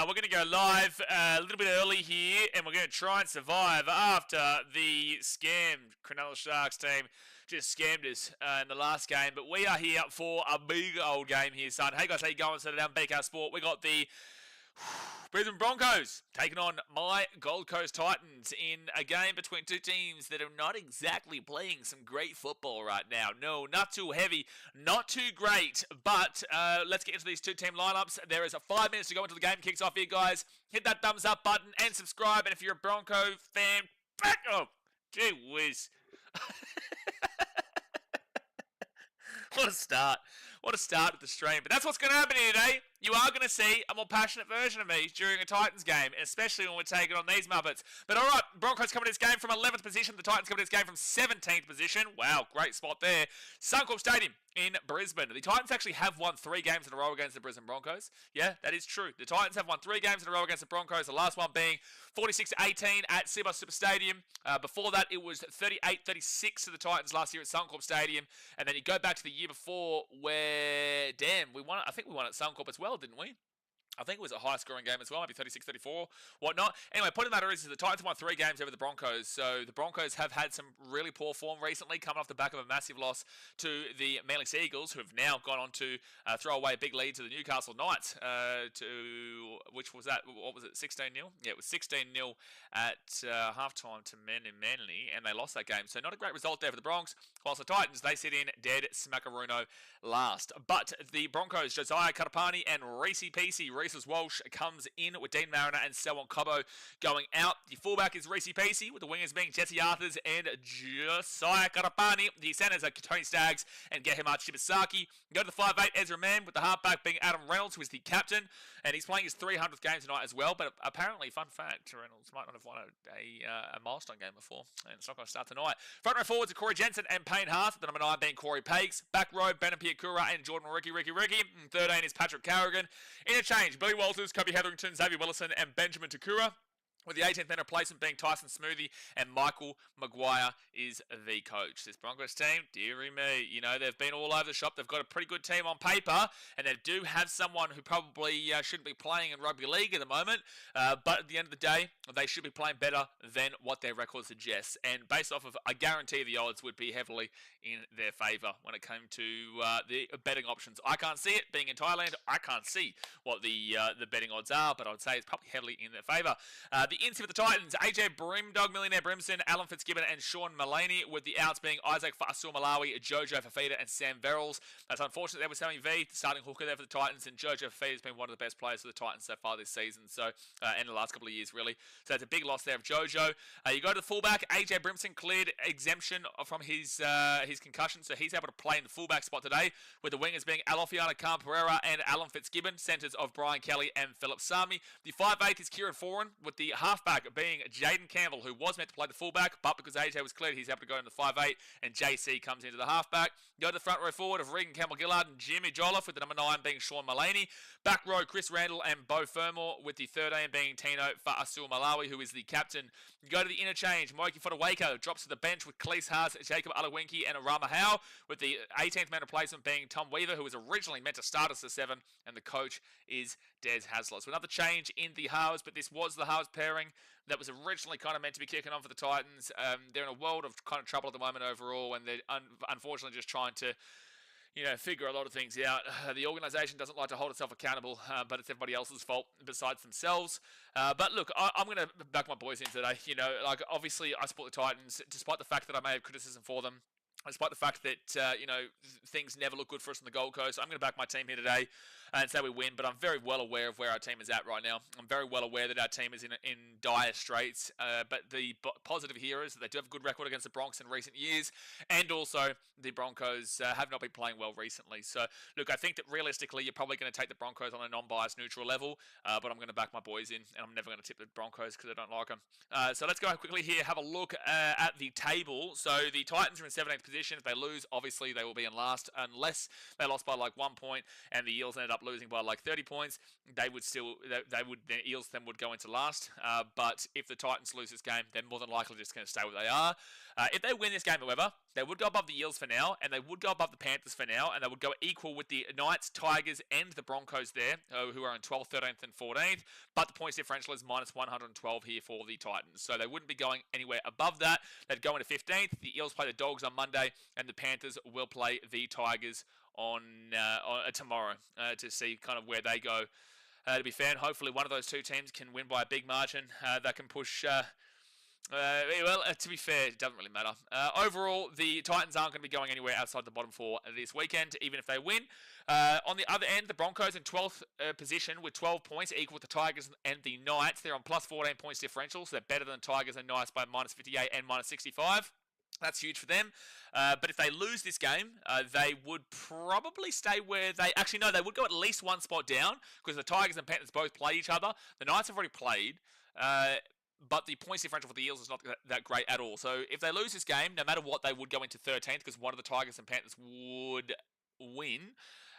we're going to go live a little bit early here, and we're going to try and survive after the scam Cronulla Sharks team just scammed us in the last game. But we are here for a big old game here, son. Hey guys, how you going? So down BK Sport, we got the Brisbane Broncos taking on my Gold Coast Titans in a game between two teams that are not exactly playing some great football right now. No, not too heavy, not too great, but let's get into these two-team lineups. There is 5 minutes to go until the game kicks off here, guys. Hit that thumbs up button and subscribe, and if you're a Bronco fan, back up! Gee whiz. What a start. What a start with the stream. But that's what's going to happen here today. You are going to see a more passionate version of me during a Titans game, especially when we're taking on these Muppets. But alright, Broncos coming to this game from 11th position. The Titans coming to this game from 17th position. Wow, great spot there. Suncorp Stadium in Brisbane. The Titans actually have won 3 games in a row against the Brisbane Broncos. Yeah, that is true. The Titans have won 3 games in a row against the Broncos. The last one being 46-18 at Cbus Super Stadium. Before that, it was 38-36 to the Titans last year at Suncorp Stadium. And then you go back to the year before where, damn, we won. I think we won at Suncorp as well, didn't we? I think it was a high-scoring game as well, maybe 36-34, whatnot. Anyway, point of the matter is the Titans won 3 games over the Broncos, so the Broncos have had some really poor form recently, coming off the back of a massive loss to the Manly Sea Eagles, who have now gone on to throw away a big lead to the Newcastle Knights, which was that, what was it, 16-0? Yeah, it was 16-0 at halftime to Manly, and they lost that game, so not a great result there for the Bronx, whilst the Titans, they sit in dead smackaruno last. But the Broncos, Josiah Katapani and Reese Peasy, Reese Walsh comes in with Dean Mariner and Selwyn Cobbo going out. The fullback is Reese Peasy, with the wingers being Jesse Arthurs and Josiah Katapani. The centers are Tony Staggs and Gehemart Shibasaki. Go to the 5'8", Ezra Mann, with the halfback being Adam Reynolds, who is the captain, and he's playing his 300th game tonight as well. But apparently, fun fact, Reynolds might not have won a milestone game before, and it's not going to start tonight. Front row forwards are Corey Jensen and Payne Haas, the number 9 being Corey Pakes. Back row, Benan Piakura and Jordan Ricky. 13 is Patrick Carrigan. Interchange, Billy Walters, Kobe Hetherington, Xavier Willison, and Benjamin Takura, with the 18th man replacement being Tyson Smoothie, and Michael Maguire is the coach. This Broncos team, dearie me, you know, they've been all over the shop. They've got a pretty good team on paper, and they do have someone who probably shouldn't be playing in rugby league at the moment, but at the end of the day, they should be playing better than what their record suggests, and based off of, I guarantee the odds would be heavily in their favour when it came to the betting options. I can't see it. Being in Thailand, I can't see what the betting odds are, but I would say it's probably heavily in their favour. The ins for the Titans, AJ Brimdog, Millionaire Brimson, Alan Fitzgibbon, and Sean Mullaney, with the outs being Isaac Fa'asul Malawi, Jojo Fafita, and Sam Verrills. That's unfortunate there with Sammy V, the starting hooker there for the Titans, and Jojo Fafita has been one of the best players for the Titans so far this season, so and the last couple of years, really. So it's a big loss there of Jojo. You go to the fullback, AJ Brimson cleared exemption from his concussion, so he's able to play in the fullback spot today, with the wingers being Alofiana Khan Pereira and Alan Fitzgibbon, centres of Brian Kelly and Philip Sami. The 5'8" is Kieran Foran, with the halfback being Jaden Campbell, who was meant to play the fullback, but because AJ was cleared, he's able to go into the 5'8", and JC comes into the halfback. Go to the front row forward of Regan Campbell-Gillard and Jimmy Jolliffe, with the number 9 being Sean Mullaney. Back row, Chris Randall and Bo Fermor, with the 13 being Tino Fa'asul Malawi, who is the captain. You go to the interchange, Moiki Fotuwaiko drops to the bench with Cleese Haas, Jacob Alawinki, and Arama Howe, with the 18th man replacement being Tom Weaver, who was originally meant to start as the 7, and the coach is Des Hasler. So another change in the halves, but this was the halves pairing that was originally kind of meant to be kicking on for the Titans. They're in a world of kind of trouble at the moment overall, and they're unfortunately just trying to, you know, figure a lot of things out. The organisation doesn't like to hold itself accountable, but it's everybody else's fault besides themselves. But look, I'm going to back my boys in today. You know, like, obviously I support the Titans, despite the fact that I may have criticism for them. Despite the fact that, you know, things never look good for us on the Gold Coast, I'm going to back my team here today and say we win, but I'm very well aware of where our team is at right now. I'm very well aware that our team is in dire straits, but the positive here is that they do have a good record against the Bronx in recent years, and also the Broncos have not been playing well recently. So, look, I think that realistically you're probably going to take the Broncos on a non-biased neutral level, but I'm going to back my boys in, and I'm never going to tip the Broncos because I don't like them. So let's go quickly here, have a look at the table. So the Titans are in 17th position. If they lose, obviously they will be in last, unless they lost by like 1 point and the Eels ended up losing by like 30 points, the Eels then would go into last. But if the Titans lose this game, they're more than likely just going to stay where they are. If they win this game, however, they would go above the Eels for now, and they would go above the Panthers for now, and they would go equal with the Knights, Tigers, and the Broncos there, who are in 12th, 13th, and 14th. But the points differential is minus 112 here for the Titans. So they wouldn't be going anywhere above that. They'd go into 15th. The Eels play the Dogs on Monday, and the Panthers will play the Tigers on tomorrow to see kind of where they go. To be fair, and hopefully one of those two teams can win by a big margin that can push... to be fair, it doesn't really matter. Overall, the Titans aren't going to be going anywhere outside the bottom four this weekend, even if they win. On the other end, the Broncos in 12th position with 12 points, equal with the Tigers and the Knights. They're on plus 14 points differential, so they're better than Tigers and Knights by minus 58 and minus 65. That's huge for them. But if they lose this game, they would probably stay where they... Actually, no, they would go at least one spot down, because the Tigers and Panthers both play each other. The Knights have already played. But the points differential for the Eels is not that great at all. So if they lose this game, no matter what, they would go into 13th because one of the Tigers and Panthers would win.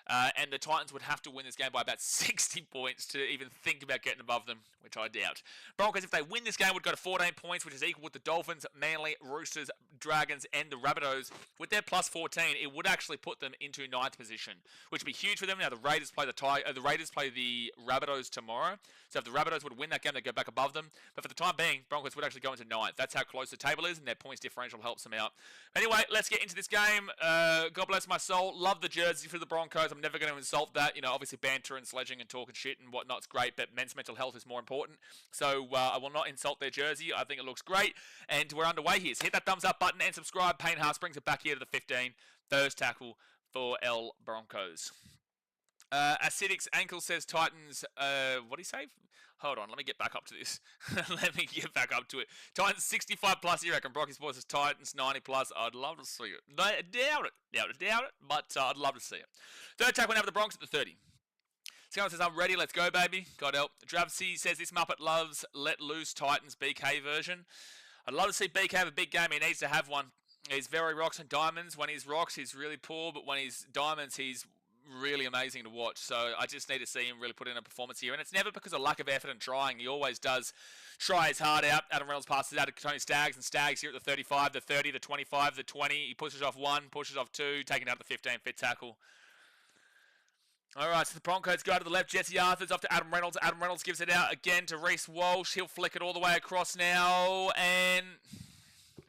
And the Titans would have to win this game by about 60 points to even think about getting above them, which I doubt. Broncos, if they win this game, would go to 14 points, which is equal with the Dolphins, Manly, Roosters, Dragons, and the Rabbitohs. With their plus 14, it would actually put them into 9th position, which would be huge for them. Now, the Raiders play the Rabbitohs tomorrow. So if the Rabbitohs would win that game, they'd go back above them. But for the time being, Broncos would actually go into 9th. That's how close the table is, and their points differential helps them out. Anyway, let's get into this game. God bless my soul. Love the jersey for the Broncos. I'm never going to insult that. You know, obviously banter and sledging and talking shit and whatnot's great, but men's mental health is more important. So I will not insult their jersey. I think it looks great. And we're underway here. So hit that thumbs up button and subscribe. Payne Haas brings it back here to the 15. First tackle for El Broncos. Acidic's ankle says Titans. What do you say? Hold on, let me get back up to this. Let me get back up to it. Titans 65 plus, you reckon? Broncos versus Titans 90 plus. I'd love to see it. Doubt it. But I'd love to see it. Third tackle now for the Broncos at the 30. Scanlon says, I'm ready. Let's go, baby. God help. Dravsy says, this Muppet loves Let Loose Titans BK version. I'd love to see BK have a big game. He needs to have one. He's very rocks and diamonds. When he's rocks, he's really poor. But when he's diamonds, he's really amazing to watch. So I just need to see him really put in a performance here. And it's never because of lack of effort and trying. He always does try his heart out. Adam Reynolds passes out to Tony Staggs, and Staggs here at the 35, the 30, the 25, the 20. He pushes off one, pushes off two, taking out the 15 fit tackle. All right, so the Broncos go to the left. Jesse Arthur's off to Adam Reynolds. Adam Reynolds gives it out again to Reece Walsh. He'll flick it all the way across now, and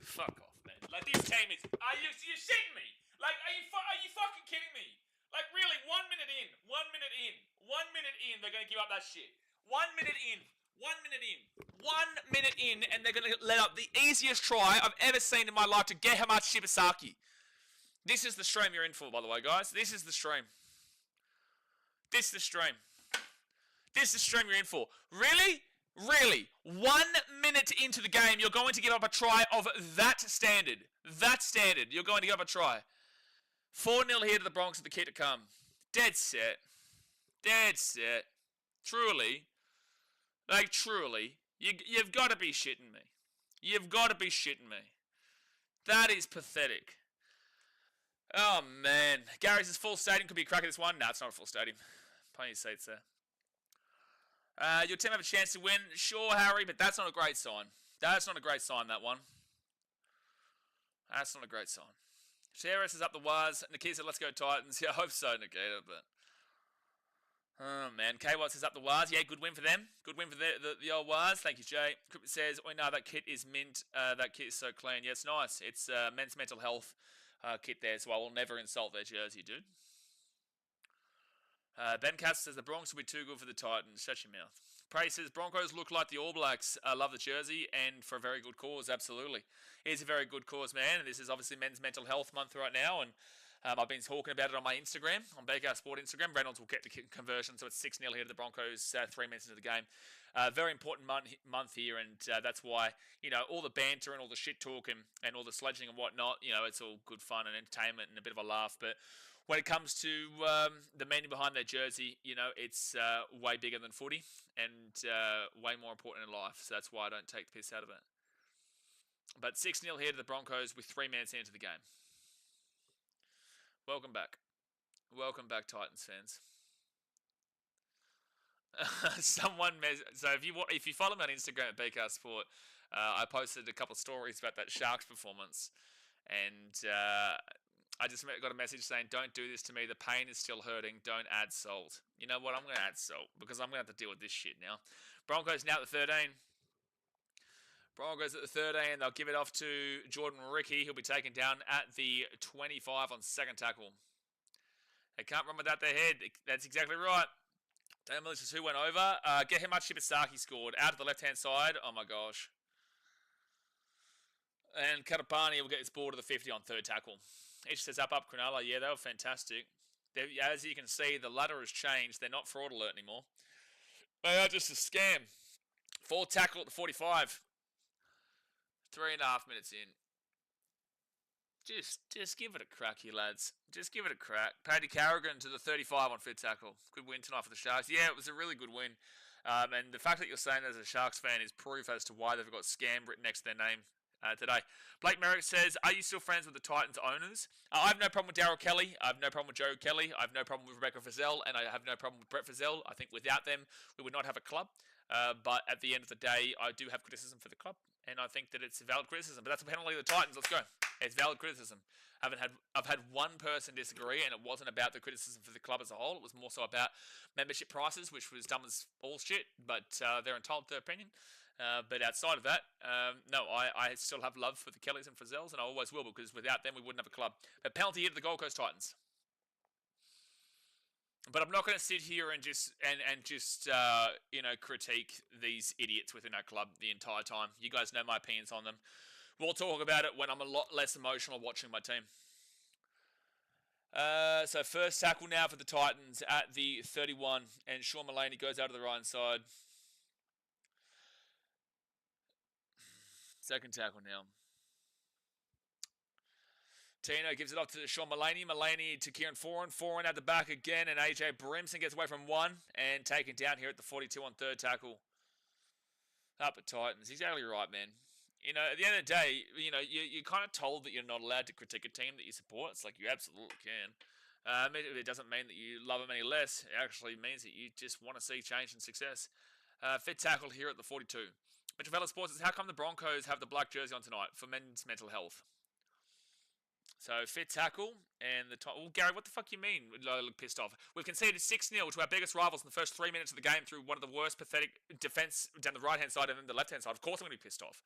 fuck off, man. Like, this team is... You're shitting me. Like, are you fucking kidding me? Like, really, 1 minute in, they're going to give up that shit. 1 minute in, and they're going to let up the easiest try I've ever seen in my life to get Hamad Shibasaki. This is the stream you're in for, by the way, guys. This is the stream. This is the stream you're in for. Really? Really? 1 minute into the game, you're going to give up a try of that standard. You're going to give up a try. 4-0 here to the Broncos with the key to come. Dead set. Truly. Like, truly. You've got to be shitting me. That is pathetic. Oh, man. Gary says full stadium could be a crack at this one. No, it's not a full stadium. Plenty of seats there. Your team have a chance to win. Sure, Harry, but that's not a great sign. That one. That's not a great sign. Shearis is up the wires. Nikita said, let's go Titans. Yeah, I hope so, Nikita, but... Oh, man. K-Watts is up the wires. Yeah, good win for them. Good win for the old wires. Thank you, Jay. Crippet says, oh, no, that kit is mint. That kit is so clean. Yeah, it's nice. It's men's mental health kit there, so I will never insult their jersey, dude. Ben Cass says, the Broncos will be too good for the Titans. Shut your mouth. Prey says, Broncos look like the All Blacks. I love the jersey, and for a very good cause, absolutely. It is a very good cause, man. This is obviously Men's Mental Health Month right now, and I've been talking about it on my Instagram, on BK Sport Instagram. Reynolds will get the conversion, so it's 6-0 here to the Broncos 3 minutes into the game. Very important month here, and that's why, you know, all the banter and all the shit talk and all the sledging and whatnot, you know, it's all good fun and entertainment and a bit of a laugh, but when it comes to the meaning behind their jersey, you know, it's way bigger than footy and way more important in life. So that's why I don't take the piss out of it. But 6-0 here to the Broncos with 3 minutes into the game. Welcome back. Welcome back, Titans fans. So if you follow me on Instagram at BK Sport, I posted a couple of stories about that Sharks performance, and I just got a message saying, "Don't do this to me. The pain is still hurting. Don't add salt." You know what? I'm going to add salt because I'm going to have to deal with this shit now. Broncos now at the 13. Broncos at the 13. They'll give it off to Jordan Ricky. He'll be taken down at the 25 on second tackle. They can't run without their head. That's exactly right. Damn, this is who went over. Get how much Shibasaki scored. Out to the left-hand side. Oh, my gosh. And Katapani will get his ball to the 50 on third tackle. He just says up, Cronulla. Yeah, they were fantastic. As you can see, the ladder has changed. They're not fraud alert anymore. They are just a scam. Fourth tackle at the 45. 3.5 minutes in. Just give it a crack, you lads. Just give it a crack. Paddy Carrigan to the 35 on fifth tackle. Good win tonight for the Sharks. Yeah, it was a really good win. And the fact that you're saying that as a Sharks fan is proof as to why they've got scam written next to their name today. Blake Merrick says, are you still friends with the Titans owners? I have no problem with Daryl Kelly. I have no problem with Joe Kelly. I have no problem with Rebecca Frizzell. And I have no problem with Brett Frizzell. I think without them, we would not have a club. But at the end of the day, I do have criticism for the club. And I think that it's a valid criticism. But that's a penalty of the Titans. Let's go. It's valid criticism. I've had one person disagree, and it wasn't about the criticism for the club as a whole. It was more so about membership prices, which was dumb as all shit. But they're entitled to their opinion. But outside of that, no, I still have love for the Kellys and Frizzells, and I always will, because without them, we wouldn't have a club. But penalty here to the Gold Coast Titans. But I'm not going to sit here and just critique these idiots within our club the entire time. You guys know my opinions on them. We'll talk about it when I'm a lot less emotional watching my team. So first tackle now for the Titans at the 31, and Sean Mullaney goes out to the right side. Second tackle now. Tino gives it off to Sean Mullaney. Mullaney to Kieran Foran. Foran at the back again, and AJ Brimson gets away from one and taken down here at the 42 on third tackle. Up at Titans. Exactly right, man. You know, at the end of the day, you know, you're kind of told that you're not allowed to critique a team that you support. It's like you absolutely can. It doesn't mean that you love them any less. It actually means that you just want to see change and success. Fifth tackle here at the 42. Mitchell Vela Sports says, how come the Broncos have the black jersey on tonight? For men's mental health. So, fifth tackle, and Gary, what the fuck you mean? I look pissed off. We've conceded 6-0 to our biggest rivals in the first 3 minutes of the game through one of the worst pathetic defense down the right-hand side and then the left-hand side. Of course I'm going to be pissed off.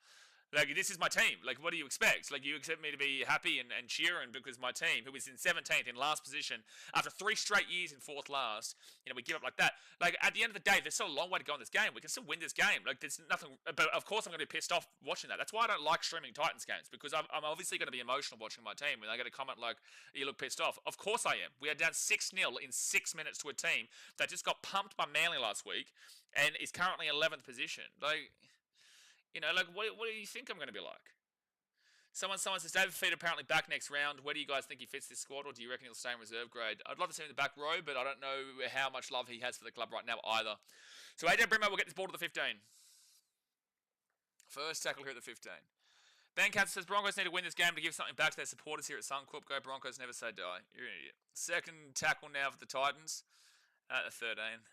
Like, this is my team. Like, what do you expect? Like, you expect me to be happy and cheering because my team, who is in 17th, in last position, after 3 straight years in 4th last, you know, we give up like that. Like, at the end of the day, there's still a long way to go in this game. We can still win this game. Like, there's nothing... But, of course, I'm going to be pissed off watching that. That's why I don't like streaming Titans games, because I'm obviously going to be emotional watching my team, and I get a comment like, you look pissed off. Of course I am. We are down 6-0 in 6 minutes to a team that just got pumped by Manly last week and is currently in 11th position. Like... You know, like, what do you think I'm going to be like? Someone says, David Feed apparently back next round. Where do you guys think he fits this squad, or do you reckon he'll stay in reserve grade? I'd love to see him in the back row, but I don't know how much love he has for the club right now either. So AJ Brimo will get this ball to the 15. First tackle here at the 15. Ben Katz says, Broncos need to win this game to give something back to their supporters here at Suncorp. Go Broncos, never say die. You're an idiot. Second tackle now for the Titans at the 13.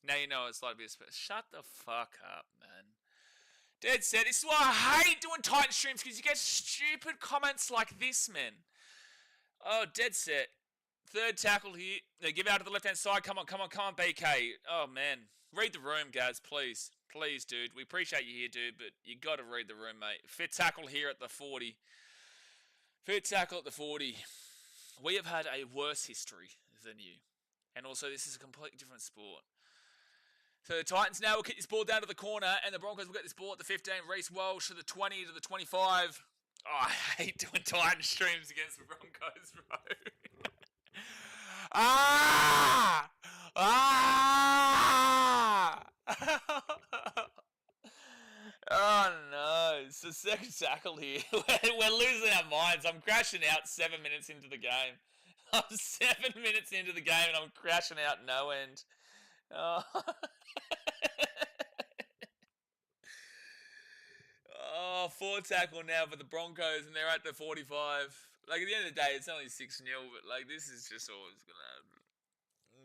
Now you know it's like to be a special. Shut the fuck up, man. Dead set. This is why I hate doing Titan streams, because you get stupid comments like this, man. Oh, dead set. Third tackle here. They give out to the left-hand side. Come on, BK. Oh, man. Read the room, guys, please. Please, dude. We appreciate you here, dude, but you got to read the room, mate. Fifth tackle here at the 40. Fifth tackle at the 40. We have had a worse history than you. And also, this is a completely different sport. So the Titans now will kick this ball down to the corner, and the Broncos will get this ball at the 15. Reece Walsh to the 20 to the 25. Oh, I hate doing Titan streams against the Broncos, bro. Ah! Oh, no. It's the second tackle here. We're losing our minds. I'm crashing out 7 minutes into the game. I'm 7 minutes into the game, and I'm crashing out no end. Oh. Oh, fourth tackle now for the Broncos, and they're at the 45. Like, at the end of the day, it's only 6-0, but, like, this is just always going to happen.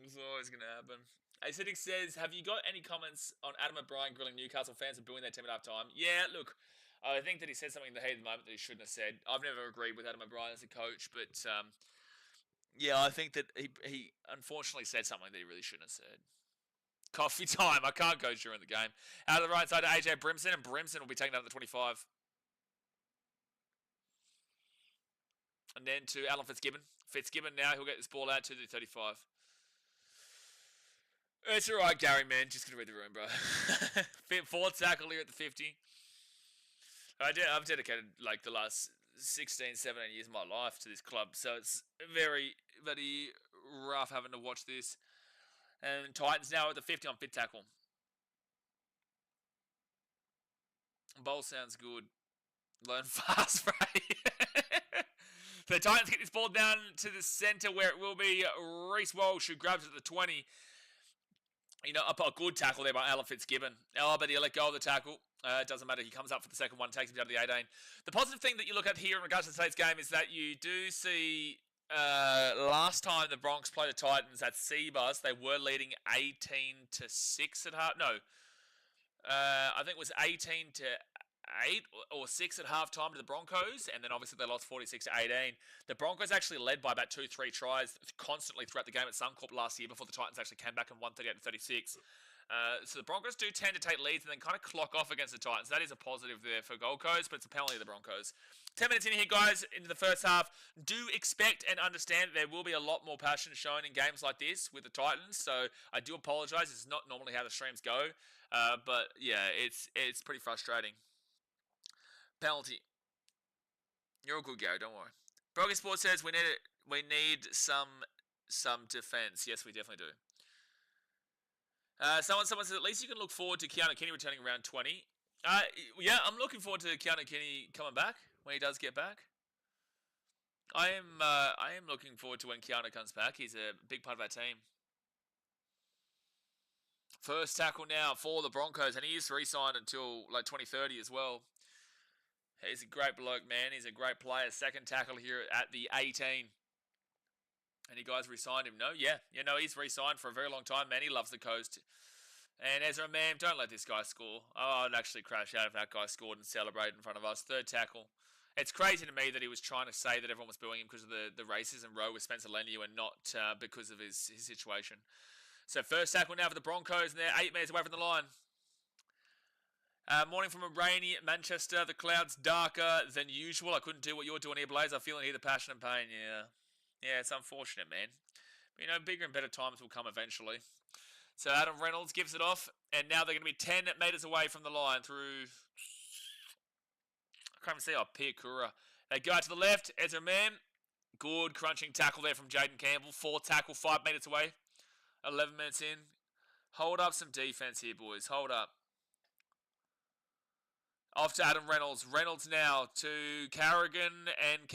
It's always going to happen. Acidic says, have you got any comments on Adam O'Brien grilling Newcastle fans and booing their team at half time? Yeah, look, I think that he said something in the heat of the moment that he shouldn't have said. I've never agreed with Adam O'Brien as a coach, but yeah, I think that he unfortunately said something that he really shouldn't have said. Coffee time. I can't coach during the game. Out of the right side to AJ Brimson, and Brimson will be taken out at the 25. And then to Alan Fitzgibbon. Fitzgibbon now, he'll get this ball out to the 35. It's alright, Gary, man. Just gonna read the room, bro. Fourth tackle here at the 50. I've dedicated like the last 16, 17 years of my life to this club, so it's very, very rough having to watch this. And Titans now at the 50 on fifth tackle. Bowl sounds good. Learn fast, Ray. The Titans get this ball down to the centre where it will be Reece Walsh who grabs it at the 20. You know, a good tackle there by Alan Fitzgibbon. Oh, but he let go of the tackle. It doesn't matter. He comes up for the second one, takes him down to the 18. The positive thing that you look at here in regards to today's game is that you do see last time the Broncos played the Titans at Seabus, they were leading 18-6 at half. No, I think it was 18-8 or 6 at halftime to the Broncos, and then obviously they lost 46-18. The Broncos actually led by about 2-3 tries constantly throughout the game at Suncorp last year before the Titans actually came back and won 38-36. So the Broncos do tend to take leads and then kind of clock off against the Titans. That is a positive there for Gold Coast, but it's a penalty of the Broncos. 10 minutes in here, guys, into the first half. Do expect and understand there will be a lot more passion shown in games like this with the Titans, so I do apologise. It's not normally how the streams go, but yeah, it's pretty frustrating. Penalty. You're all good, Gary. Don't worry. Brogan Sports says we need some defence. Yes, we definitely do. Someone says at least you can look forward to Keanu Kenny returning around 20. Yeah, I'm looking forward to Keanu Kenny coming back when he does get back. I am looking forward to when Keanu comes back. He's a big part of our team. First tackle now for the Broncos, and he is re-signed until like 2030 as well. He's a great bloke, man. He's a great player. Second tackle here at the 18. And you guys re-signed him? No? Yeah. You know, he's re-signed for a very long time, man. He loves the coast. And Ezra, man, don't let this guy score. Oh, I'd actually crash out if that guy scored and celebrate in front of us. Third tackle. It's crazy to me that he was trying to say that everyone was booing him because of the racism row with Spencer Leniu and not because of his situation. So first tackle now for the Broncos, and they're 8 metres away from the line. Morning from a rainy Manchester. The clouds darker than usual. I couldn't do what you're doing here, Blaze. I feel and hear the passion and pain. Yeah, it's unfortunate, man. But, you know, bigger and better times will come eventually. So Adam Reynolds gives it off, and now they're going to be 10 metres away from the line through... I can't even see. Pia Kura. They go out to the left. Ezra Mann. Good crunching tackle there from Jaden Campbell. Fourth tackle, 5 metres away. 11 minutes in. Hold up some defence here, boys. Hold up. Off to Adam Reynolds. Reynolds now to Carrigan and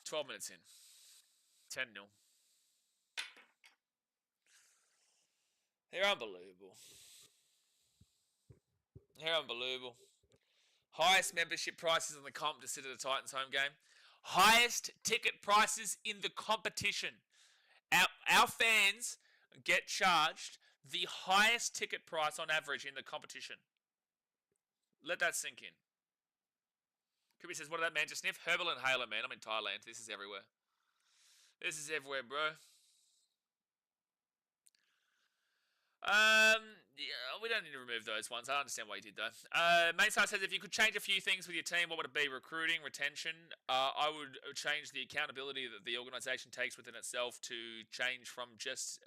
12 minutes in. 10-0. They're unbelievable. They're unbelievable. Highest membership prices in the comp to sit at the Titans home game. Highest ticket prices in the competition. Our fans get charged the highest ticket price on average in the competition. Let that sink in. Kubi says, what did that man just sniff? Herbal inhaler, man. I'm in Thailand. This is everywhere. This is everywhere, bro. Yeah, we don't need to remove those ones. I understand why you did, though. Mainstar says, if you could change a few things with your team, what would it be? Recruiting, retention? I would change the accountability that the organisation takes within itself to change from just,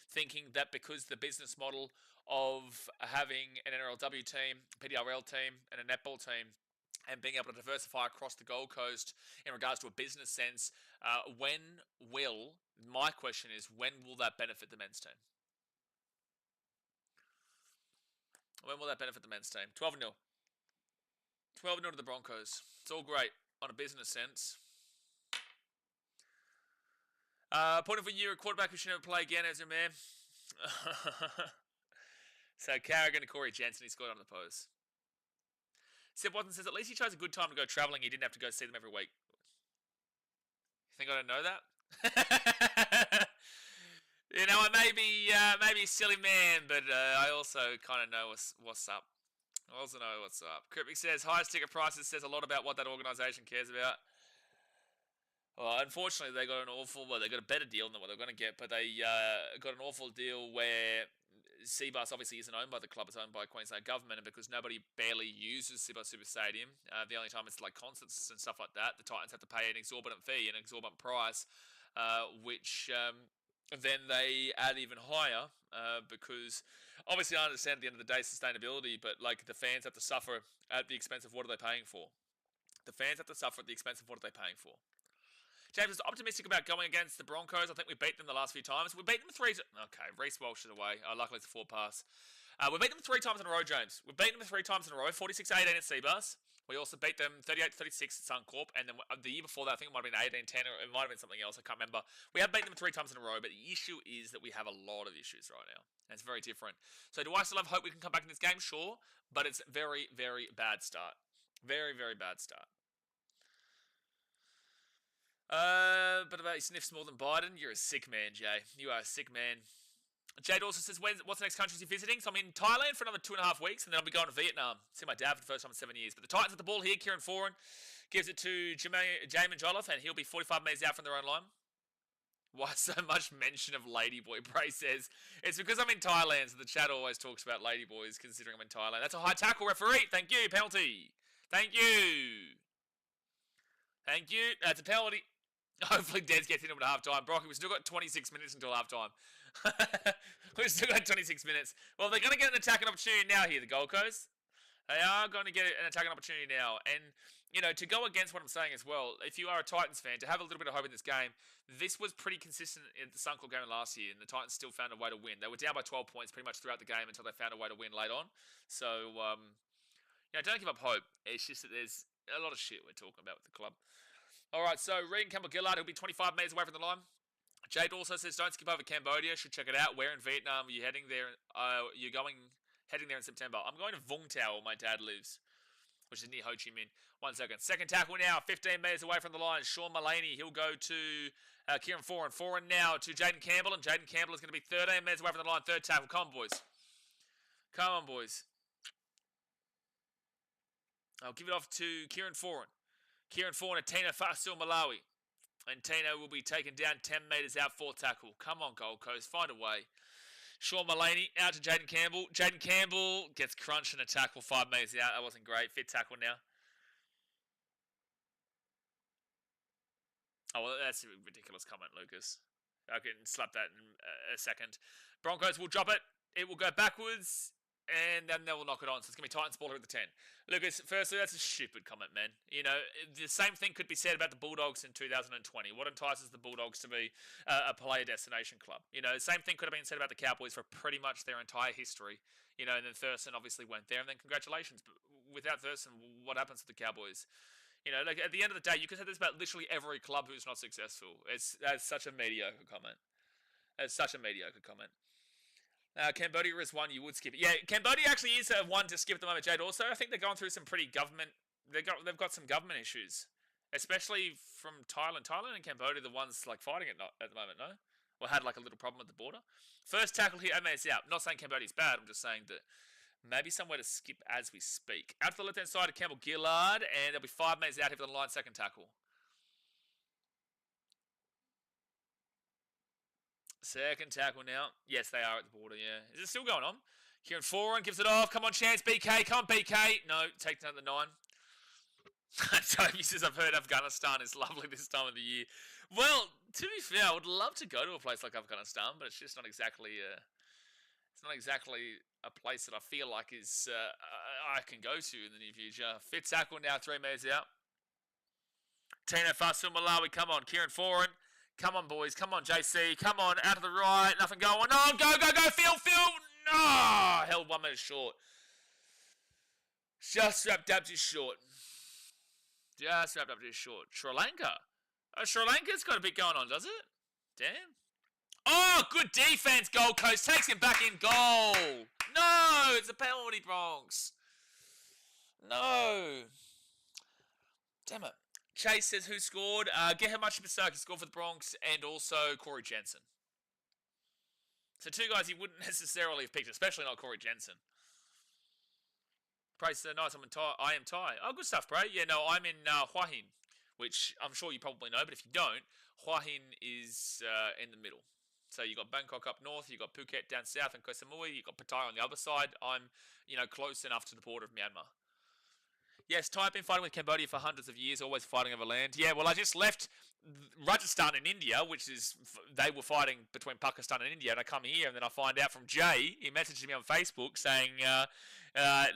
thinking that because the business model of having an NRLW team, PDRL team, and a netball team, and being able to diversify across the Gold Coast in regards to a business sense, my question is, when will that benefit the men's team? When will that benefit the men's team? 12-0. 12-0 to the Broncos. It's all great on a business sense. Point of view, a quarterback who should never play again, Ezra, man. So Carrigan and Corey Jensen, he scored on the pose. Seb Watson says, at least he chose a good time to go travelling. He didn't have to go see them every week. You think I don't know that? You know, I may be a silly man, but I also kind of know what's up. I also know what's up. Cryptic says, highest ticket prices says a lot about what that organisation cares about. Well, unfortunately, they got they got a better deal than what they're going to get, but they got an awful deal where Seabus obviously isn't owned by the club, it's owned by Queensland government, and because nobody barely uses Seabus Super Stadium, the only time it's like concerts and stuff like that, the Titans have to pay an exorbitant fee, an exorbitant price, which then they add even higher, because obviously I understand at the end of the day sustainability, but like the fans have to suffer at the expense of what are they paying for? The fans have to suffer at the expense of what are they paying for? James is optimistic about going against the Broncos. I think we beat them the last few times. We beat them Okay, Reece Walsh is away. Luckily, it's a 4-pass. We beat them 3 times in a row, James. We beat them 3 times in a row. 46-18 at Seabus. We also beat them 38-36 at Suncorp. And then the year before that, I think it might have been 18-10, or it might have been something else. I can't remember. We have beaten them 3 times in a row, but the issue is that we have a lot of issues right now. And it's very different. So do I still have hope we can come back in this game? Sure. But it's very, very bad start. Very, very bad start. But about he sniffs more than Biden. You're a sick man, Jay. You are a sick man. Jade also says, what's the next country you're visiting? So I'm in Thailand for another 2.5 weeks, and then I'll be going to Vietnam. See my dad for the first time in 7 years. But the Titans at the ball here. Kieran Foran gives it to Jamin Jolliffe, and he'll be 45 metres out from their own line. Why so much mention of Ladyboy? Bray says, it's because I'm in Thailand, so the chat always talks about Ladyboys considering I'm in Thailand. That's a high tackle, referee. Thank you. Penalty. Thank you. Thank you. That's a penalty. Hopefully Des gets into it at half-time. Brocky, we've still got 26 minutes until half-time. We've still got 26 minutes. Well, they're going to get an attacking opportunity now here, the Gold Coast. They are going to get an attacking opportunity now. And, you know, to go against what I'm saying as well, if you are a Titans fan, to have a little bit of hope in this game, this was pretty consistent in the Suncorp game last year, and the Titans still found a way to win. They were down by 12 points pretty much throughout the game until they found a way to win late on. So, you know, don't give up hope. It's just that there's a lot of shit we're talking about with the club. All right, so Regan Campbell-Gillard, he'll be 25 metres away from the line. Jade also says, don't skip over Cambodia. Should check it out. Where in Vietnam are you heading there? Heading there in September. I'm going to Vung Tau, where my dad lives, which is near Ho Chi Minh. 1 second. Second tackle now, 15 metres away from the line. Sean Mullaney, he'll go to Kieran Foran. Foran now to Jaden Campbell, and Jaden Campbell is going to be 13 metres away from the line. Third tackle. Come on, boys. Come on, boys. I'll give it off to Kieran Foran. Kieran Foran and Tina Fasil Malawi. And Tino will be taken down 10 metres out, 4th tackle. Come on, Gold Coast. Find a way. Sean Mullaney out to Jaden Campbell. Jaden Campbell gets crunched in a tackle 5 metres out. That wasn't great. 5th tackle now. Oh, well, that's a ridiculous comment, Lucas. I can slap that in a second. Broncos will drop it. It will go backwards. And then they will knock it on. So it's going to be Titans ball here at the 10. Lucas, firstly, that's a stupid comment, man. You know, the same thing could be said about the Bulldogs in 2020. What entices the Bulldogs to be a player destination club? You know, the same thing could have been said about the Cowboys for pretty much their entire history. You know, and then Thurston obviously went there. And then congratulations. But without Thurston, what happens to the Cowboys? You know, like at the end of the day, you can say this about literally every club who's not successful. That's such a mediocre comment. That's such a mediocre comment. Cambodia is one you would skip it. Yeah, Cambodia actually is one to skip at the moment, Jade. Also, I think they're going through some pretty government. They've got some government issues, especially from Thailand. Thailand and Cambodia are the ones like fighting it at the moment, no? Or had like a little problem at the border. First tackle here, it's out. I'm not saying Cambodia's bad. I'm just saying that maybe somewhere to skip as we speak. Out to the left hand side of Campbell-Gillard, and there'll be 5 metres out here for the line. Second tackle. Second tackle now. Yes, they are at the border, yeah. Is it still going on? Kieran Foran gives it off. Come on, chance, BK. Come on, BK. No, take down the 9. Toby says, I've heard Afghanistan is lovely this time of the year. Well, to be fair, I would love to go to a place like Afghanistan, but it's just not exactly a place that I feel like is I can go to in the near future. 5th tackle now, 3 metres out. Tino Fasil Malawi, come on, Kieran Foran. Come on, boys. Come on, JC. Come on, out to the right. Nothing going on. Go. Phil. No! Held 1 minute short. Just wrapped up just short. Sri Lanka. Sri Lanka's got a bit going on, does it? Damn. Oh, good defense, Gold Coast. Takes him back in goal. No, it's a penalty, Bronx. No. Damn it. Chase says who scored. Get how much Bisaki scored for the Bronx and also Corey Jensen. So two guys you wouldn't necessarily have picked, especially not Corey Jensen. Praise the nice. I am Thai. Oh, good stuff, Bray. Yeah, no, I'm in Hua Hin, which I'm sure you probably know, but if you don't, Hua Hin is in the middle. So you got Bangkok up north, you got Phuket down south, and Koh Samui. You got Pattaya on the other side. I'm, close enough to the border of Myanmar. Yes, Thai have been fighting with Cambodia for hundreds of years, always fighting over land. Yeah, well, I just left Rajasthan in India, which is, they were fighting between Pakistan and India, and I come here, and then I find out from Jay, he messaged me on Facebook saying,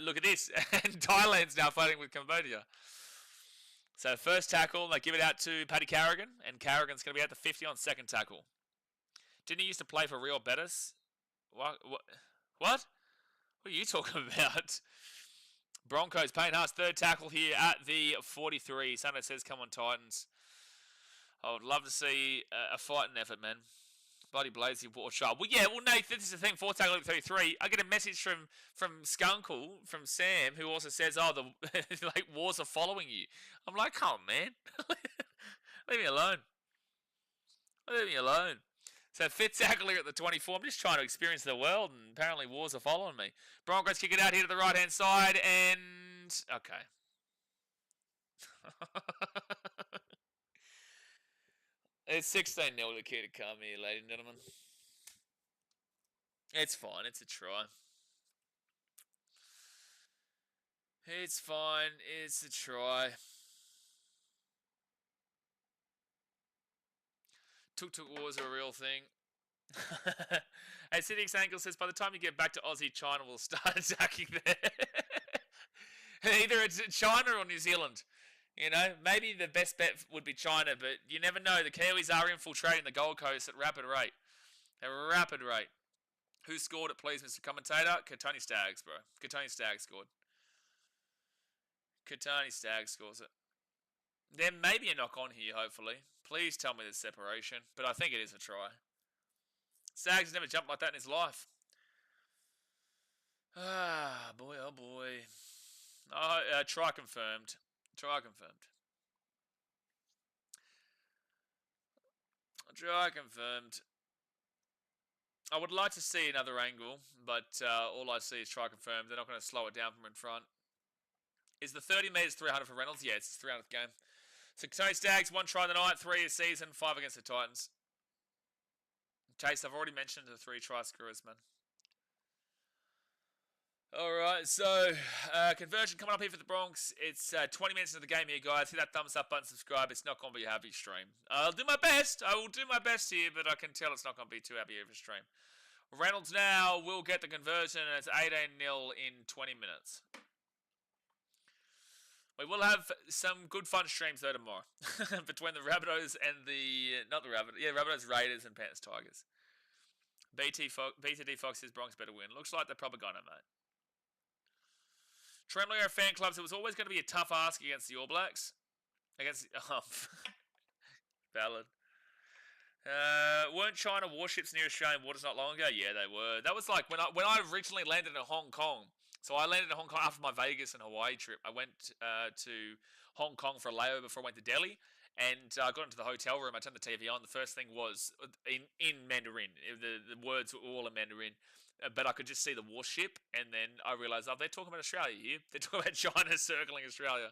look at this, and Thailand's now fighting with Cambodia. So first tackle, they give it out to Paddy Carrigan, and Carrigan's going to be at the 50 on second tackle. Didn't he used to play for Real Betis? What? What are you talking about? Broncos, Payne Haas, third tackle here at the 43. Sunday says, come on, Titans. I would love to see a fighting effort, man. Bloody Blazy, war sharp. Well, yeah, well, Nate, this is the thing. Fourth tackle at 33. I get a message from Skunkle, from Sam, who also says, oh, the like wars are following you. I'm like, come on, man. Leave me alone. Leave me alone. So fifth tackle here at the 24. I'm just trying to experience the world, and apparently wars are following me. Broncos kick it out here to the right-hand side, and... okay. It's 16-0 to Key to come here, ladies and gentlemen. It's fine. It's a try. It's fine. It's a try. Tuk-tuk wars are a real thing. Hey, Cynic's Angle says, by the time you get back to Aussie, China will start attacking there. Either it's China or New Zealand. Maybe the best bet would be China, but you never know. The Kiwis are infiltrating the Gold Coast at rapid rate. A rapid rate. Who scored it, please, Mr. Commentator? Katoni Staggs, bro. Katoni Staggs scored. Katoni Staggs scores it. There may be a knock-on here, hopefully. Please tell me there's separation, but I think it is a try. Staggs has never jumped like that in his life. Ah, boy, oh boy. Oh, try confirmed. Try confirmed. Try confirmed. I would like to see another angle, but all I see is try confirmed. They're not going to slow it down from in front. Is the 30 metres 300 for Reynolds? Yeah, it's his 300th game. So Tony Staggs, 1 try in the night, 3 a season, 5 against the Titans. Chase, I've already mentioned the 3 try scorers, man. Alright, so conversion coming up here for the Bronx. It's 20 minutes into the game here, guys. Hit that thumbs up button, subscribe. It's not going to be a happy stream. I'll do my best. I will do my best here, but I can tell it's not going to be too happy of a stream. Reynolds now will get the conversion, and it's 18-0 in 20 minutes. We will have some good fun streams though tomorrow between the Rabbitohs and Rabbitohs, Raiders, and Panthers, Tigers. BTD Fox says Bronx better win. Looks like they're probably gonna, mate. Tremblio fan clubs. It was always going to be a tough ask against the All Blacks. Valid. Weren't China warships near Australian waters not long ago? Yeah, they were. That was like when I originally landed in Hong Kong. So I landed in Hong Kong after my Vegas and Hawaii trip. I went to Hong Kong for a layover before I went to Delhi. And I got into the hotel room. I turned the TV on. The first thing was in Mandarin. The words were all in Mandarin. But I could just see the warship. And then I realised, they're talking about Australia here. They're talking about China circling Australia.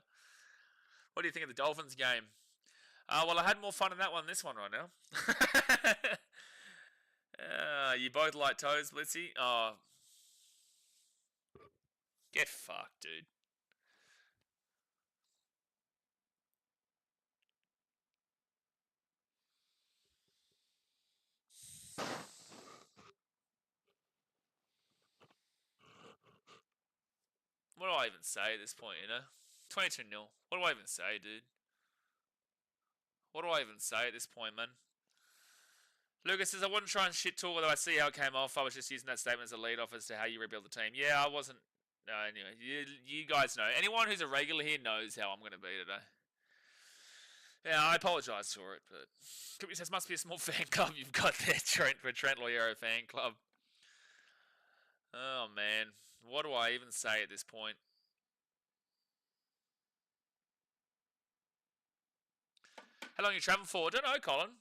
What do you think of the Dolphins game? Well, I had more fun in that one than this one right now. You both like toes, Blitzy? Oh. Get fucked, dude. What do I even say at this point, 22-0. What do I even say, dude? What do I even say at this point, man? Lucas says, I wouldn't try and shit talk, although I see how it came off. I was just using that statement as a lead off as to how you rebuild the team. Yeah, I wasn't. No, anyway, you guys know. Anyone who's a regular here knows how I'm going to be today. Yeah, I apologise for it, but Cookie says must be a small fan club you've got there, Trent, for Trent Loyero fan club. Oh man, what do I even say at this point? How long you travel for? Don't know, Colin.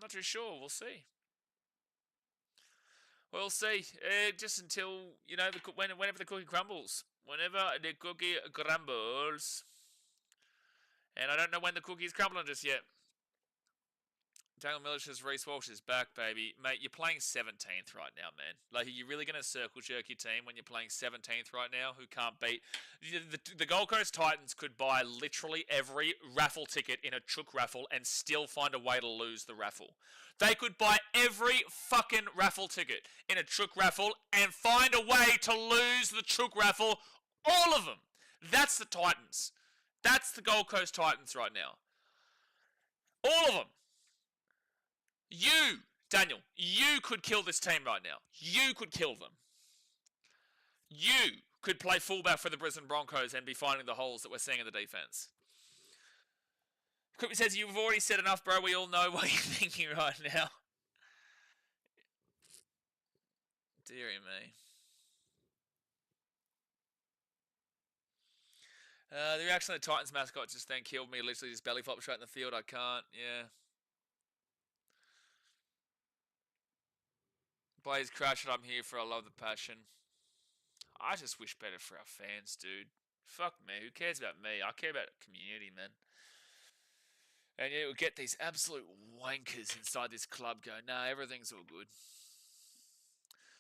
Not too sure. We'll see. We'll see. Just until whenever the cookie crumbles. Whenever the cookie crumbles. And I don't know when the cookie's crumbling just yet. Daniel Miller says Reece Walsh is back, baby. Mate, you're playing 17th right now, man. Like, are you really going to circle jerk your team when you're playing 17th right now who can't beat? The Gold Coast Titans could buy literally every raffle ticket in a chook raffle and still find a way to lose the raffle. They could buy every fucking raffle ticket in a chook raffle and find a way to lose the chook raffle. All of them. That's the Titans. That's the Gold Coast Titans right now. All of them. You, Daniel, you could kill this team right now. You could kill them. You could play fullback for the Brisbane Broncos and be finding the holes that we're seeing in the defense. Cookie says, you've already said enough, bro. We all know what you're thinking right now. Dearie me. The reaction of the Titans mascot just then killed me. Literally just belly flopped straight in the field. I can't. Yeah. Blaze crash it. I'm here for. I love the passion. I just wish better for our fans, dude. Fuck me. Who cares about me? I care about the community, man. And yeah, we'll get these absolute wankers inside this club going, nah, everything's all good.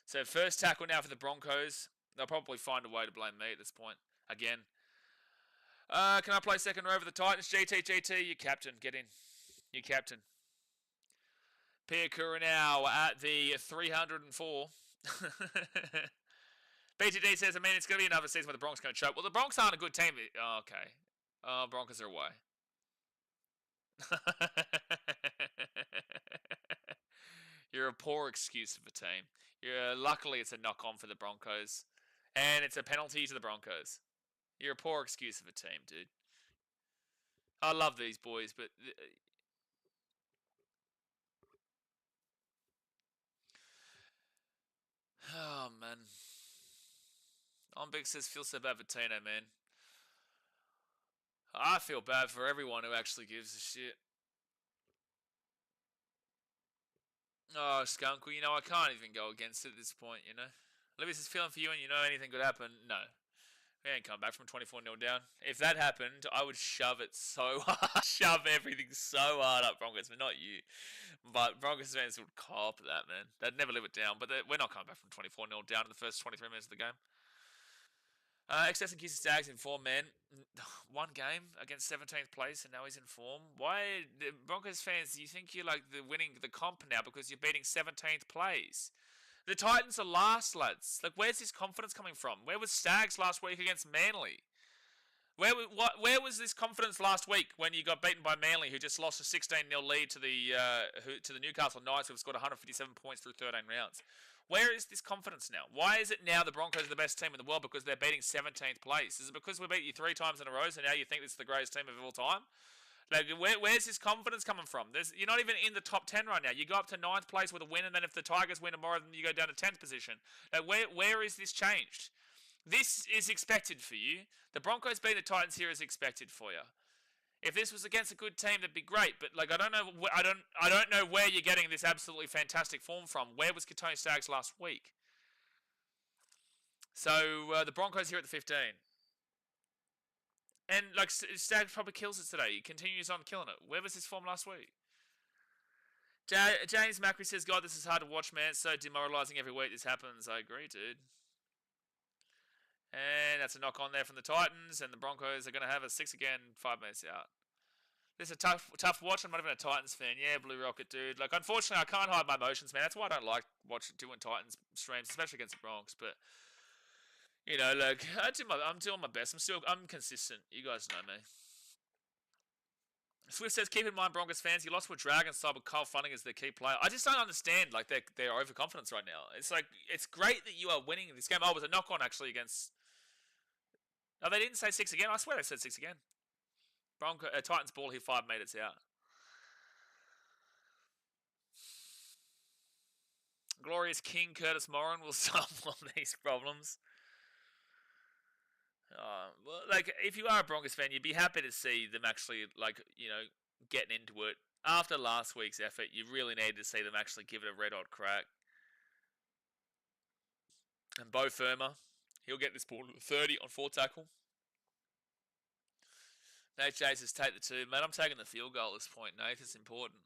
So first tackle now for the Broncos. They'll probably find a way to blame me at this point. Again. Can I play second row for the Titans? GT, you captain. Get in. You captain. Piakura now at the 304. BTD says, I mean, it's going to be another season where the Broncos are going to choke. Well, the Broncos aren't a good team. Oh, okay. Broncos are away. You're a poor excuse of a team. Luckily, it's a knock-on for the Broncos. And it's a penalty to the Broncos. You're a poor excuse of a team, dude. I love these boys, but... Oh, man. Big says, feel so bad for Tino, man. I feel bad for everyone who actually gives a shit. Oh, Skunkle, I can't even go against it at this point, Libby says, feeling for you and anything could happen. No. We ain't come back from 24-0 down. If that happened, I would shove it so hard. Shove everything so hard up Broncos, but not you. But Broncos fans would cop that, man. They'd never live it down. But we're not coming back from 24-0 down in the first 23 minutes of the game. XS and Kissy Stags in form, man. One game against 17th place, and now he's in form. Why, Broncos fans, do you think you're like winning the comp now because you're beating 17th place? The Titans are last, lads. Like, where's this confidence coming from? Where was Stags last week against Manly? Where was this confidence last week when you got beaten by Manly, who just lost a 16-0 lead to the Newcastle Knights, who've scored 157 points through 13 rounds? Where is this confidence now? Why is it now the Broncos are the best team in the world because they're beating 17th place? Is it because we beat you 3 times in a row, so now you think this is the greatest team of all time? Like, where's this confidence coming from? You're not even in the top 10 right now. You go up to 9th place with a win, and then if the Tigers win tomorrow, then you go down to 10th position. Like, where is this changed? This is expected for you. The Broncos beating the Titans here is expected for you. If this was against a good team, that'd be great. But like, I don't know where you're getting this absolutely fantastic form from. Where was Katoni Staggs last week? So the Broncos here at the 15. And like, Staggs probably kills it today. He continues on killing it. Where was his form last week? James Macri says, God, this is hard to watch, man. It's so demoralizing every week this happens. I agree, dude. And that's a knock on there from the Titans, and the Broncos are going to have a 6 again, 5 minutes out. This is a tough watch. I'm not even a Titans fan. Yeah, Blue Rocket, dude. Like, unfortunately, I can't hide my emotions, man. That's why I don't like doing Titans streams, especially against the Broncos. But like, I'm doing my best. I'm consistent. You guys know me. Swift says, keep in mind, Broncos fans, you lost with Dragon side with Kyle Funning as their key player. I just don't understand, like, their overconfidence right now. It's like, it's great that you are winning this game. Oh, it was a knock-on, actually, against... No, they didn't say 6 again. I swear they said 6 again. Titans ball here 5 metres out. Glorious King Curtis Moran will solve all these problems. Well, like, if you are a Broncos fan, you'd be happy to see them actually, like, getting into it. After last week's effort, you really needed to see them actually give it a red-hot crack. And Bo Firma, he'll get this ball to 30 on 4 tackle. Nate Chasers take the 2. Man, I'm taking the field goal at this point, Nate. It's important.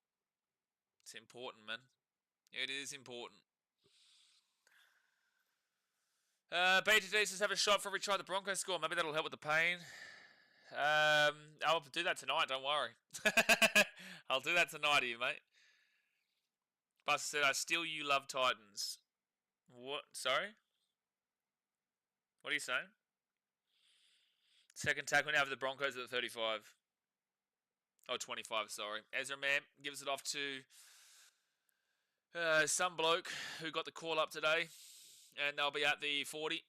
It's important, man. It is important. BTDs just have a shot for every try the Broncos score. Maybe that'll help with the pain. I'll do that tonight, don't worry. I'll do that tonight to you, mate. Buster said, I still you love Titans. What? Sorry? What are you saying? Second tackle now for the Broncos at the 35. Oh, 25, sorry. Ezra Mann gives it off to some bloke who got the call up today. And they'll be at the 40.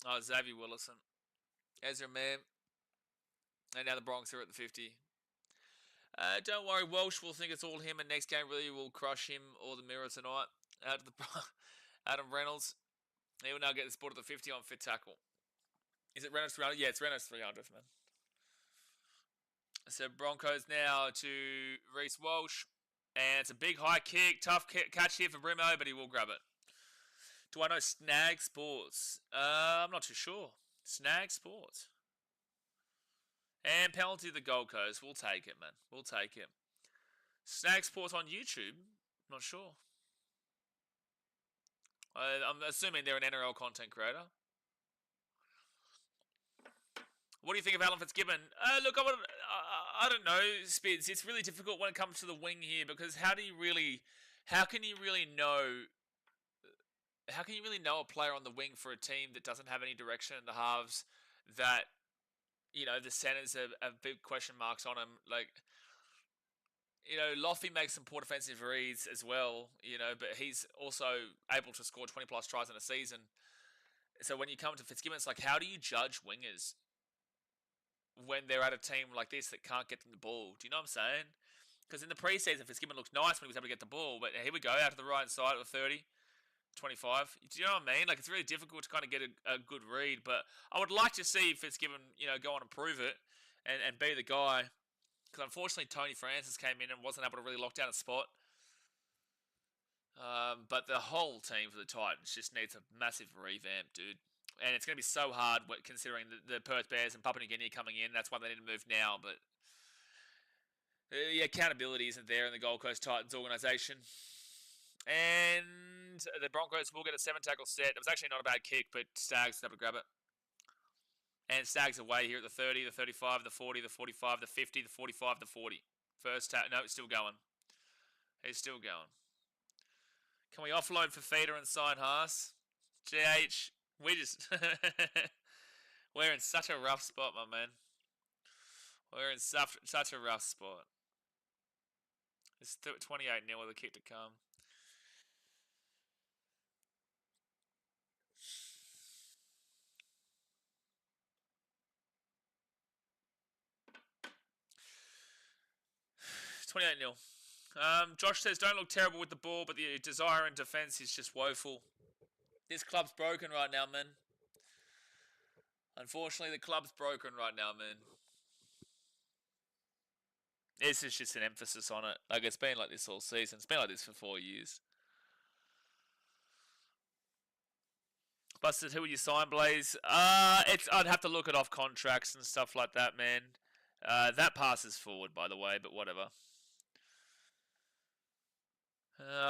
Oh, Xavier Willison. Ezra Mann. And now the Broncos are at the 50. Don't worry, Welsh will think it's all him, and next game really will crush him or the Mirror tonight. Out of the Adam Reynolds. He will now get this ball at the 50 on fit tackle. Is it Reynolds 300? Yeah, it's Reynolds 300, man. So Broncos now to Reece Walsh. And it's a big high kick. Tough catch here for Brimo, but he will grab it. Do I know Snag Sports? I'm not too sure. Snag Sports. And penalty to the Gold Coast. We'll take it, man. We'll take it. Snag Sports on YouTube? Not sure. I'm assuming they're an NRL content creator. What do you think of Alan Fitzgibbon? Look, I don't know, Spids. It's really difficult when it comes to the wing here because how can you really know a player on the wing for a team that doesn't have any direction in the halves, that, the centers have big question marks on him? Like, Loffy makes some poor defensive reads as well, but he's also able to score 20 plus tries in a season. So when you come to Fitzgibbon, it's like, how do you judge wingers when they're at a team like this that can't get them the ball? Do you know what I'm saying? Because in the preseason, Fitzgibbon looked nice when he was able to get the ball, but here we go, out to the right side of 30. 25. Do you know what I mean? Like, it's really difficult to kind of get a good read, but I would like to see Fitzgibbon, go on and prove it and be the guy. Because unfortunately, Tony Francis came in and wasn't able to really lock down a spot. But the whole team for the Titans just needs a massive revamp, dude. And it's going to be so hard considering the Perth Bears and Papua New Guinea coming in. That's why they need to move now. But the accountability isn't there in the Gold Coast Titans organisation. And the Broncos will get a 7-tackle set. It was actually not a bad kick, but Stags was able to grab it. And Stags away here at the 30, the 35, the 40, the 45, the 50, the 45, the 40. First tap. No, it's still going. He's still going. Can we offload for Feeder and sign Haas? GH, we just... We're in such a rough spot, my man. We're in such a rough spot. It's 28-0 with a kick to come. It's 28-0. Josh says, don't look terrible with the ball, but the desire and defence is just woeful. This club's broken right now, man. Unfortunately, the club's broken right now, man. This is just an emphasis on it. Like, it's been like this all season. It's been like this for 4 years. Busted, who would you sign, Blaze? I'd have to look at off contracts and stuff like that, man. That passes forward, by the way, but whatever.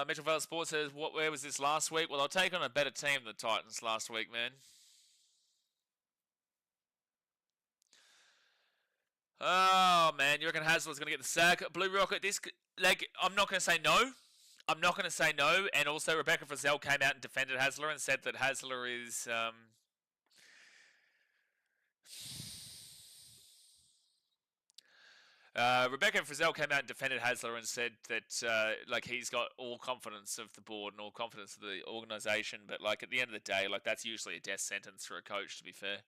Mitchell Valley Sports says, where was this last week? Well, I'll take on a better team than the Titans last week, man. Oh, man, you reckon Hasler's going to get the sack? Blue Rocket, I'm not going to say no. I'm not going to say no. And also, Rebecca Frizzell came out and defended Hasler and said that Hasler is... Rebecca Frizzell came out and defended Hasler and said that he's got all confidence of the board and all confidence of the organisation, but at the end of the day, that's usually a death sentence for a coach, to be fair.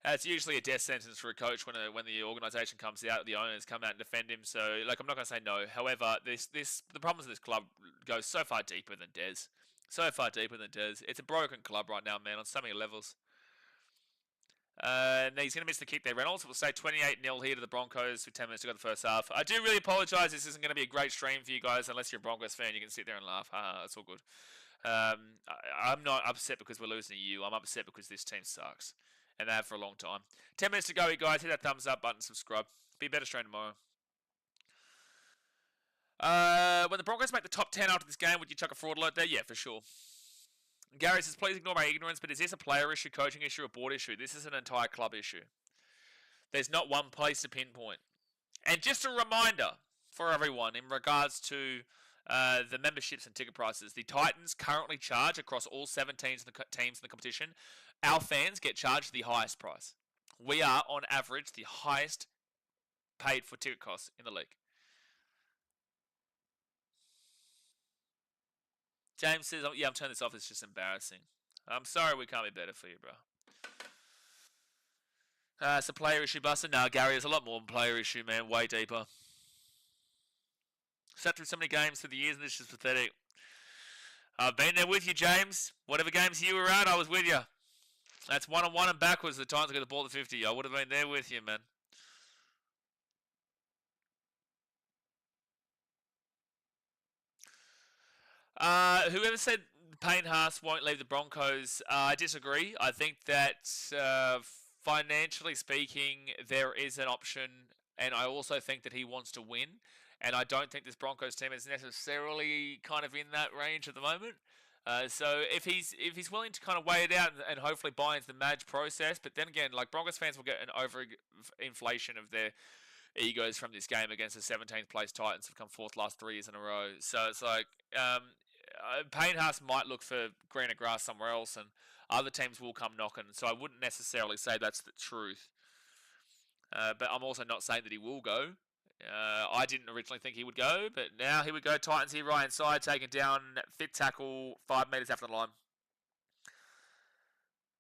It's usually a death sentence for a coach when the organisation comes out, the owners come out and defend him. So, like, I'm not going to say no. However, the problems of this club go so far deeper than Des. So far deeper than Des. It's a broken club right now, man, on so many levels. And he's going to miss the kick there. Reynolds will say 28-0 here to the Broncos with 10 minutes to go in the first half. I do really apologise. This isn't going to be a great stream for you guys unless you're a Broncos fan. You can sit there and laugh. It's all good. I'm not upset because we're losing to you. I'm upset because this team sucks. And they have for a long time. 10 minutes to go, you guys. Hit that thumbs up button, subscribe. Be a better stream tomorrow. When the Broncos make the top 10 after this game, would you chuck a fraud alert there? Yeah, for sure. Gary says, please ignore my ignorance, but is this a player issue, coaching issue, or board issue? This is an entire club issue. There's not one place to pinpoint. And just a reminder for everyone in regards to the memberships and ticket prices. The Titans currently charge across all 7 teams in the competition. Our fans get charged the highest price. We are, on average, the highest paid for ticket costs in the league. James says, yeah, I'm turning this off. It's just embarrassing. I'm sorry we can't be better for you, bro. It's a player issue, Buster. No, Gary, there's a lot more than player issue, man. Way deeper. Sat through so many games through the years, and this is pathetic. I've been there with you, James. Whatever games you were at, I was with you. That's 1-on-1 and backwards. The Titans got the ball at 50. I would have been there with you, man. Whoever said Payne Haas won't leave the Broncos, I disagree. I think that financially speaking, there is an option, and I also think that he wants to win. And I don't think this Broncos team is necessarily kind of in that range at the moment. So if he's willing to kind of weigh it out and hopefully buy into the Madge process, but then again, like Broncos fans will get an overinflation of their egos from this game against the 17th place Titans who've come fourth last 3 years in a row. So it's like Payne Haas might look for greener grass somewhere else, and other teams will come knocking. So I wouldn't necessarily say that's the truth. But I'm also not saying that he will go. I didn't originally think he would go, but now here we go. Titans here, right inside, taking down fit tackle 5 metres after the line.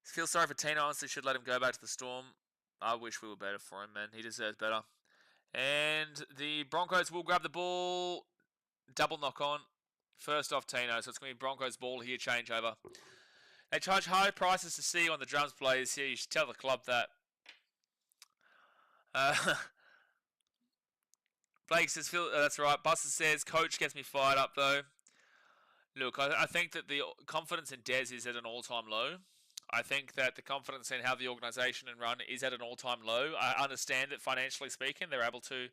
Feel sorry for Tino. Honestly, should let him go back to the Storm. I wish we were better for him, man. He deserves better. And the Broncos will grab the ball. Double knock on. First off Tino, so it's going to be Broncos ball here, changeover. They charge high prices to see you on the drums players here. You should tell the club that. Blake says, Phil, that's right. Buster says, coach gets me fired up, though. Look, I think that the confidence in Des is at an all-time low. I think that the confidence in how the organisation and run is at an all-time low. I understand that financially speaking, they're able to.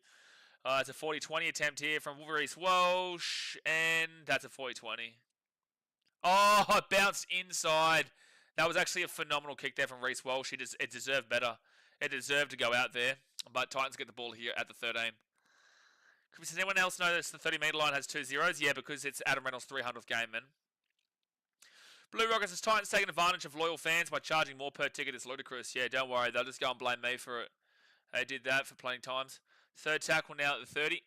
It's a 40-20 attempt here from Reece Walsh, and that's a 40-20. Oh, it bounced inside. That was actually a phenomenal kick there from Reece Walsh. It deserved better. It deserved to go out there, but Titans get the ball here at the 13. Does anyone else know that the 30-metre line has 2 zeros? Yeah, because it's Adam Reynolds' 300th game, man. Blue Rockets says Titans taking advantage of loyal fans by charging more per ticket. It's ludicrous. Yeah, don't worry. They'll just go and blame me for it. They did that for plenty times. Third tackle now at the 30.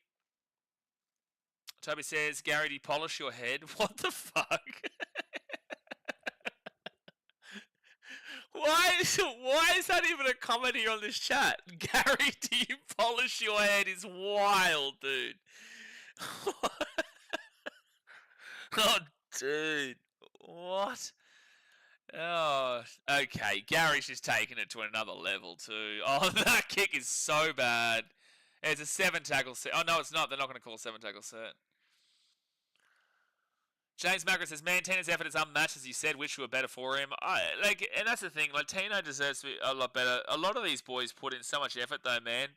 Toby says, Gary, do you polish your head? What the fuck? Why is that even a comment here on this chat? Gary, do you polish your head is wild, dude. Oh, dude. What? Oh, okay. Gary's just taking it to another level, too. Oh, that kick is so bad. It's a 7-tackle set. Oh, no, it's not. They're not going to call a 7-tackle set. James Magritte says, man, Tino's effort is unmatched, as you said. Wish we were better for him. And that's the thing. Like, Tino deserves to be a lot better. A lot of these boys put in so much effort, though, man.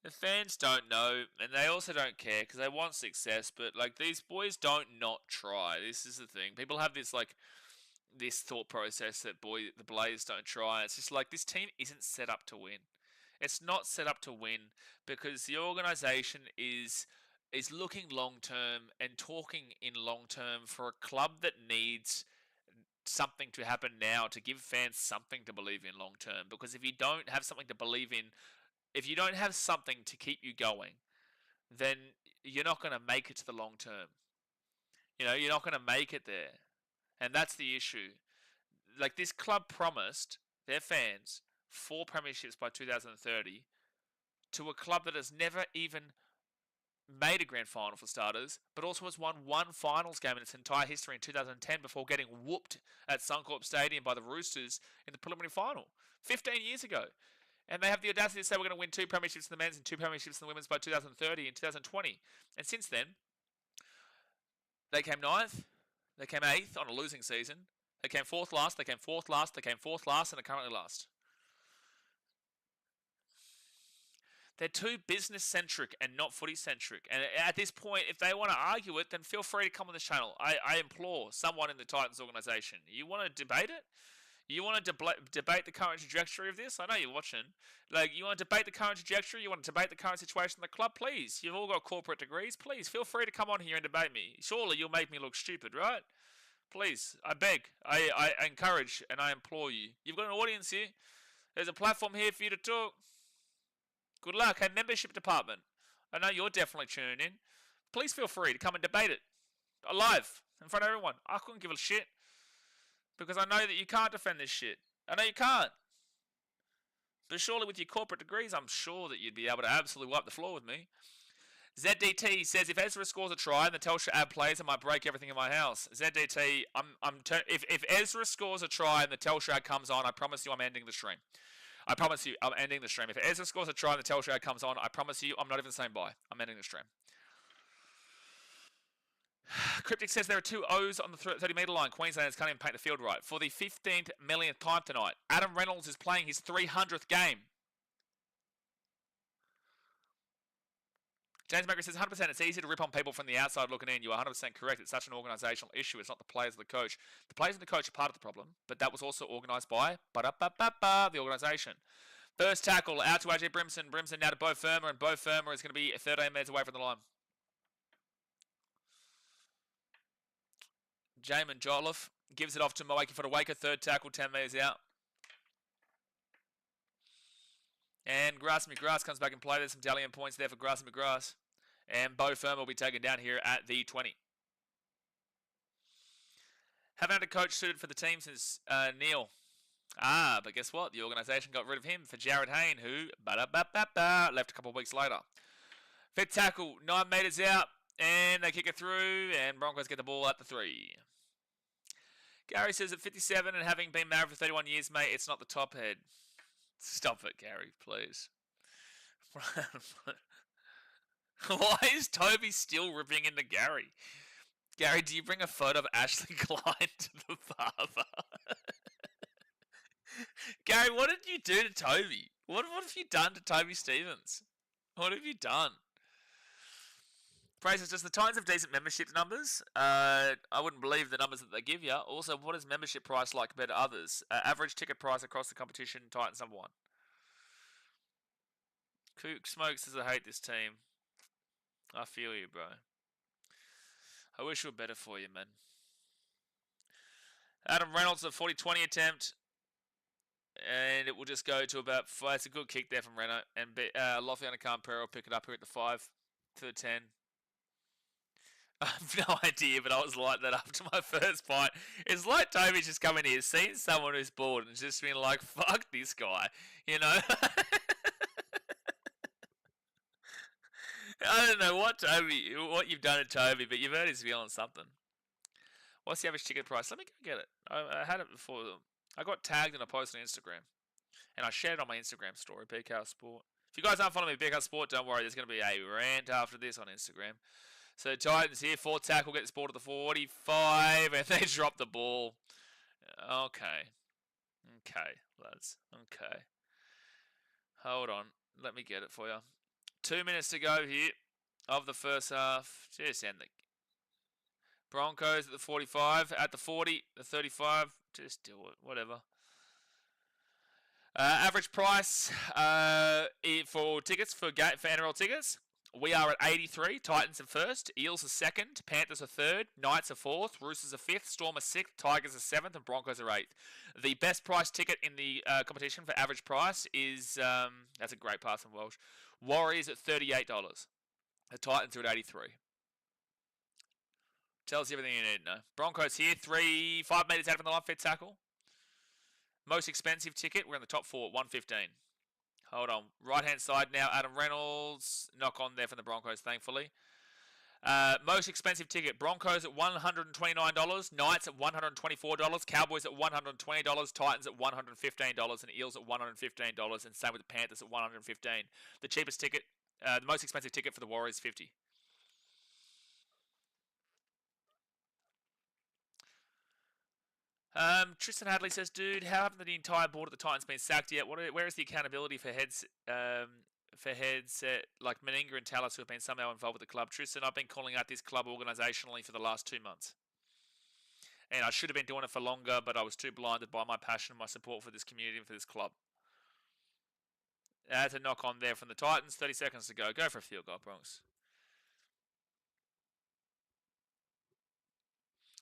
The fans don't know, and they also don't care because they want success. But like, these boys don't not try. This is the thing. People have this this thought process that the Blaze don't try. It's just like this team isn't set up to win. It's not set up to win because the organisation is looking long term and talking in long term for a club that needs something to happen now to give fans something to believe in long term. Because if you don't have something to believe in, if you don't have something to keep you going, then you're not going to make it to the long term. You know, you're not going to make it there. And that's the issue. Like, this club promised their fans 4 premierships by 2030 to a club that has never even made a grand final for starters, but also has won 1 finals game in its entire history in 2010 before getting whooped at Suncorp Stadium by the Roosters in the preliminary final 15 years ago. And they have the audacity to say we're going to win 2 premierships in the men's and 2 premierships in the women's by 2030 and 2020. And since then, they came 9th, they came 8th on a losing season, they came 4th last, they came 4th last, they came 4th last, and are currently last. They're too business-centric and not footy-centric. And at this point, if they want to argue it, then feel free to come on this channel. I implore someone in the Titans organisation. You want to debate it? You want to debate the current trajectory of this? I know you're watching. Like, you want to debate the current trajectory? You want to debate the current situation in the club? Please. You've all got corporate degrees. Please, feel free to come on here and debate me. Surely you'll make me look stupid, right? Please, I beg. I encourage and I implore you. You've got an audience here. There's a platform here for you to talk. Good luck. Hey, membership department. I know you're definitely tuning in. Please feel free to come and debate it. Live. In front of everyone. I couldn't give a shit. Because I know that you can't defend this shit. I know you can't. But surely with your corporate degrees, I'm sure that you'd be able to absolutely wipe the floor with me. ZDT says, if Ezra scores a try and the Telstra ad plays, I might break everything in my house. ZDT, if Ezra scores a try and the Telstra ad comes on, I promise you I'm ending the stream. I promise you, I'm ending the stream. If Ezra scores a try and the Telstra ad comes on, I promise you, I'm not even saying bye. I'm ending the stream. Cryptic says there are 2 O's on the 30-metre line. Queenslanders can't even paint the field right. For the 15th millionth time tonight, Adam Reynolds is playing his 300th game. James Maker says 100% it's easy to rip on people from the outside looking in. You are 100% correct. It's such an organisational issue. It's not the players or the coach. The players and the coach are part of the problem, but that was also organised by the organisation. First tackle out to AJ Brimson. Brimson now to Beau Fermor, and Beau Fermor is going to be 13 metres away from the line. Jamin Jolliffe gives it off to Moaki for the Waker. Third tackle, 10 metres out. And Grass McGrath comes back and play. There's some tallying points there for Grass McGrath. And Beau Fermor will be taken down here at the 20. Haven't had a coach suited for the team since Neil. But guess what? The organisation got rid of him for Jared Hayne, who left a couple of weeks later. Fifth tackle, 9 metres out. And they kick it through. And Broncos get the ball at the 3. Gary says at 57 and having been married for 31 years, mate, it's not the top head. Stop it, Gary, please. Why is Toby still ripping into Gary? Gary, do you bring a photo of Ashley Klein to the barber? Gary, what did you do to Toby? What have you done to Toby Stevens? What have you done? Praises, does the Titans have decent membership numbers? I wouldn't believe the numbers that they give you. Also, what is membership price like compared to others? Average ticket price across the competition, Titans number 1. Kook Smoke says, I hate this team. I feel you, bro. I wish it were better for you, man. Adam Reynolds, a 40-20 attempt. And it will just go to about 5. It's a good kick there from Renault. And Lofiana Campero will pick it up here at the 5 to the 10. I have no idea, but I was like that after my first fight. It's like Toby's just coming here, seen someone who's bored, and just been like, fuck this guy, you know? I don't know what you've done to Toby, but you've hurt his feelings something. What's the average ticket price? Let me go get it. I had it before. I got tagged in a post on Instagram, and I shared it on my Instagram story, BKR Sport. If you guys aren't following me, BKR Sport, don't worry, there's going to be a rant after this on Instagram. So Titans here, 4th tackle, get this ball to the 45, and they drop the ball. Okay, lads, okay. Hold on, let me get it for you. 2 minutes to go here of the first half. Just end the Broncos at the 45, at the 40, the 35. Just do it, whatever. Average price for tickets, for NRL tickets. We are at 83. Titans are first. Eels are second. Panthers are third. Knights are fourth. Roosters are fifth. Storm are sixth. Tigers are seventh. And Broncos are eighth. The best price ticket in the competition for average price is, that's a great pass from Welsh, Warriors at $38. The Titans are at 83. Tells you everything you need to know. Broncos here, 5 metres out from the line, fifth tackle. Most expensive ticket, we're in the top 4 at 115. Hold on. Right-hand side now, Adam Reynolds. Knock on there from the Broncos, thankfully. Most expensive ticket, Broncos at $129, Knights at $124, Cowboys at $120, Titans at $115, and Eels at $115, and same with the Panthers at $115. The cheapest ticket, the most expensive ticket for the Warriors, $50. Tristan Hadley says, dude, how haven't the entire board at the Titans been sacked yet? Where is the accountability for heads like Meninga and Tallis who have been somehow involved with the club? Tristan, I've been calling out this club organisationally for the last 2 months. And I should have been doing it for longer, but I was too blinded by my passion and my support for this community and for this club. That's a knock on there from the Titans. 30 seconds to go. Go for a field goal, Bronx.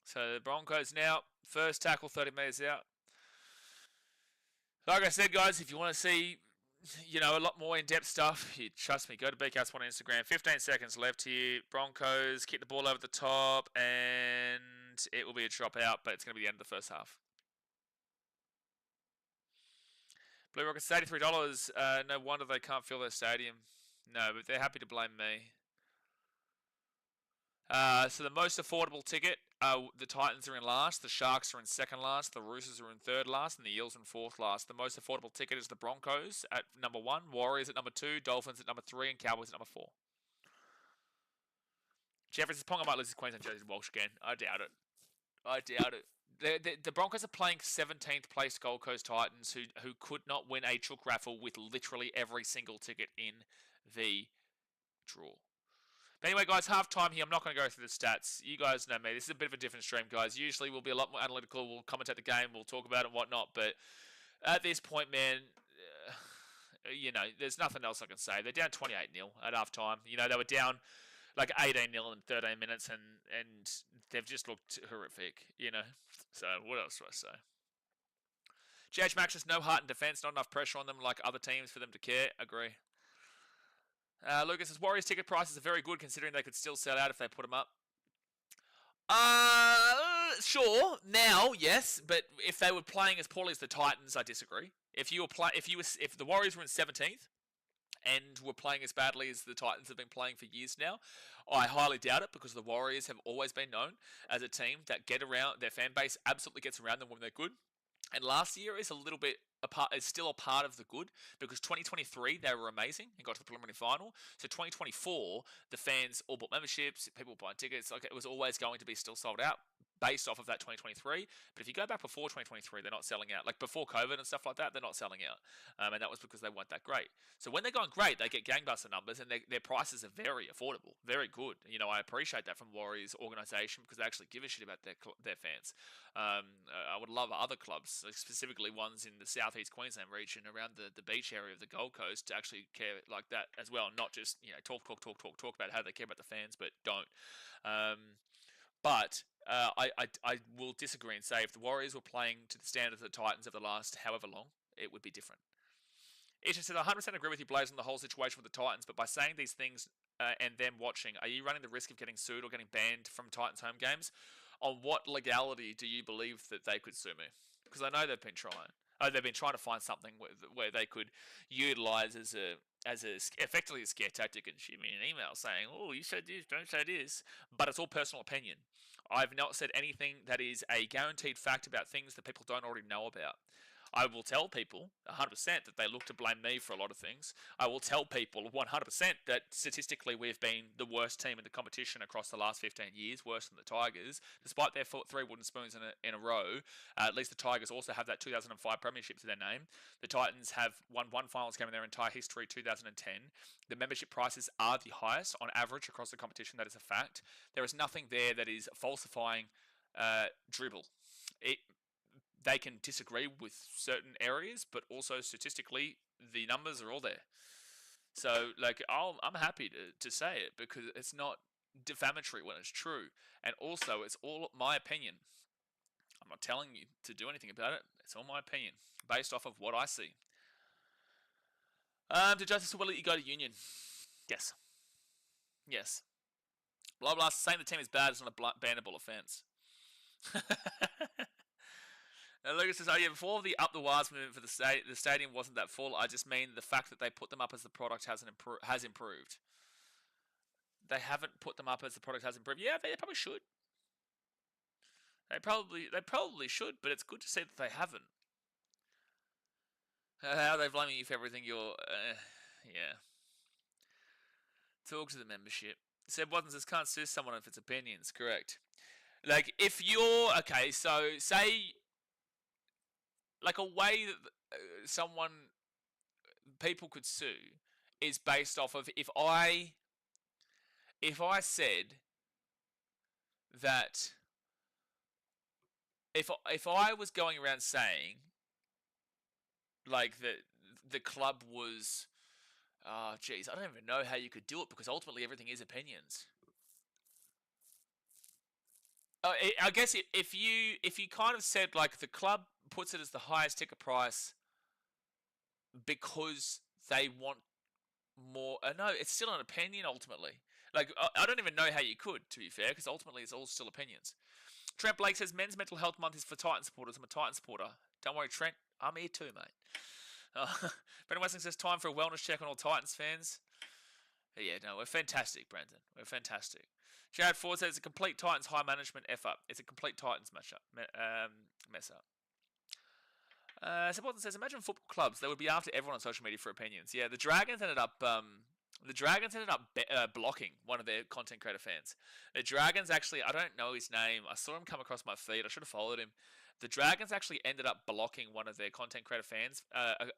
So the Broncos now, first tackle 30 metres out. Like I said, guys, if you want to see, a lot more in-depth stuff, trust me, go to BKRtravel on Instagram. 15 seconds left here. Broncos kick the ball over the top, and it will be a drop out, but it's going to be the end of the first half. Blue Rockets, $83. No wonder they can't fill their stadium. No, but they're happy to blame me. So the most affordable ticket, the Titans are in last, the Sharks are in second last, the Roosters are in third last, and the Eels are in fourth last. The most affordable ticket is the Broncos at number 1, Warriors at number 2, Dolphins at number 3, and Cowboys at number 4. Jeffers is Ponga might lose his Queensland jersey to Walsh again. I doubt it. The Broncos are playing 17th place Gold Coast Titans, who could not win a chook raffle with literally every single ticket in the draw. But anyway, guys, half-time here. I'm not going to go through the stats. You guys know me. This is a bit of a different stream, guys. Usually we'll be a lot more analytical. We'll commentate the game. We'll talk about it and whatnot. But at this point, man, there's nothing else I can say. They're down 28-0 at half-time. They were down like 18-0 in 13 minutes, and they've just looked horrific, So what else do I say? GH Max has no heart in defence, not enough pressure on them like other teams for them to care. Agree. Lucas says, Warriors ticket prices are very good considering they could still sell out if they put them up. Sure, now, yes, but if they were playing as poorly as the Titans, I disagree. If the Warriors were in 17th and were playing as badly as the Titans have been playing for years now, I highly doubt it, because the Warriors have always been known as a team that get around, their fan base absolutely gets around them when they're good. And last year is still a part of the good, because 2023 they were amazing and got to the preliminary final. So 2024, the fans all bought memberships, people buying tickets. Like, it was always going to be still sold out based off of that 2023. But if you go back before 2023, they're not selling out. Like before COVID and stuff like that, they're not selling out. And that was because they weren't that great. So when they're going great, they get gangbuster numbers, and their prices are very affordable, very good. I appreciate that from Warriors organisation, because they actually give a shit about their fans. I would love other clubs, specifically ones in the southeast Queensland region around the beach area of the Gold Coast, to actually care like that as well. Not just talk about how they care about the fans, but don't. But I will disagree and say if the Warriors were playing to the standards of the Titans of the last however long, it would be different. It just said, 100% agree with you, Blaze, on the whole situation with the Titans, but by saying these things and them watching, are you running the risk of getting sued or getting banned from Titans home games? On what legality do you believe that they could sue me? Because I know they've been trying. They've been trying to find something where they could utilise as effectively a scare tactic, and shoot me an email saying, "Oh, you said this, don't say this." But it's all personal opinion. I've not said anything that is a guaranteed fact about things that people don't already know about. I will tell people 100% that they look to blame me for a lot of things. I will tell people 100% that statistically we've been the worst team in the competition across the last 15 years, worse than the Tigers. Despite their 3 wooden spoons in a row, at least the Tigers also have that 2005 premiership to their name. The Titans have won 1 finals game in their entire history, 2010. The membership prices are the highest on average across the competition. That is a fact. There is nothing there that is falsifying dribble. They can disagree with certain areas, but also statistically, the numbers are all there. So, I'm happy to say it, because it's not defamatory when it's true. And also, it's all my opinion. I'm not telling you to do anything about it. It's all my opinion, based off of what I see. Did Justice will let you go to Union? Yes. Yes. Blah, blah, saying the team is bad is not a bannable offence. And Lucas says, "Oh yeah, before the up the wires movement for the stadium wasn't that full. I just mean the fact that they put them up as the product has improved. They haven't put them up as the product has improved. Yeah, they probably should. They probably should, but it's good to see that they haven't. How are they blaming you for everything? Yeah. Talk to the membership. Seb Watson says can't sue someone if it's opinions. Correct. Like if you're okay, so say like a way that someone people could sue is based off of if I said that if I was going around saying like that the club was geez, I don't even know how you could do it because ultimately everything is opinions. I guess if you kind of said like the club puts it as the highest ticket price because they want more. No, it's still an opinion ultimately. Like I don't even know how you could, to be fair, because ultimately it's all still opinions. Trent Blake says Men's Mental Health Month is for Titan supporters. I'm a Titan supporter. Don't worry, Trent. I'm here too, mate. Brendan Westling says time for a wellness check on all Titans fans. Yeah, no, we're fantastic, Brandon. We're fantastic. Jared Ford says it's a complete Titans high management F up. It's a complete Titans mess up. Support says, imagine football clubs. They would be after everyone on social media for opinions. Yeah, the Dragons ended up blocking one of their content creator fans. The Dragons actually, I don't know his name. I saw him come across my feed. I should have followed him. The Dragons actually ended up blocking one of their content creator fans a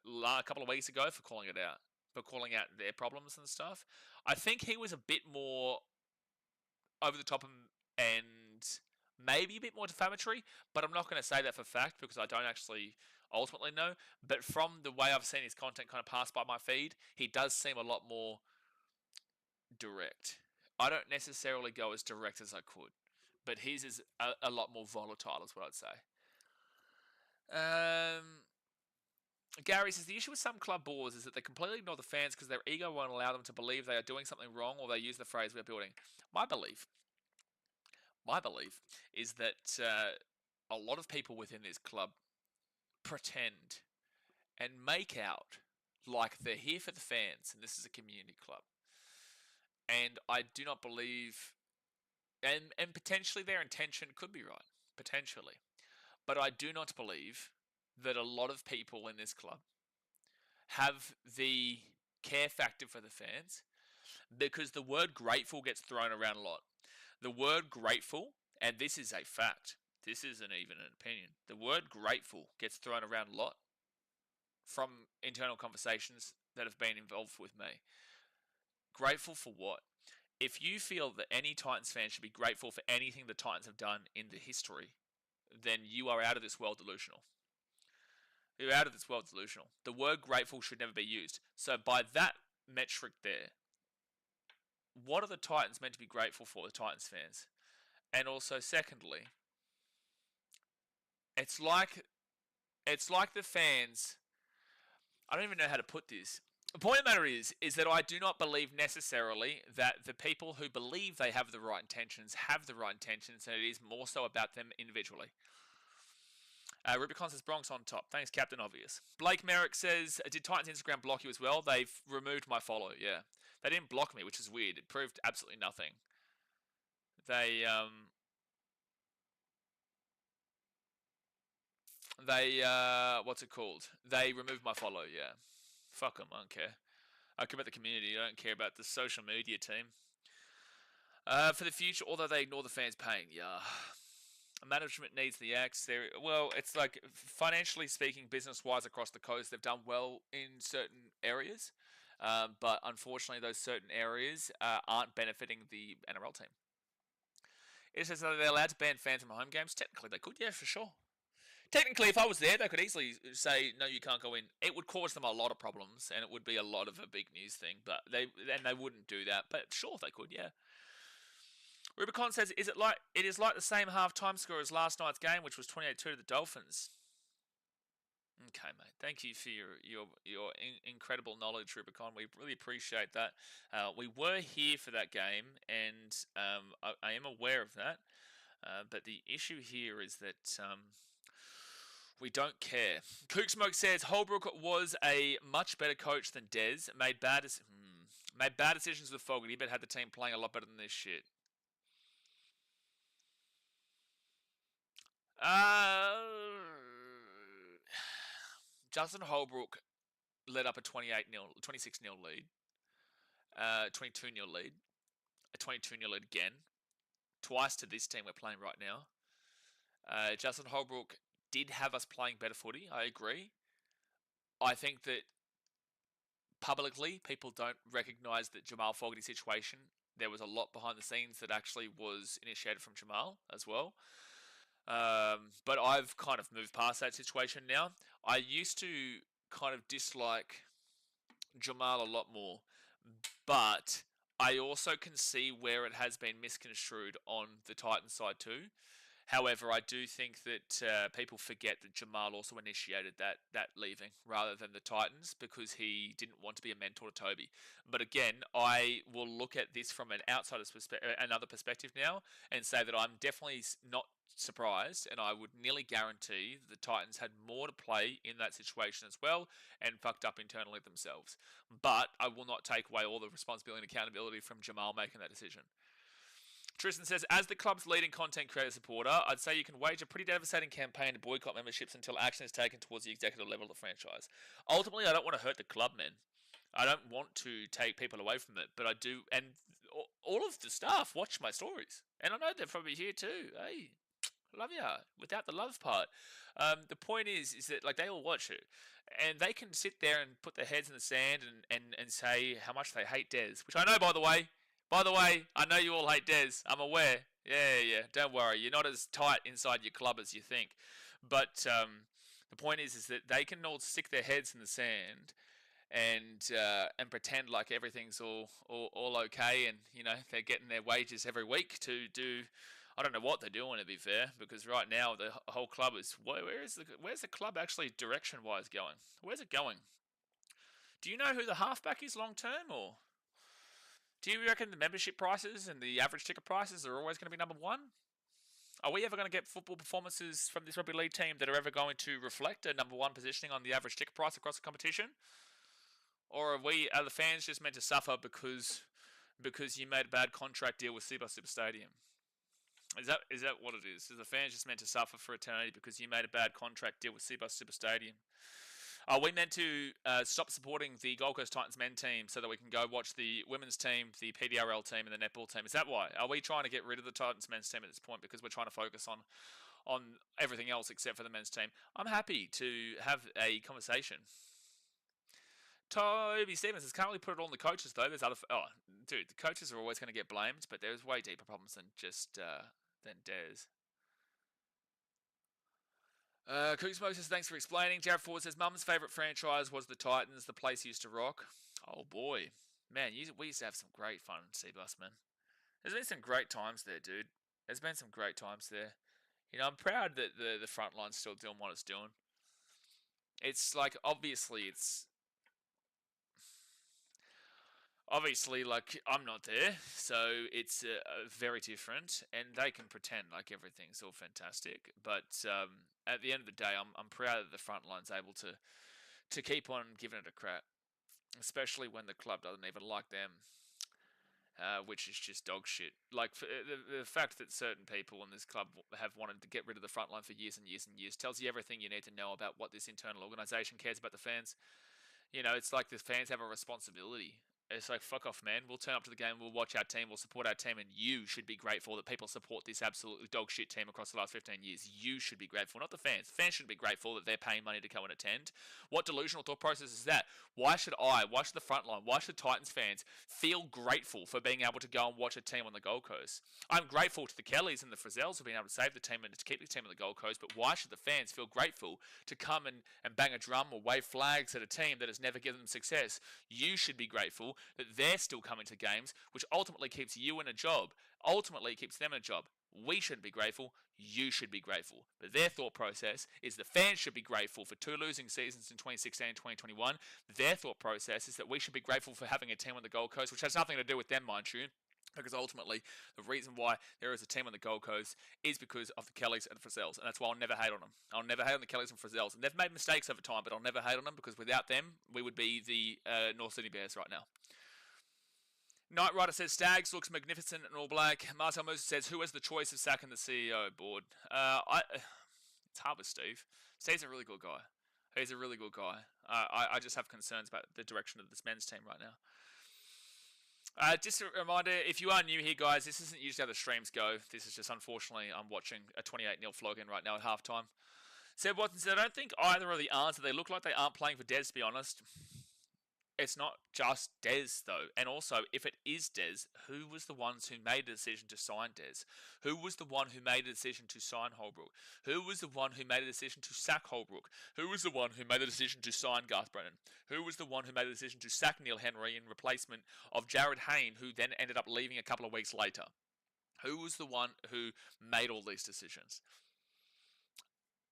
couple of weeks ago for calling it out, for calling out their problems and stuff. I think he was a bit more over the top and maybe a bit more defamatory, but I'm not going to say that for fact because I don't actually ultimately know. But from the way I've seen his content kind of pass by my feed, he does seem a lot more direct. I don't necessarily go as direct as I could, but his is a lot more volatile, is what I'd say. Gary says the issue with some club boards is that they completely ignore the fans because their ego won't allow them to believe they are doing something wrong, or they use the phrase "we're building." My belief is that a lot of people within this club pretend and make out like they're here for the fans and this is a community club. And I do not believe, and potentially their intention could be right, potentially. But I do not believe that a lot of people in this club have the care factor for the fans, because the word grateful gets thrown around a lot. The word grateful, and this is a fact, this isn't even an opinion, the word grateful gets thrown around a lot from internal conversations that have been involved with me. Grateful for what? If you feel that any Titans fan should be grateful for anything the Titans have done in the history, then you are out of this world delusional. You're out of this world delusional. The word grateful should never be used. So by that metric there, what are the Titans meant to be grateful for, the Titans fans? And also, secondly, it's like the fans. I don't even know how to put this. The point of the matter is that I do not believe necessarily that the people who believe they have the right intentions have the right intentions, and it is more so about them individually. Rubicon says Bronx on top. Thanks, Captain Obvious. Blake Merrick says, did Titans Instagram block you as well? They've removed my follow, yeah. They didn't block me, which is weird. It proved absolutely nothing. What's it called? They removed my follow, yeah. Fuck them, I don't care. I care about the community, I don't care about the social media team. For the future, although they ignore the fans paying, yeah. Management needs the axe. Well, it's like financially speaking, business-wise across the coast, they've done well in certain areas, but unfortunately, those certain areas aren't benefiting the NRL team. It says that they're allowed to ban fans from home games. Technically, they could, yeah, for sure. Technically, if I was there, they could easily say, no, you can't go in. It would cause them a lot of problems, and it would be a lot of a big news thing, but they wouldn't do that. But sure, they could, yeah. Rubicon says, it is like the same half-time score as last night's game, which was 28-2 to the Dolphins. Okay, mate. Thank you for your incredible knowledge, Rubicon. We really appreciate that. We were here for that game, and I am aware of that. But the issue here is that We don't care. Kook Smoke says Holbrook was a much better coach than Dez. Made bad decisions with Fogarty, but had the team playing a lot better than this shit. Justin Holbrook led up a 26-0 lead, 22-0 lead, a 22-0 lead again, twice to this team we're playing right now. Justin Holbrook did have us playing better footy, I agree. I think that publicly people don't recognise that Jamal Fogarty's situation, there was a lot behind the scenes that actually was initiated from Jamal as well. But I've kind of moved past that situation now. I used to kind of dislike Jamal a lot more, but I also can see where it has been misconstrued on the Titans side too. However, I do think that people forget that Jamal also initiated that leaving rather than the Titans because he didn't want to be a mentor to Toby. But again, I will look at this from an outsider's another perspective now and say that I'm definitely not surprised, and I would nearly guarantee that the Titans had more to play in that situation as well and fucked up internally themselves. But I will not take away all the responsibility and accountability from Jamal making that decision. Tristan says, as the club's leading content creator supporter, I'd say you can wage a pretty devastating campaign to boycott memberships until action is taken towards the executive level of the franchise. Ultimately, I don't want to hurt the club, man. I don't want to take people away from it, but I do, and all of the staff watch my stories. And I know they're probably here too. Hey, love ya, without the love part. The point is that like they all watch it. And they can sit there and put their heads in the sand and say how much they hate Des, which I know, by the way, I know you all hate Des. I'm aware. Yeah. Don't worry. You're not as tight inside your club as you think. But the point is that they can all stick their heads in the sand and pretend like everything's all okay, and you know they're getting their wages every week to do. I don't know what they're doing, to be fair, because right now the whole club is where's the club actually direction wise going? Where's it going? Do you know who the halfback is long term, or do you reckon the membership prices and the average ticket prices are always going to be number one? Are we ever going to get football performances from this rugby league team that are ever going to reflect a number one positioning on the average ticket price across the competition? Or are the fans just meant to suffer because you made a bad contract deal with Super Stadium? Is that what it is? Is the fans just meant to suffer for eternity because you made a bad contract deal with Super Stadium? Are we meant to stop supporting the Gold Coast Titans men team so that we can go watch the women's team, the PDRL team, and the netball team? Is that why? Are we trying to get rid of the Titans men's team at this point because we're trying to focus on everything else except for the men's team? I'm happy to have a conversation. Toby Stevens says, can't really put it all on the coaches though. There's other. Oh, dude, the coaches are always going to get blamed, but there's way deeper problems than just than Des. Cookie Smoke says, thanks for explaining. Jared Ford says, Mum's favourite franchise was the Titans. The place used to rock. Oh boy, man, we used to have some great fun in Seabus, man. There's been some great times there, dude. There's been some great times there. You know, I'm proud that the front line's still doing what it's doing. It's like obviously like I'm not there, so it's very different, and they can pretend like everything's all fantastic. But at the end of the day, I'm proud that the front line's able to keep on giving it a crack, especially when the club doesn't even like them, which is just dog shit. Like the fact that certain people in this club have wanted to get rid of the front line for years and years and years tells you everything you need to know about what this internal organisation cares about the fans. You know, it's like the fans have a responsibility. It's like, fuck off, man. We'll turn up to the game, we'll watch our team, we'll support our team, and you should be grateful that people support this absolutely dog shit team across the last 15 years. You should be grateful, not the fans. The fans should be grateful that they're paying money to come and attend. What delusional thought process is that? Why should the front line, why should Titans fans feel grateful for being able to go and watch a team on the Gold Coast? I'm grateful to the Kellys and the Frizzels for being able to save the team and to keep the team on the Gold Coast, but why should the fans feel grateful to come and bang a drum or wave flags at a team that has never given them success? You should be grateful that they're still coming to games, which ultimately keeps you in a job, ultimately keeps them in a job. We shouldn't be grateful, you should be grateful. But their thought process is the fans should be grateful for 2 losing seasons in 2016 and 2021. Their thought process is that we should be grateful for having a team on the Gold Coast, which has nothing to do with them, mind you. Because ultimately, the reason why there is a team on the Gold Coast is because of the Kellys and the Frizzels, and that's why I'll never hate on them. I'll never hate on the Kellys and Frizzels, and they've made mistakes over time, but I'll never hate on them because without them, we would be the North Sydney Bears right now. Knight Rider says Stags looks magnificent in all black. Marcel Moses says, who has the choice of sacking the CEO board? It's hard with Steve. Steve's a really good guy. He's a really good guy. I just have concerns about the direction of this men's team right now. Just a reminder, if you are new here, guys, this isn't usually how the streams go. This is just, unfortunately, I'm watching a 28-0 flog-in right now at halftime. Seb Watson said, I don't think either of the answer. They look like they aren't playing for Des, to be honest. It's not just Des, though. And also, if it is Des, who was the ones who made the decision to sign Des? Who was the one who made the decision to sign Holbrook? Who was the one who made the decision to sack Holbrook? Who was the one who made the decision to sign Garth Brennan? Who was the one who made the decision to sack Neil Henry in replacement of Jared Hayne, who then ended up leaving a couple of weeks later? Who was the one who made all these decisions?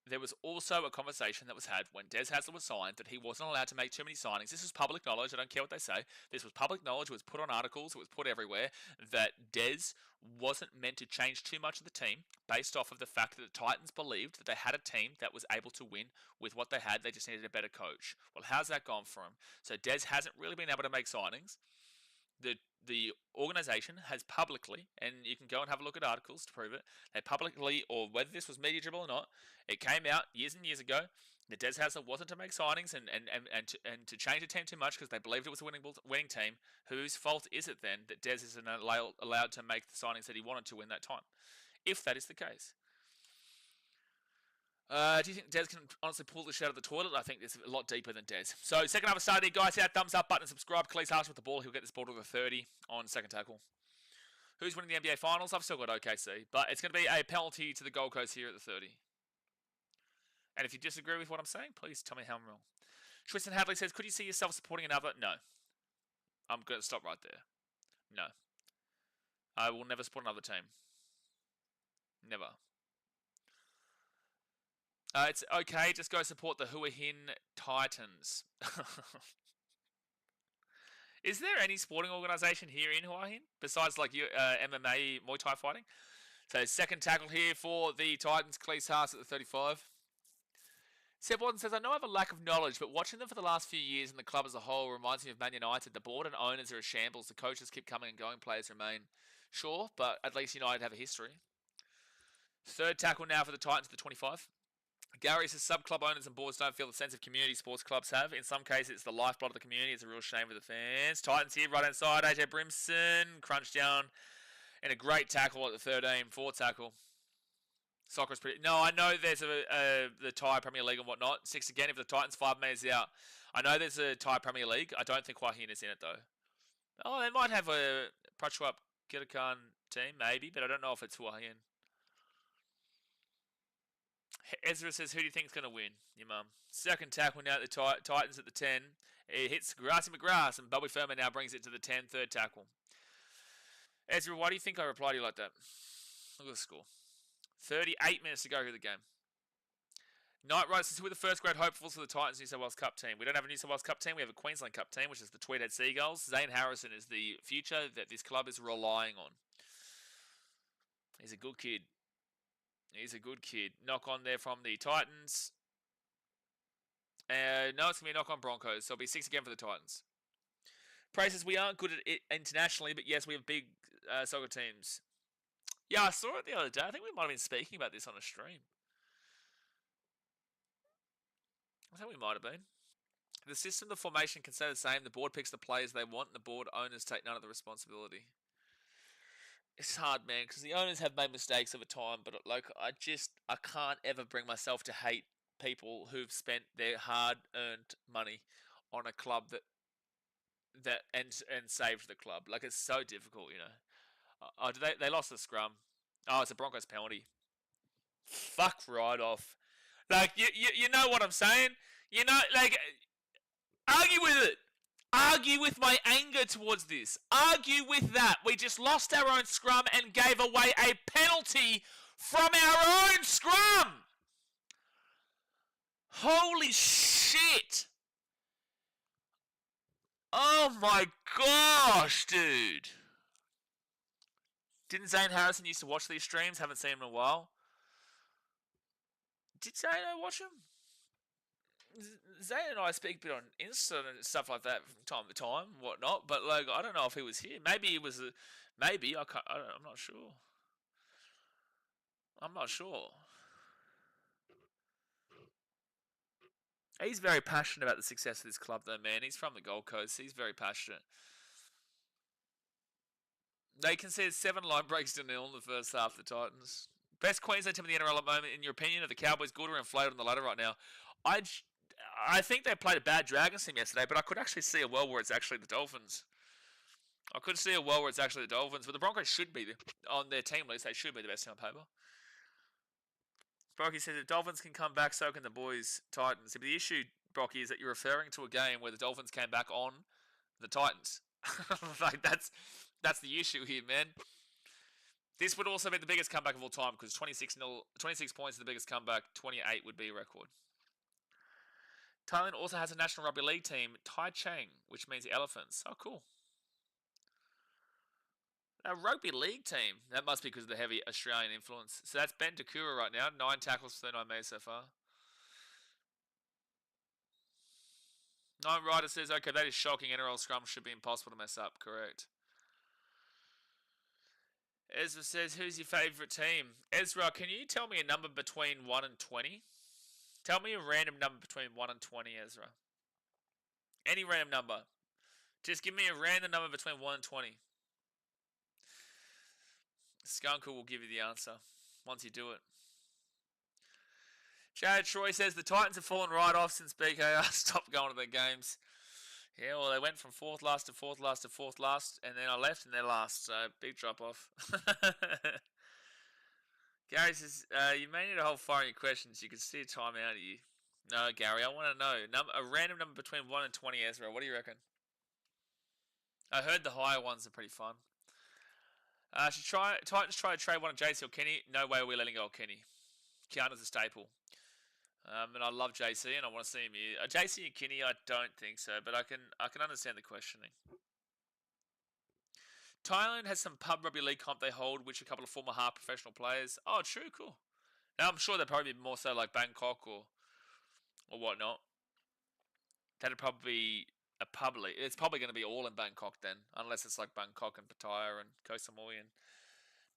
There was also a conversation that was had when Des Hasler was signed that he wasn't allowed to make too many signings. This is public knowledge. I don't care what they say. This was public knowledge. It was put on articles. It was put everywhere that Des wasn't meant to change too much of the team based off of the fact that the Titans believed that they had a team that was able to win with what they had. They just needed a better coach. Well, how's that gone for him? So Des hasn't really been able to make signings. The organisation has publicly, and you can go and have a look at articles to prove it, they publicly, or whether this was media dribble or not, it came out years and years ago that Des Hasler wasn't to make signings and to change the team too much because they believed it was a winning team. Whose fault is it then that Des isn't allowed to make the signings that he wanted to in that time, if that is the case? Do you think Des can honestly pull the shit out of the toilet? I think it's a lot deeper than Des. So, second half of Saturday, guys. Hit that thumbs up button and subscribe. Khalid Harsh with the ball. He'll get this ball to the 30 on second tackle. Who's winning the NBA Finals? I've still got OKC. But it's going to be a penalty to the Gold Coast here at the 30. And if you disagree with what I'm saying, please tell me how I'm wrong. Tristan Hadley says, could you see yourself supporting another? No. I'm going to stop right there. No. I will never support another team. Never. It's okay, just go support the Hua Hin Titans. Is there any sporting organisation here in Hua Hin besides like MMA, Muay Thai fighting? So second tackle here for the Titans, Cleese Haas at the 35. Seb Watson says, I know I have a lack of knowledge, but watching them for the last few years and the club as a whole reminds me of Man United. The board and owners are a shambles. The coaches keep coming and going. Players remain. Sure, but at least United have a history. Third tackle now for the Titans at the 25. Gary says sub-club owners and boards don't feel the sense of community sports clubs have. In some cases, it's the lifeblood of the community. It's a real shame for the fans. Titans here, right-hand side. AJ Brimson, crunch down. And a great tackle at the 13. Fourth tackle. Soccer's pretty... No, I know there's the Thai Premier League and whatnot. 6 again if the Titans 5 metres out. I know there's a Thai Premier League. I don't think Hua Hin is in it, though. Oh, they might have a Prachuap Kitakan team, maybe, but I don't know if it's Hua Hin. Ezra says, who do you think is going to win? Your mum. Second tackle now at the Titans at the 10. It hits Grassy McGrath, and Bobby Furman now brings it to the 10. Third tackle. Ezra, why do you think I replied to you like that? Look at the score. 38 minutes to go through the game. Knight Rider says, who are the first grade hopefuls for the Titans New South Wales Cup team? We don't have a New South Wales Cup team. We have a Queensland Cup team, which is the Tweedhead Seagulls. Zane Harrison is the future that this club is relying on. He's a good kid. He's a good kid. Knock on there from the Titans. No, it's going to be a knock on Broncos. So it'll be 6 again for the Titans. Praise says, we aren't good at it internationally, but yes, we have big soccer teams. Yeah, I saw it the other day. I think we might have been speaking about this on a stream. I think we might have been. The system, the formation can stay the same. The board picks the players they want, and the board owners take none of the responsibility. It's hard, man, because the owners have made mistakes over time, but like I can't ever bring myself to hate people who've spent their hard-earned money on a club and saved the club. Like it's so difficult, you know. Oh, they lost the scrum? Oh, it's a Broncos penalty. Fuck right off. Like you know what I'm saying? You know, like argue with it. Argue with my anger towards this. Argue with that. We just lost our own scrum and gave away a penalty from our own scrum. Holy shit. Oh my gosh, dude. Didn't Zane Harrison used to watch these streams? Haven't seen him in a while. Did Zane watch him? Zane and I speak a bit on Insta and stuff like that from time to time, whatnot. But like, I don't know if he was here. Maybe he was. Maybe I can't. I'm not sure. I'm not sure. He's very passionate about the success of this club, though, man. He's from the Gold Coast. He's very passionate. They conceded 7 line breaks to 0 in the first half. The Titans. Best Queensland team in the NRL at the moment, in your opinion? Are the Cowboys good or inflated on the ladder right now? I think they played a bad Dragons team yesterday, but I could actually see a world where it's actually the Dolphins. I could see a world where it's actually the Dolphins, but the Broncos should be, on their team list, they should be the best team on paper. Brocky says the Dolphins can come back, so can the boys Titans. But the issue, Brocky, is that you're referring to a game where the Dolphins came back on the Titans. Like that's the issue here, man. This would also be the biggest comeback of all time because 26 points is the biggest comeback. 28 would be a record. Thailand also has a National Rugby League team, Tai Chang, which means the Elephants. Oh, cool. A rugby league team. That must be because of the heavy Australian influence. So that's Ben Takura right now. 9 tackles, 39 metres so far. Nine Rider says, okay, that is shocking. NRL scrum should be impossible to mess up. Correct. Ezra says, who's your favourite team? Ezra, can you tell me a number between 1 and 20? Tell me a random number between 1 and 20, Ezra. Any random number. Just give me a random number between 1 and 20. Skunkle will give you the answer once you do it. Jared Troy says the Titans have fallen right off since BKR stopped going to their games. Yeah, well, they went from 4th last to 4th last to 4th last, and then I left and they're last, so big drop off. Gary says, you may need to hold fire on your questions. You can see a time out of you. No, Gary, I want to know. A random number between 1 and 20, Ezra. What do you reckon? I heard the higher ones are pretty fun. Titans try to trade one of JC or Kenny. No way are we letting go of Kenny. Keanu's a staple. And I love JC and I want to see him here. JC and Kenny, I don't think so, but I can understand the questioning. Thailand has some pub rugby league comp they hold, which a couple of former half professional players. Oh, true, cool. Now I'm sure they'd probably be more so like Bangkok or whatnot. That'd probably be a pub league. It's probably going to be all in Bangkok then, unless it's like Bangkok and Pattaya and Koh Samui and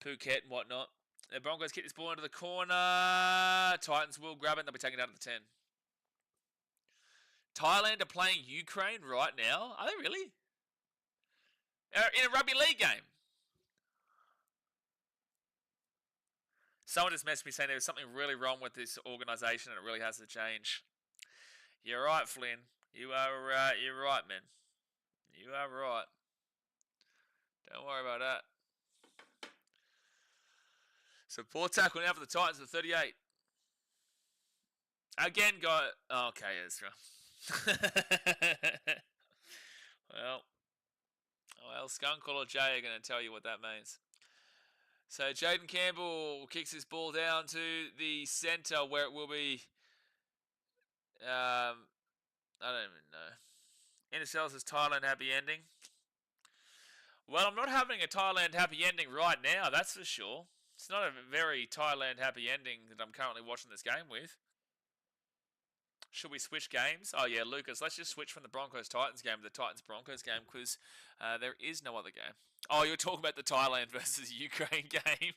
Phuket and whatnot. The Broncos kick this ball into the corner. Titans will grab it and they'll be taking it out of the 10. Thailand are playing Ukraine right now. Are they really? In a rugby league game. Someone just messaged me saying there was something really wrong with this organisation and it really has to change. You're right, Flynn. You're right, man. You are right. Don't worry about that. So poor tackle now for the Titans at 38. Again, guy. Oh, okay, Ezra. Well, Skunkle or Jay are going to tell you what that means. So Jaden Campbell kicks his ball down to the centre where it will be. I don't even know. Intercell says Thailand happy ending. Well, I'm not having a Thailand happy ending right now, that's for sure. It's not a very Thailand happy ending that I'm currently watching this game with. Should we switch games? Oh, yeah, Lucas, let's just switch from the Broncos-Titans game to the Titans-Broncos game because there is no other game. Oh, you're talking about the Thailand versus Ukraine game.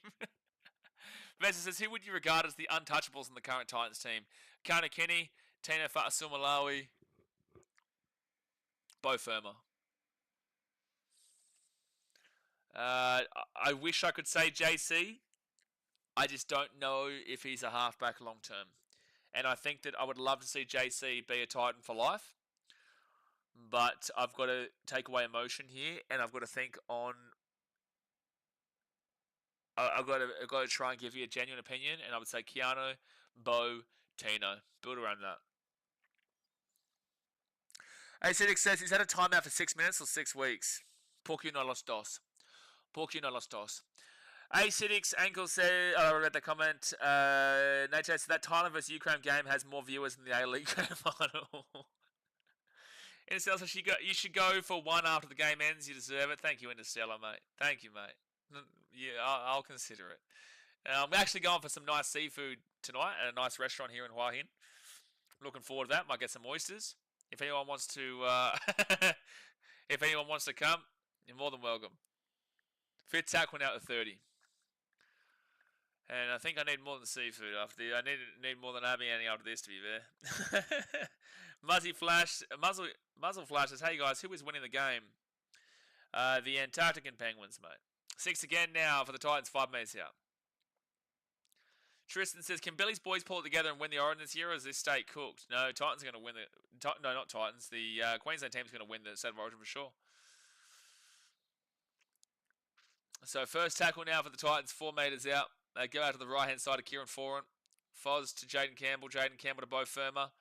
Vesa says, who would you regard as the untouchables in the current Titans team? Kana Kenny, Tina Fa'asumalawi, Bo Firma. I wish I could say JC. I just don't know if he's a halfback long term. And I think that I would love to see JC be a Titan for life. But I've got to take away emotion here, and I've got to think on. I've got to try and give you a genuine opinion, and I would say Keanu, Bo, Tino. Build around that. Acidic says he's had a timeout for 6 minutes or 6 weeks. Porque no los dos. Porque no los dos. Acidic's ankle said, I read the comment. Nature said that Thailand vs Ukraine game has more viewers than the A-League Grand Final. Interstellar says you should go for one after the game ends. You deserve it. Thank you, Interstellar, mate. Thank you, mate. Yeah, I'll consider it. I'm actually going for some nice seafood tonight at a nice restaurant here in Hua Hin. Looking forward to that. Might get some oysters. If anyone wants to, if anyone wants to come, you're more than welcome. Fit tackle now to 30. And I think I need more than seafood after the. I need more than Abby after this, to be fair. Muzzle flashes. Hey guys, who is winning the game? The Antarctican Penguins, mate. 6 again now for the Titans. 5 minutes out. Tristan says, "Can Billy's boys pull it together and win the Origin this year, or is this state cooked?" No, Titans are going to win the. No, not Titans. The Queensland team's going to win the state of Origin for sure. So first tackle now for the Titans. 4 meters out. They go out to the right hand side of Kieran Foran. Foz to Jaden Campbell. Jaden Campbell to Bo Firma.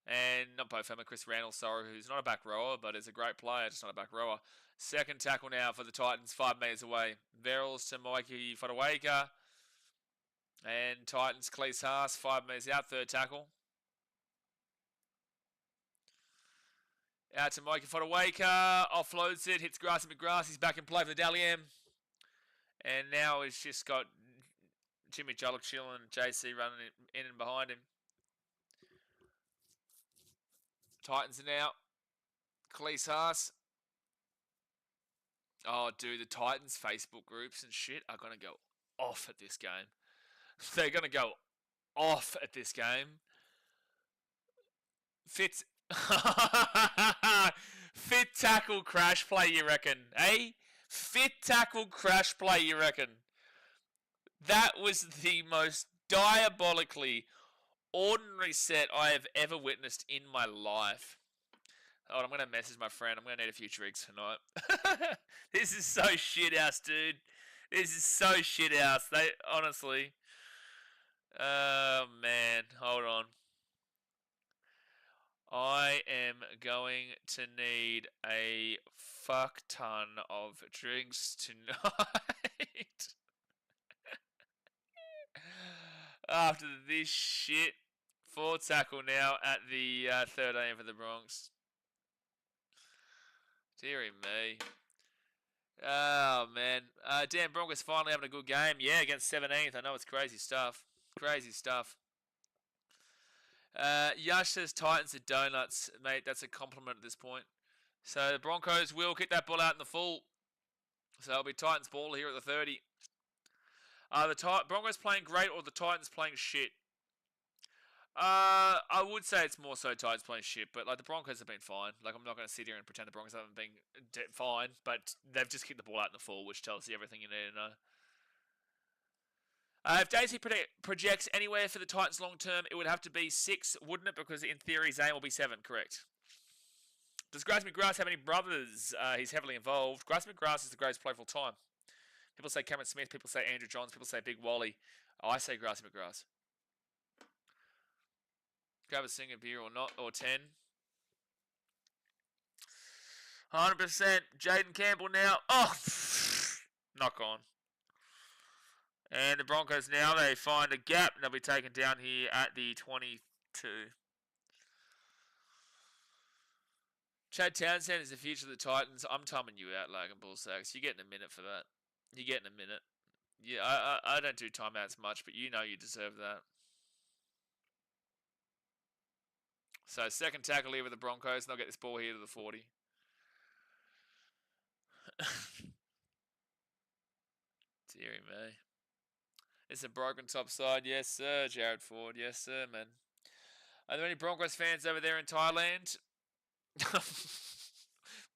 And not Bo Firma, Chris Randall, sorry, who's not a back rower, but is a great player, just not a back rower. Second tackle now for the Titans, 5 meters away. Verrills to Mikey Fodawaker. And Titans, Cleese Haas, 5 meters out, third tackle. Out to Mikey Fodawaker, offloads it, hits Grassy McGrath, he's back in play for the Dally M. And now he's just got Jimmy Jollock chilling, JC running in and behind him. Titans are now. Cleese Haas. Oh, dude, the Titans Facebook groups and shit are going to go off at this game. They're going to go off at this game. Fit tackle crash play, you reckon? Eh? Fit tackle crash play, you reckon? That was the most diabolically ordinary set I have ever witnessed in my life. Oh, I'm going to message my friend. I'm going to need a few drinks tonight. This is so shit house, dude. This is so shit house. They, honestly. Oh, man. Hold on. I am going to need a fuck ton of drinks tonight. After this shit. 4 tackle now at the 13 for the Bronx. Deary me. Oh, man. Damn, Broncos finally having a good game. Yeah, against 17th. I know it's crazy stuff. Crazy stuff. Yash says Titans are donuts. Mate, that's a compliment at this point. So the Broncos will kick that ball out in the full. So it'll be Titans ball here at the 30. Are the Broncos playing great or the Titans playing shit? I would say it's more so Titans playing shit, but like the Broncos have been fine. Like I'm not going to sit here and pretend the Broncos haven't been fine, but they've just kicked the ball out in the full, which tells you everything you need to know. If Daisy projects anywhere for the Titans long term, it would have to be 6, wouldn't it? Because in theory, Zane will be 7, correct? Does Grass McGrath have any brothers? He's heavily involved. Grass McGrath is the greatest player of all time. People say Cameron Smith, people say Andrew Johns, people say Big Wally. I say Grassy McGrath. Grab a single beer or not, or 10. 100%. Jaden Campbell now. Oh, knock on. And the Broncos now, they find a gap and they'll be taken down here at the 22. Chad Townsend is the future of the Titans. I'm timing you out, Logan Bullsacks. You're getting a minute for that. You're getting a minute. Yeah, I don't do timeouts much, but you know you deserve that. So second tackle here with the Broncos, and they'll get this ball here to the 40. Deary me. It's a broken top side. Yes, sir. Jared Ford. Yes, sir, man. Are there any Broncos fans over there in Thailand?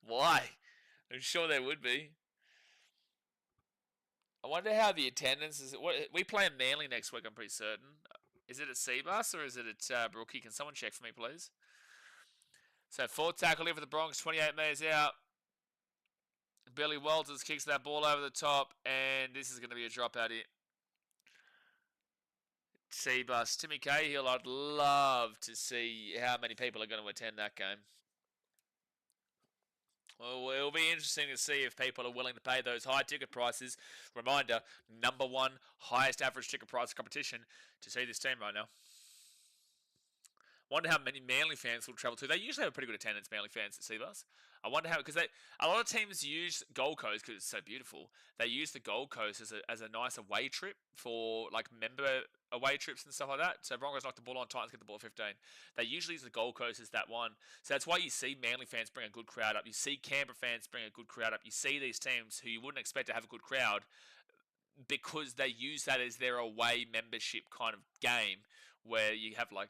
Why? I'm sure there would be. I wonder how the attendance is. What we play in Manly next week, I'm pretty certain. Is it at Seabus or is it at Brookie? Can someone check for me, please? So fourth tackle here for the Broncos, 28 metres out. Billy Walters kicks that ball over the top, and this is going to be a dropout here. Seabus. Timmy Cahill, I'd love to see how many people are going to attend that game. Well, it'll be interesting to see if people are willing to pay those high ticket prices. Reminder, number 1 highest average ticket price competition to see this team right now. Wonder how many Manly fans will travel to. They usually have a pretty good attendance, Manly fans at Seabus. I wonder how, because a lot of teams use Gold Coast because it's so beautiful. They use the Gold Coast as a nice away trip for like member away trips and stuff like that. So Broncos knock the ball on, Titans get the ball at 15. They usually use the Gold Coast as that one. So that's why you see Manly fans bring a good crowd up. You see Canberra fans bring a good crowd up. You see these teams who you wouldn't expect to have a good crowd because they use that as their away membership kind of game where you have like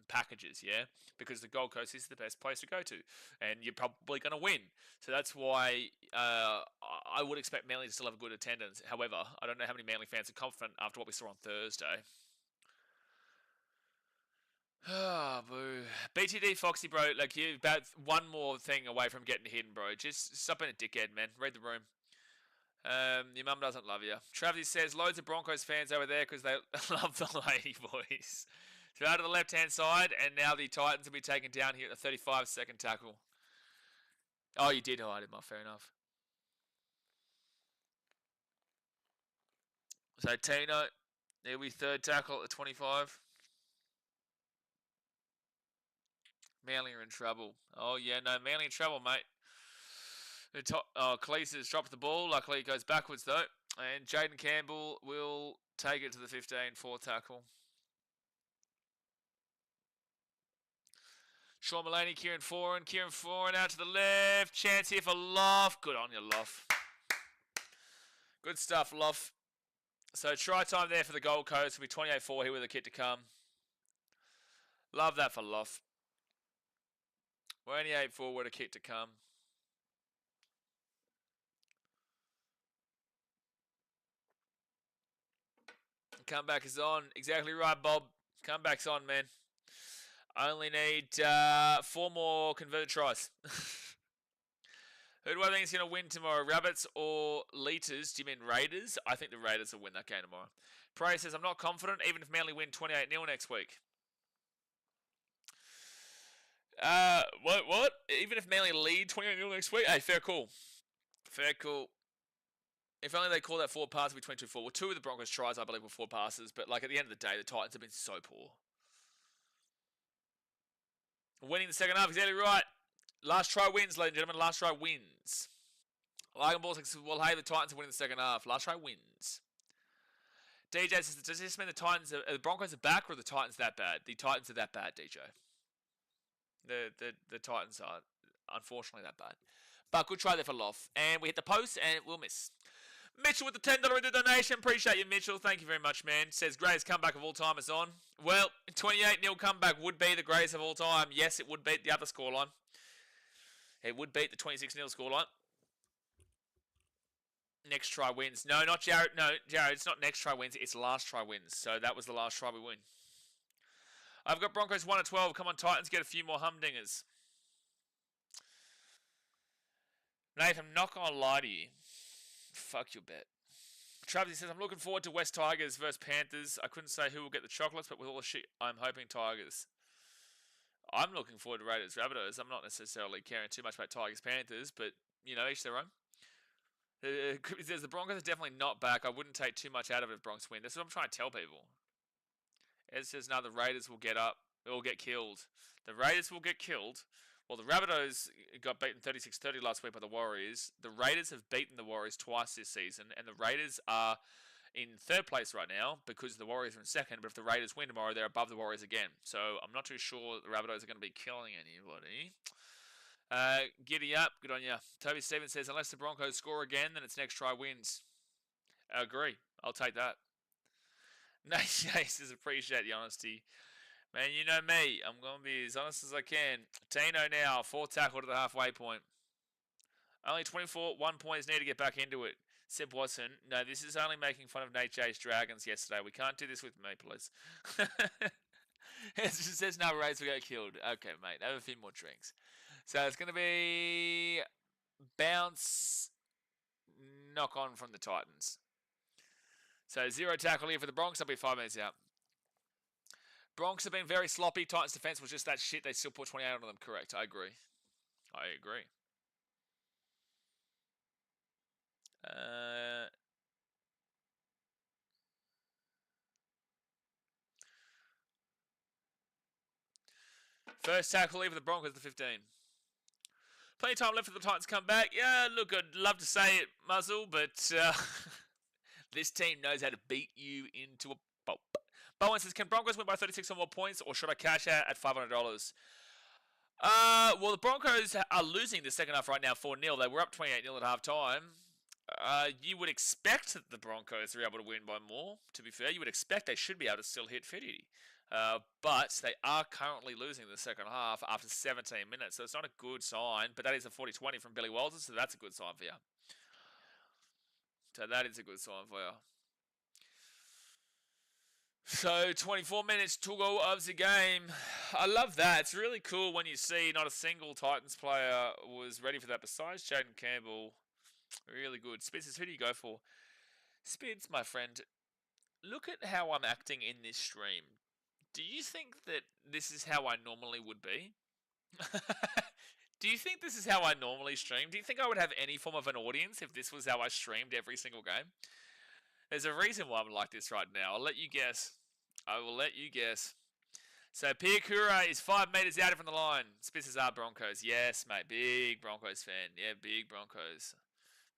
packages, yeah, because the Gold Coast is the best place to go to, and you're probably going to win. So that's why I would expect Manly to still have a good attendance. However, I don't know how many Manly fans are confident after what we saw on Thursday. Oh, boo. BTD Foxy, bro, like you're about one more thing away from getting hidden, bro. Just stop being a dickhead, man. Read the room. Your mum doesn't love you. Travis says loads of Broncos fans over there because they love the Lady Boys. So out of the left-hand side, and now the Titans will be taken down here at the 35-second tackle. Oh, you did hide him. Oh, fair enough. So Tino, there'll be third tackle at the 25. Manly are in trouble. Oh, yeah, no, Manly in trouble, mate. Khalees has dropped the ball. Luckily, it goes backwards, though. And Jaden Campbell will take it to the 15 for tackle. Sean Mullaney, Kieran Foran out to the left. Chance here for Loft. Good on you, Loft. Good stuff, Loft. So try time there for the Gold Coast. It'll be 28-4 here with a kit to come. Love that for Loft. 28-4 with a kit to come. Comeback is on. Exactly right, Bob. Comeback's on, man. Only need 4 more converted tries. Who do I think is going to win tomorrow? Rabbits or Leeters? Do you mean Raiders? I think the Raiders will win that game tomorrow. Prey says, I'm not confident, even if Manly win 28-0 next week. What? Even if Manly lead 28-0 next week? Hey, fair call. Fair call. If only they call that 4 passes between 2-4. Well, 2 of the Broncos' tries, I believe, were 4 passes. But, like, at the end of the day, the Titans have been so poor. Winning the second half, exactly right. Last try wins, ladies and gentlemen. Last try wins. Logan Ball says, well, hey, the Titans are winning the second half. Last try wins. DJ says, does this mean the Broncos are back, or the Titans that bad? The Titans are that bad, DJ. The Titans are, unfortunately, that bad. But good try there for Loft. And we hit the post, and we'll miss. Mitchell with the $10 donation. Appreciate you, Mitchell. Thank you very much, man. Says, greatest comeback of all time is on. Well, 28-0 comeback would be the greatest of all time. Yes, it would beat the other scoreline. It would beat the 26-0 scoreline. Next try wins. No, not Jared. No, Jared, it's not next try wins. It's last try wins. So that was the last try we win. I've got Broncos 1-12. Come on, Titans, get a few more humdingers. Nathan, I'm not going to lie to you. Fuck your bet. Travis says, I'm looking forward to West Tigers versus Panthers. I couldn't say who will get the chocolates, but with all the shit, I'm hoping Tigers. I'm looking forward to Raiders Rabbitohs. I'm not necessarily caring too much about Tigers Panthers, but, you know, each their own. It says the Broncos are definitely not back. I wouldn't take too much out of it if Broncos win. That's what I'm trying to tell people. Ed says, no, the Raiders will get up. They will get killed. The Raiders will get killed. Well, the Rabbitohs got beaten 36-30 last week by the Warriors. The Raiders have beaten the Warriors twice this season, and the Raiders are in third place right now because the Warriors are in second. But if the Raiders win tomorrow, they're above the Warriors again. So I'm not too sure the Rabbitohs are going to be killing anybody. Giddy up. Good on you. Toby Stevens says, unless the Broncos score again, then it's next try wins. I agree. I'll take that. Nate says, appreciate the honesty. Man, you know me. I'm going to be as honest as I can. Tino now, 4th tackle to the halfway point. Only 24, 1 point is needed to get back into it. Seb Watson, no, this is only making fun of Nate J's Dragons yesterday. We can't do this with me, please. It just says no Rays will get killed. Okay, mate, have a few more drinks. So it's going to be bounce, knock on from the Titans. So 0 tackle here for the Broncos. I'll be 5 minutes out. Broncos have been very sloppy. Titans defense was just that shit. They still put 28 on them. Correct. I agree. First tackle leave for the Broncos at the 15. Plenty of time left for the Titans to come back. Yeah, look, I'd love to say it, Muzzle, but this team knows how to beat you into a pulp. Bowen says, can Broncos win by 36 or more points, or should I cash out at $500? Well, the Broncos are losing the second half right now 4-0. They were up 28-0 at halftime. You would expect that the Broncos are able to win by more, to be fair. You would expect they should be able to still hit 50. But they are currently losing the second half after 17 minutes, so it's not a good sign. But that is a 40-20 from Billy Walters, so that's a good sign for you. So that is a good sign for you. So 24 minutes to go of the game. I love that. It's really cool when you see not a single Titans player was ready for that besides Jaden Campbell. Really good. Spids, who do you go for? Spids, my friend, look at how I'm acting in this stream. Do you think that this is how I normally would be? Do you think this is how I normally stream? Do you think I would have any form of an audience if this was how I streamed every single game? There's a reason why I'm like this right now. I'll let you guess. I will let you guess. So Piakura is 5 meters out from the line. Spitzers are Broncos. Yes, mate. Big Broncos fan. Yeah, big Broncos.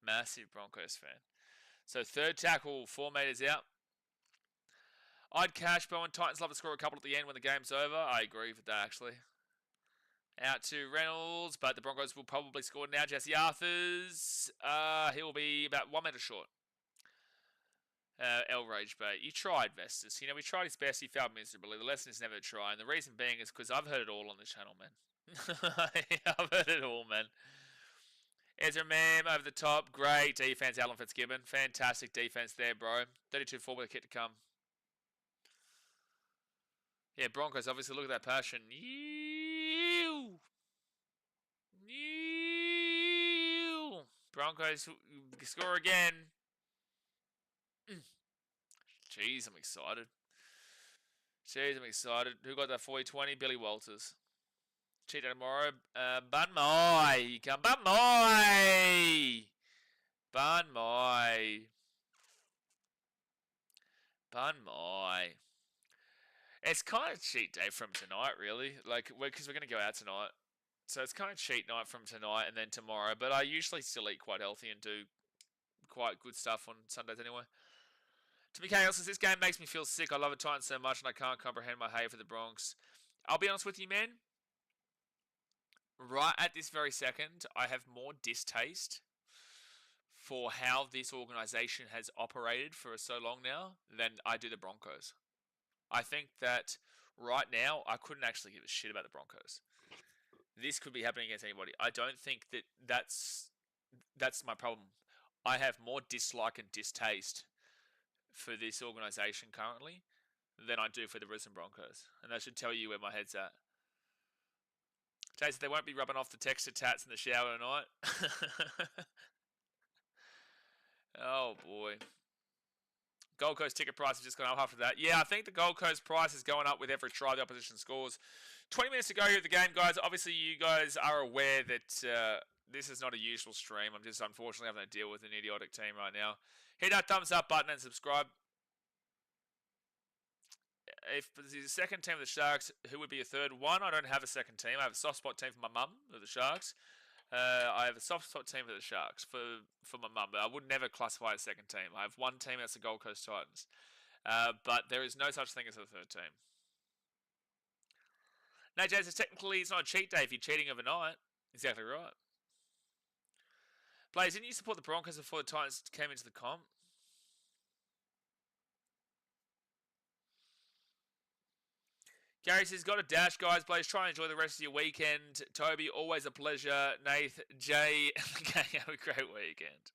Massive Broncos fan. So third tackle, 4 meters out. I'd cash Bowen. Titans love to score a couple at the end when the game's over. I agree with that, actually. Out to Reynolds, but the Broncos will probably score now. Jesse Arthurs. He'll be about 1 meter short. El Rage Bay. You tried, Vestus. You know, we tried his best. He failed miserably. The lesson is never to try. And the reason being is because I've heard it all on the channel, man. I've heard it all, man. Ezra Mam over the top. Great defense, Alan Fitzgibbon. Fantastic defense there, bro. 32-4 with a kit to come. Yeah, Broncos, obviously, look at that passion. Broncos score again. Jeez, I'm excited. Who got that 40-20? Billy Walters. Cheat day tomorrow. Bun Mai. Come Bun Mai. Bun Mai. Bun Mai. It's kind of cheat day from tonight, really. Like, because we're going to go out tonight. So it's kind of cheat night from tonight and then tomorrow. But I usually still eat quite healthy and do quite good stuff on Sundays anyway. To be chaos, this game makes me feel sick. I love the Titans so much and I can't comprehend my hate for the Bronx. I'll be honest with you, man. Right at this very second, I have more distaste for how this organization has operated for so long now than I do the Broncos. I think that right now, I couldn't actually give a shit about the Broncos. This could be happening against anybody. I don't think that that's my problem. I have more dislike and distaste for this organization currently than I do for the Brisbane Broncos. And that should tell you where my head's at. Jason, they won't be rubbing off the texture tats in the shower tonight. Oh, boy. Gold Coast ticket price has just gone up after that. Yeah, I think the Gold Coast price is going up with every try the opposition scores. 20 minutes to go here at the game, guys. Obviously, you guys are aware that this is not a usual stream. I'm just unfortunately having to deal with an idiotic team right now. Hit that thumbs up button and subscribe. If the second team of the Sharks, who would be a third? One, I don't have a second team. I have a soft spot team for my mum, of the Sharks. I have a soft spot team for the Sharks, for my mum, but I would never classify a second team. I have one team, that's the Gold Coast Titans. But there is no such thing as a third team. No, Jason, technically it's not a cheat day if you're cheating overnight. Exactly right. Blaze, didn't you support the Broncos before the Titans came into the comp? Gary says, got a dash, guys. Blaze, try and enjoy the rest of your weekend. Toby, always a pleasure. Nath, Jay, have a great weekend.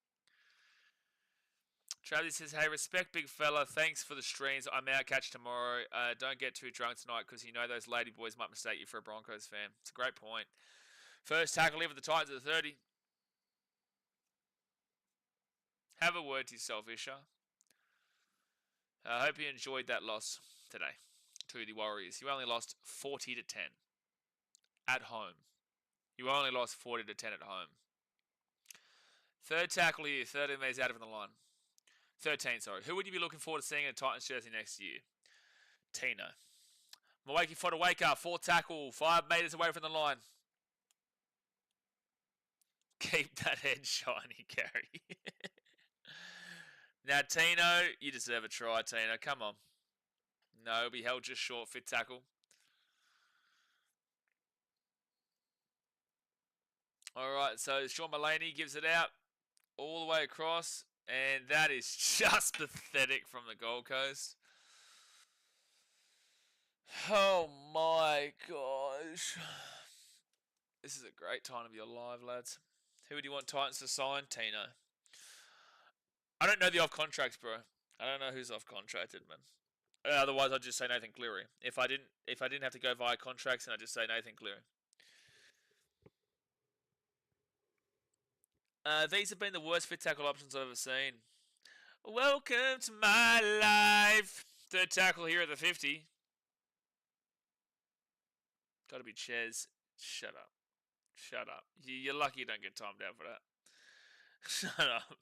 Travis says, hey, respect, big fella. Thanks for the streams. I'm out. Catch tomorrow. Don't get too drunk tonight because you know those lady boys might mistake you for a Broncos fan. It's a great point. First tackle here for the Titans at the 30. Have a word to yourself, Isha. I hope you enjoyed that loss today to the Warriors. You only lost 40-10 at home. You only lost 40-10 at home. Third tackle here, 13 meters out of the line. 13, sorry. Who would you be looking forward to seeing in a Titans jersey next year? Tino. Mwaki Fodawaker, 4th tackle, 5 metres away from the line. Keep that head shiny, Gary. Now, Tino, you deserve a try, Tino. Come on. No, be held just short, 5th tackle. All right, so Sean Mullaney gives it out all the way across, and that is just pathetic from the Gold Coast. Oh my gosh. This is a great time to be alive, lads. Who do you want Titans to sign? Tino. I don't know the off contracts, bro. I don't know who's off contracted, man. Otherwise, I'd just say Nathan Cleary. If I didn't have to go via contracts, then I'd just say Nathan Cleary. These have been the worst fit tackle options I've ever seen. Welcome to my life. 3rd tackle here at the 50. Got to be Ches. Shut up. Shut up. You're lucky you don't get timed out for that. Shut up.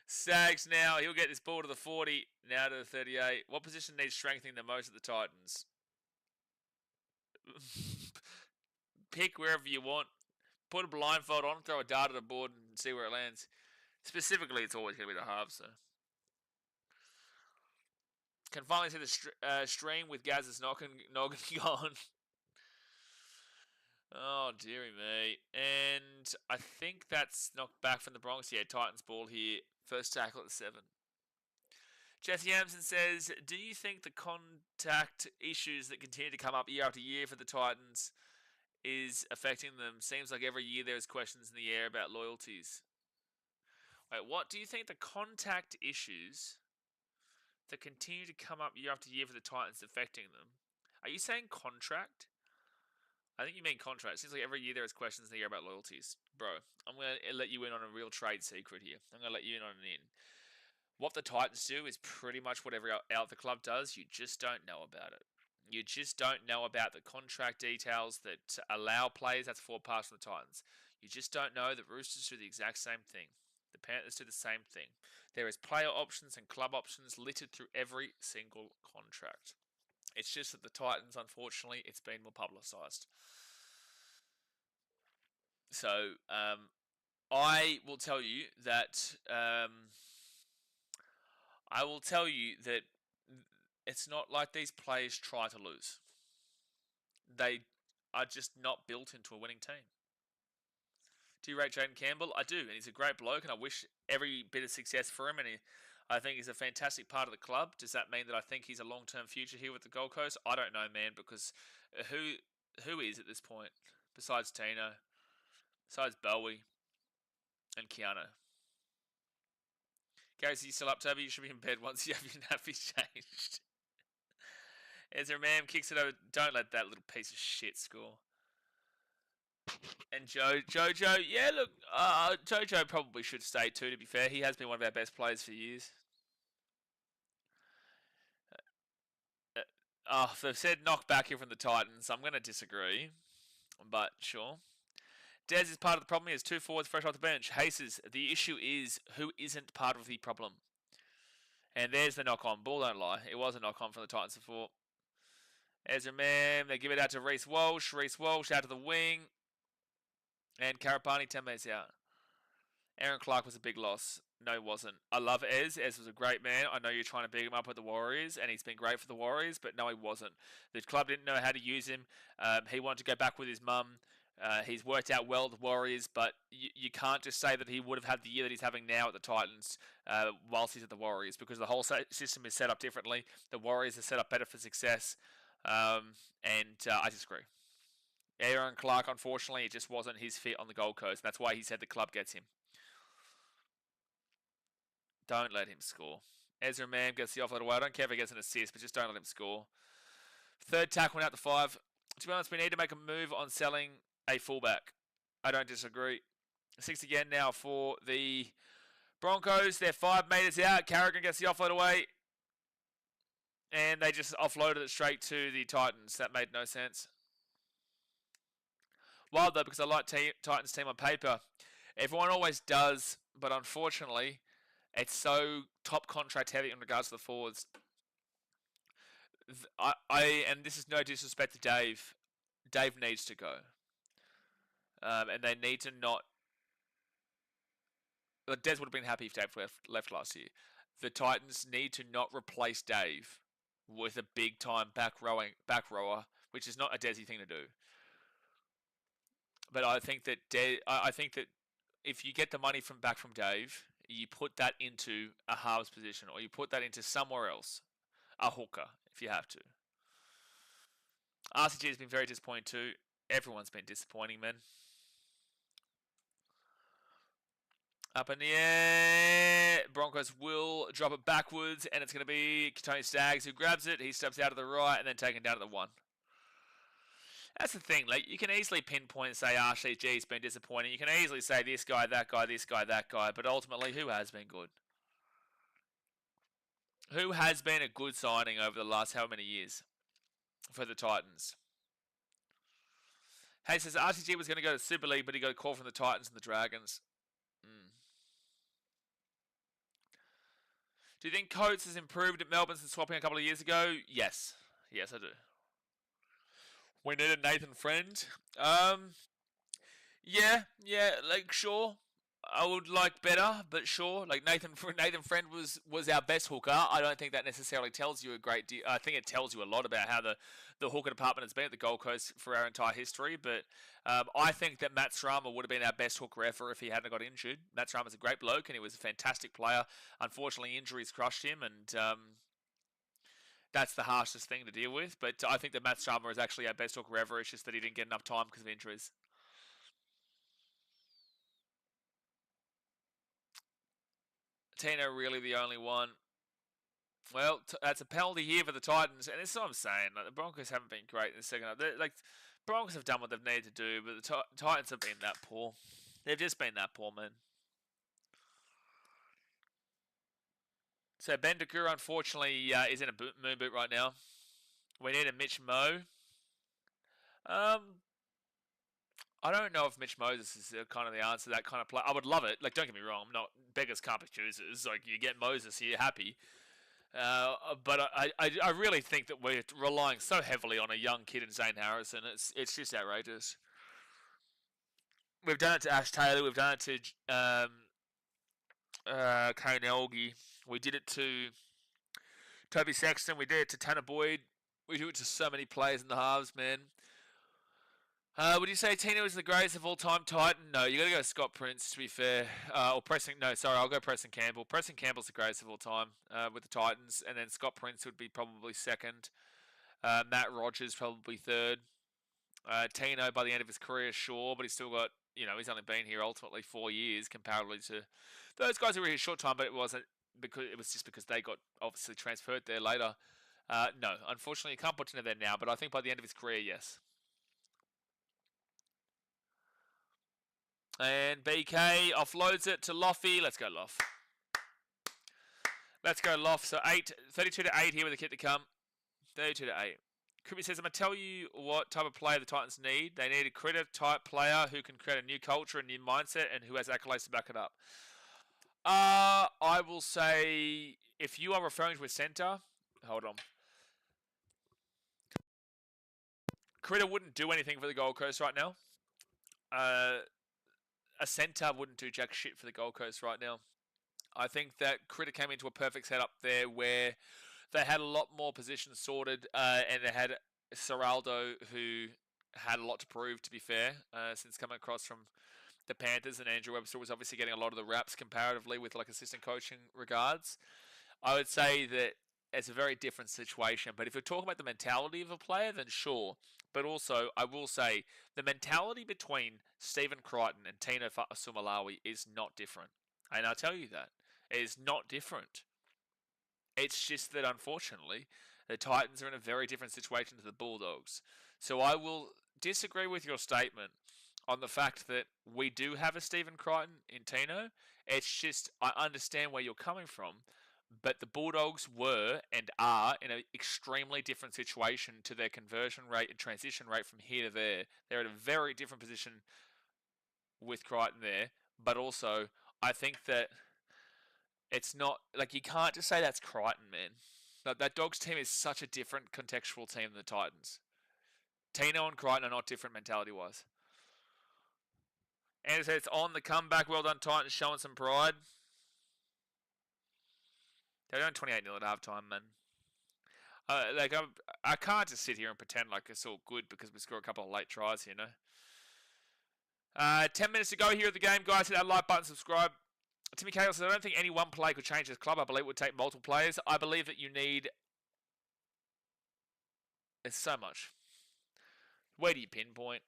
Stags now. He'll get this ball to the 40. Now to the 38. What position needs strengthening the most at the Titans? Pick wherever you want. Put a blindfold on, throw a dart at a board and see where it lands. Specifically, it's always going to be the halves, so. Can finally see the stream with Gaz's noggin gone. Oh, dearie me. And I think that's knocked back from the Broncos. Yeah, Titans ball here. 1st tackle at the 7. Jesse Amson says, do you think the contact issues that continue to come up year after year for the Titans is affecting them? Seems like every year there's questions in the air about loyalties. Wait, what? Do you think the contact issues that continue to come up year after year for the Titans affecting them? Are you saying contract? I think you mean contract. Seems like every year there is questions in the air about loyalties. Bro, I'm going to let you in on a real trade secret here. I'm going to let you in on an in. What the Titans do is pretty much what every other club does. You just don't know about it. You just don't know about the contract details that allow players. That's 4 parts from the Titans. You just don't know that Roosters do the exact same thing. The Panthers do the same thing. There is player options and club options littered through every single contract. It's just that the Titans, unfortunately, it's been more publicised. So, I will tell you that it's not like these players try to lose. They are just not built into a winning team. Do you rate Jaden Campbell? I do, and he's a great bloke, and I wish every bit of success for him, and I think he's a fantastic part of the club. Does that mean that I think he's a long-term future here with the Gold Coast? I don't know, man, because who is at this point, besides Tino, besides Bowie, and Keanu? Gary, you still up, Toby? You should be in bed once you have your nappies changed. Ezra Mam kicks it over. Don't let that little piece of shit score. And Jojo, yeah, look, Jojo probably should stay too, to be fair. He has been one of our best players for years. They've said knock back here from the Titans. I'm going to disagree, but sure. Des is part of the problem. He has 2 forwards fresh off the bench. Haces, the issue is who isn't part of the problem. And there's the knock-on. Ball don't lie. It was a knock-on from the Titans before. Ezra Mam, they give it out to Reece Walsh. Reece Walsh out to the wing. And Karapani 10 minutes out. Aaron Clark was a big loss. No, he wasn't. I love Ez. Ez was a great man. I know you're trying to big him up with the Warriors, and he's been great for the Warriors, but no, he wasn't. The club didn't know how to use him. He wanted to go back with his mum. He's worked out well at the Warriors, but you can't just say that he would have had the year that he's having now at the Titans whilst he's at the Warriors, because the whole system is set up differently. The Warriors are set up better for success, and I disagree. Aaron Clark, unfortunately, it just wasn't his fit on the Gold Coast. That's why he said the club gets him. Don't let him score. Ezra Mam gets the offload away. I don't care if he gets an assist, but just don't let him score. 3rd tackle out to 5. To be honest, we need to make a move on selling a fullback. I don't disagree. 6 again now for the Broncos. They're 5 metres out. Carrigan gets the offload away. And they just offloaded it straight to the Titans. That made no sense. Wild though, because I like Titans team on paper. Everyone always does, but unfortunately, it's so top contract heavy in regards to the forwards. And this is no disrespect to Dave. Dave needs to go, and they need to not. Des would have been happy if Dave left last year. The Titans need to not replace Dave with a big time back rower, which is not a Desi thing to do. But I think that if you get the money back from Dave, you put that into a halves position, or you put that into somewhere else, a hooker, if you have to. RCG has been very disappointing too. Everyone's been disappointing, man. Up in the air. Broncos will drop it backwards, and it's going to be Tony Staggs who grabs it. He steps out to the right and then taken down to the 1. That's the thing. Like, you can easily pinpoint and say RCG's been disappointing. You can easily say this guy, that guy, this guy, that guy. But ultimately, who has been good? Who has been a good signing over the last how many years for the Titans? Hey, says RCG was going to go to Super League, but he got a call from the Titans and the Dragons. Do you think Coates has improved at Melbourne since swapping a couple of years ago? Yes. Yes, I do. We need a Nathan Friend. Yeah, like, sure. I would like better, but sure. Like, Nathan Friend was our best hooker. I don't think that necessarily tells you a great deal. I think it tells you a lot about how the hooker department has been at the Gold Coast for our entire history. But I think that Matt Strama would have been our best hooker ever if he hadn't got injured. Matt Strama's a great bloke, and he was a fantastic player. Unfortunately, injuries crushed him, and that's the harshest thing to deal with. But I think that Matt Strama is actually our best hooker ever. It's just that he didn't get enough time because of injuries. Tino really the only one. Well, that's a penalty here for the Titans, and this is what I'm saying. Like, the Broncos haven't been great in the second half. Broncos have done what they've needed to do, but the Titans have been that poor. They've just been that poor, man. So Ben Dakura, unfortunately, is in a moon boot right now. We need a Mitch Moe. I don't know if Mitch Moses is kind of the answer to that kind of play. I would love it. Like, don't get me wrong. I'm not beggars can't be choosers. Like, you get Moses, you're happy. But I really think that we're relying so heavily on a young kid in Zane Harrison. It's just outrageous. We've done it to Ash Taylor. We've done it to Kane Elgie. We did it to Toby Sexton. We did it to Tanner Boyd. We do it to so many players in the halves, man. Would you say Tino is the greatest of all time Titan? No, you got to go Scott Prince, to be fair. Or Preston. No, sorry, I'll go Preston Campbell. Preston Campbell's the greatest of all time with the Titans, and then Scott Prince would be probably second. Matt Rogers probably third. Tino by the end of his career, sure, but he's still got, he's only been here ultimately 4 years comparatively to those guys who were here a short time, but it was just because they got obviously transferred there later. No, unfortunately, you can't put Tino there now, but I think by the end of his career, yes. And BK offloads it to Loffy. Let's go, Loff. Let's go, Loff. So 32 to 8 here with the kit to come. 32 to 8. Kubi says, I'm going to tell you what type of player the Titans need. They need a critter-type player who can create a new culture, a new mindset, and who has accolades to back it up. I will say, if you are referring to a centre, hold on. Critter wouldn't do anything for the Gold Coast right now. A centre wouldn't do jack shit for the Gold Coast right now. I think that Critter came into a perfect setup there where they had a lot more positions sorted, and they had Seraldo, who had a lot to prove, to be fair, since coming across from the Panthers, and Andrew Webster was obviously getting a lot of the reps comparatively with like assistant coaching regards. I would say that it's a very different situation, but if you're talking about the mentality of a player, then sure. But also, I will say, the mentality between Stephen Crichton and Tino Fa'asumalawi is not different. And I'll tell you that. It is not different. It's just that, unfortunately, the Titans are in a very different situation to the Bulldogs. So I will disagree with your statement on the fact that we do have a Stephen Crichton in Tino. It's just, I understand where you're coming from. But the Bulldogs were and are in an extremely different situation to their conversion rate and transition rate from here to there. They're in a very different position with Crichton there. But also, I think that it's not, like, you can't just say that's Crichton, man. That Dogs team is such a different contextual team than the Titans. Tino and Crichton are not different mentality-wise. And it's on the comeback. Well done, Titans, showing some pride. They're doing 28-0 at halftime, man. I can't just sit here and pretend like it's all good because we score a couple of late tries here, 10 minutes to go here at the game, guys. Hit that like button, subscribe. Timmy Cagle says, I don't think any one player could change this club. I believe it would take multiple players. I believe that you need... There's so much. Where do you pinpoint?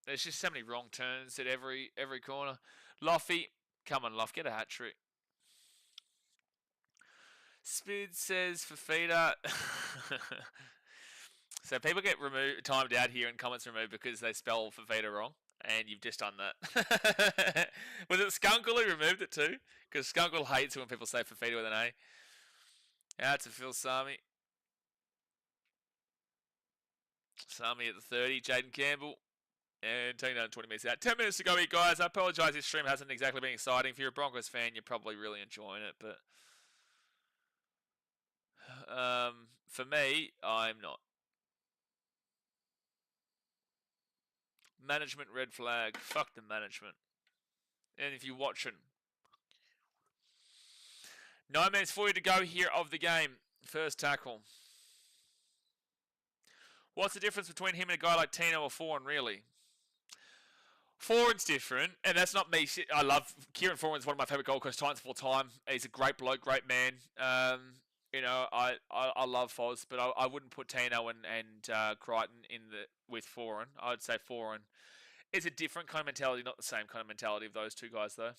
There's just so many wrong turns at every corner. Loffy, come on, Loff, get a hat trick. Spid says Fafita. So people get timed out here and comments removed because they spell Fafita wrong, and you've just done that. Was it Skunkle who removed it too? Because Skunkle hates when people say Fafita with an A. Out to Phil Sami. Sami at the 30. Jaden Campbell. And taking down 20 minutes out. 10 minutes to go here, guys. I apologise this stream hasn't exactly been exciting. If you're a Broncos fan, you're probably really enjoying it, but... for me, I'm not. Management red flag. Fuck the management. And if you're watching. 9 minutes for you to go here of the game. First tackle. What's the difference between him and a guy like Tino or Foran, really? Foran's different, and that's not me. I love Kieran Foran's one of my favourite Gold Coast Titans of all time. He's a great bloke, great man. You know, I love Foz, but I wouldn't put Tino and Crichton with Foran. I'd say Foran is a different kind of mentality, not the same kind of mentality of those two guys, though.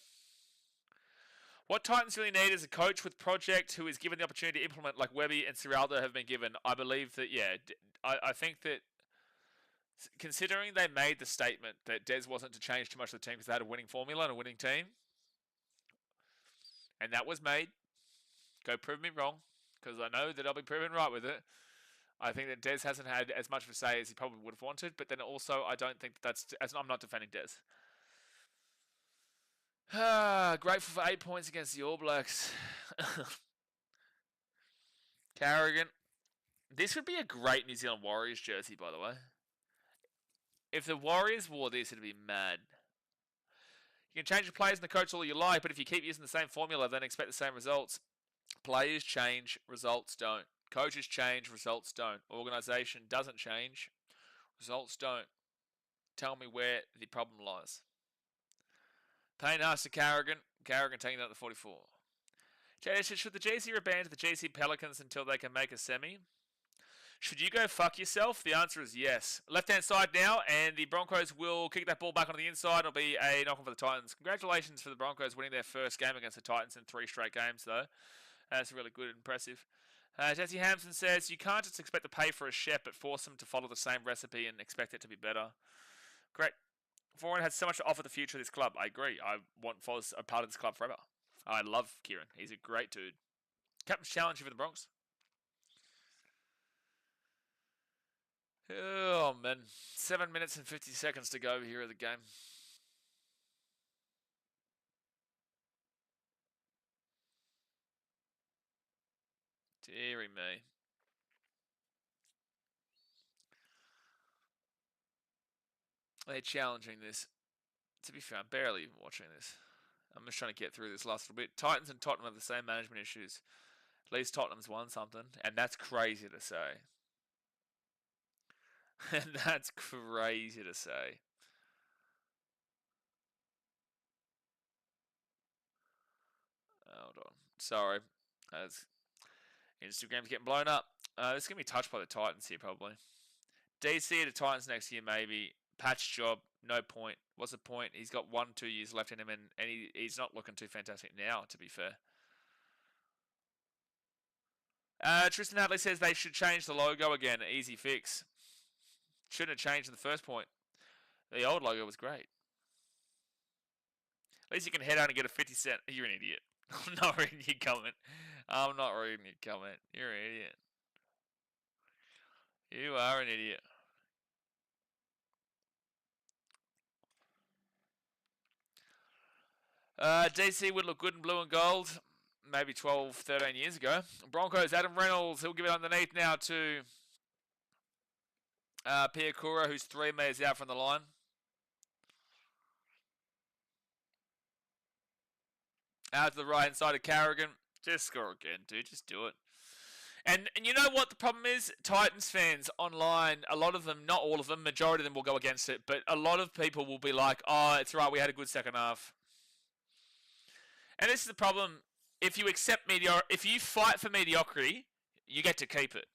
What Titans really need is a coach with project who is given the opportunity to implement like Webby and Ciraldo have been given. I believe that, yeah, I think that considering they made the statement that Des wasn't to change too much of the team because they had a winning formula and a winning team, and that was made, go prove me wrong, because I know that I'll be proven right with it. I think that Des hasn't had as much of a say as he probably would have wanted, but then also I don't think that's... I'm not defending Des. Grateful for 8 points against the All Blacks. Carrigan. This would be a great New Zealand Warriors jersey, by the way. If the Warriors wore this, it'd be mad. You can change the players and the coach all you like, but if you keep using the same formula, then expect the same results. Players change, results don't. Coaches change, results don't. Organisation doesn't change, results don't. Tell me where the problem lies. Payne asks to Carrigan. Carrigan taking out the 44. Jay says, should the GC reband the GC Pelicans until they can make a semi? Should you go fuck yourself? The answer is yes. Left-hand side now, and the Broncos will kick that ball back onto the inside. It'll be a knock-on for the Titans. Congratulations for the Broncos winning their first game against the Titans in 3 straight games, though. That's really good and impressive. Jesse Hampson says, you can't just expect to pay for a chef, but force them to follow the same recipe and expect it to be better. Great. Foran has so much to offer the future of this club. I agree. I want Foz a part of this club forever. I love Kieran. He's a great dude. Captain's challenge for the Bronx. Oh, man. 7 minutes and 50 seconds to go here of the game. Deary me. They're challenging this. To be fair, I'm barely even watching this. I'm just trying to get through this last little bit. Titans and Tottenham have the same management issues. At least Tottenham's won something, and that's crazy to say. And that's crazy to say. Hold on. Sorry. Instagram's getting blown up. This is going to be touched by the Titans here, probably. DC to Titans next year, maybe. Patch job, no point. What's the point? He's got 1-2 years left in him, and he's not looking too fantastic now, to be fair. Tristan Hadley says they should change the logo again. Easy fix. Shouldn't have changed in the first point. The old logo was great. At least you can head out and get a 50 cent. You're an idiot. I'm not reading your comment. I'm not reading your comment. You're an idiot. You are an idiot. DC would look good in blue and gold. maybe 12, 13 years ago. Broncos, Adam Reynolds, he'll give it underneath now to Piakura, who's 3 metres out from the line. Out to the right hand side of Carrigan. Just score again, dude. Just do it. And you know what the problem is? Titans fans online, a lot of them, not all of them, majority of them will go against it, but a lot of people will be like, oh, it's right, we had a good second half. And this is the problem. If you accept if you fight for mediocrity, you get to keep it.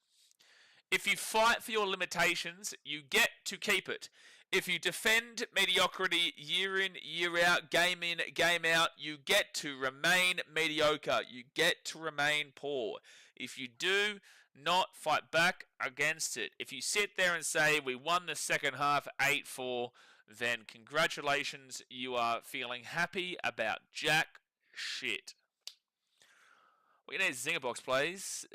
If you fight for your limitations, you get to keep it. If you defend mediocrity year in, year out, game in, game out, you get to remain mediocre. You get to remain poor. If you do not fight back against it, if you sit there and say, we won the second half 8-4, then congratulations, you are feeling happy about jack shit. We need a zinger box, please.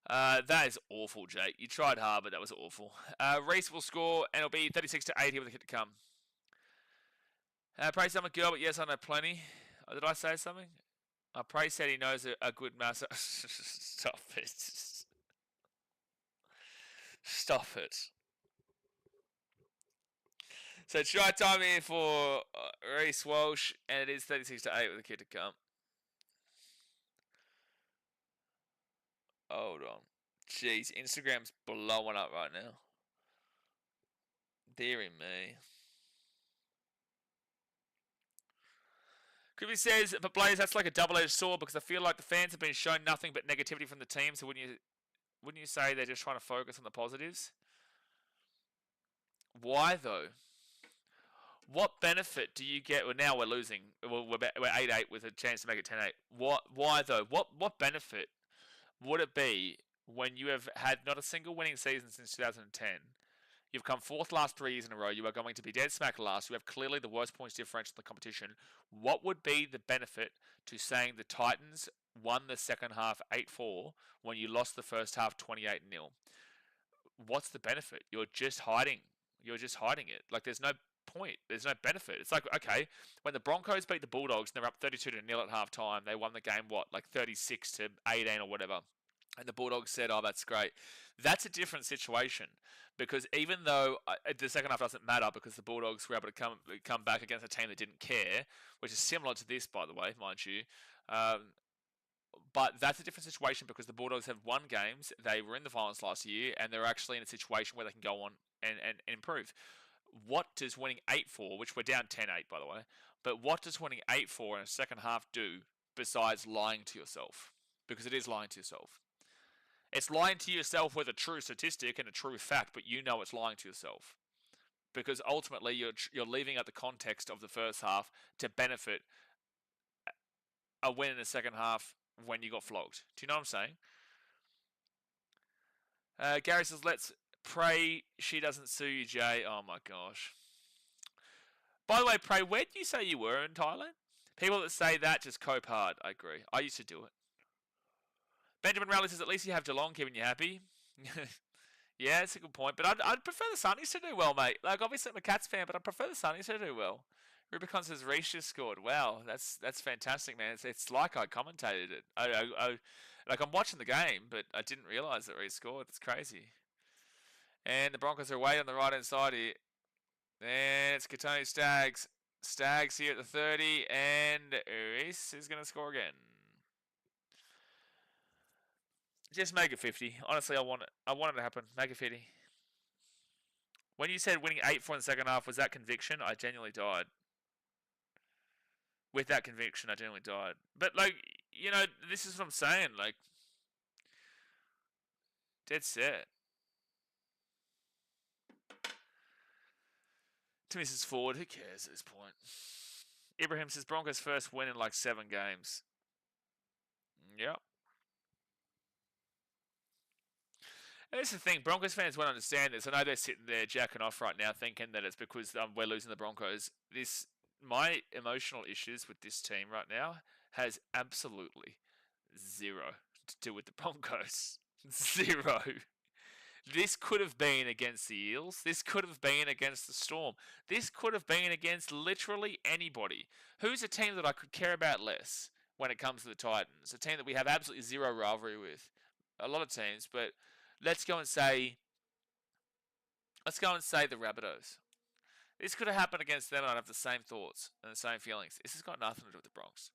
That is awful, Jake. You tried hard, but that was awful. Reese will score, and it'll be 36-8 here with a hit to come. Praise I'm a girl, but yes, I know plenty. Did I say something? Praise said he knows a good massage. Stop it. Stop it. So try time here for Reese Walsh, and it is 36-8 with a kid to come. Hold on. Jeez, Instagram's blowing up right now. Deary me. Cribbie says, but Blaze, that's like a double-edged sword because I feel like the fans have been shown nothing but negativity from the team, so wouldn't you say they're just trying to focus on the positives? Why, though? What benefit do you get? Well, now we're losing. We're 8-8 with a chance to make it 10-8. Why, though? What benefit would it be when you have had not a single winning season since 2010? You've come 4th last 3 years in a row. You are going to be dead smack last. You have clearly the worst points differential in the competition. What would be the benefit to saying the Titans won the second half 8-4 when you lost the first half 28-0? What's the benefit? You're just hiding. You're just hiding it. Like, there's no point. There's no benefit. It's like, okay, when the Broncos beat the Bulldogs and they're up 32-0 at half time, they won the game, like 36-18 or whatever. And the Bulldogs said, oh, that's great. That's a different situation because even though the second half doesn't matter because the Bulldogs were able to come back against a team that didn't care, which is similar to this, by the way, mind you. But that's a different situation because the Bulldogs have won games. They were in the finals last year and they're actually in a situation where they can go on and improve. What does winning 8-4, which we're down 10-8, by the way, but what does winning 8-4 in a second half do besides lying to yourself? Because it is lying to yourself. It's lying to yourself with a true statistic and a true fact, but you know it's lying to yourself. Because ultimately, you're leaving out the context of the first half to benefit a win in the second half when you got flogged. Do you know what I'm saying? Gary says, let's pray she doesn't sue you, Jay. Oh my gosh. By the way, Pray, where did you say you were in Thailand? People that say that just cope hard. I agree. I used to do it. Benjamin Rowley says, at least you have Geelong keeping you happy. Yeah, it's a good point. But I'd prefer the Sunnies to do well, mate. Like, obviously I'm a Cats fan, but I prefer the Sunnies to do well. Rubicon says, Reece just scored. Wow, that's fantastic, man. It's like I commentated it. Like, I'm watching the game, but I didn't realise that Reece scored. It's crazy. And the Broncos are away on the right-hand side here. And it's Katoni Staggs. Staggs here at the 30, and Reece is going to score again. Just make it 50. Honestly, I want it to happen. Make it 50. When you said winning 8-4 in the second half, was that conviction? I genuinely died. With that conviction, I genuinely died. But, like, you know, this is what I'm saying. Like, dead set. To Mrs. Ford, who cares at this point? Ibrahim says Broncos first win in like 7 games. Yep. And this is the thing, Broncos fans won't understand this. I know they're sitting there jacking off right now thinking that it's because we're losing the Broncos. My emotional issues with this team right now has absolutely zero to do with the Broncos. Zero. This could have been against the Eels. This could have been against the Storm. This could have been against literally anybody. Who's a team that I could care about less when it comes to the Titans? A team that we have absolutely zero rivalry with. A lot of teams, but let's go and say the Rabbitohs. This could have happened against them, and I'd have the same thoughts and the same feelings. This has got nothing to do with the Bronx.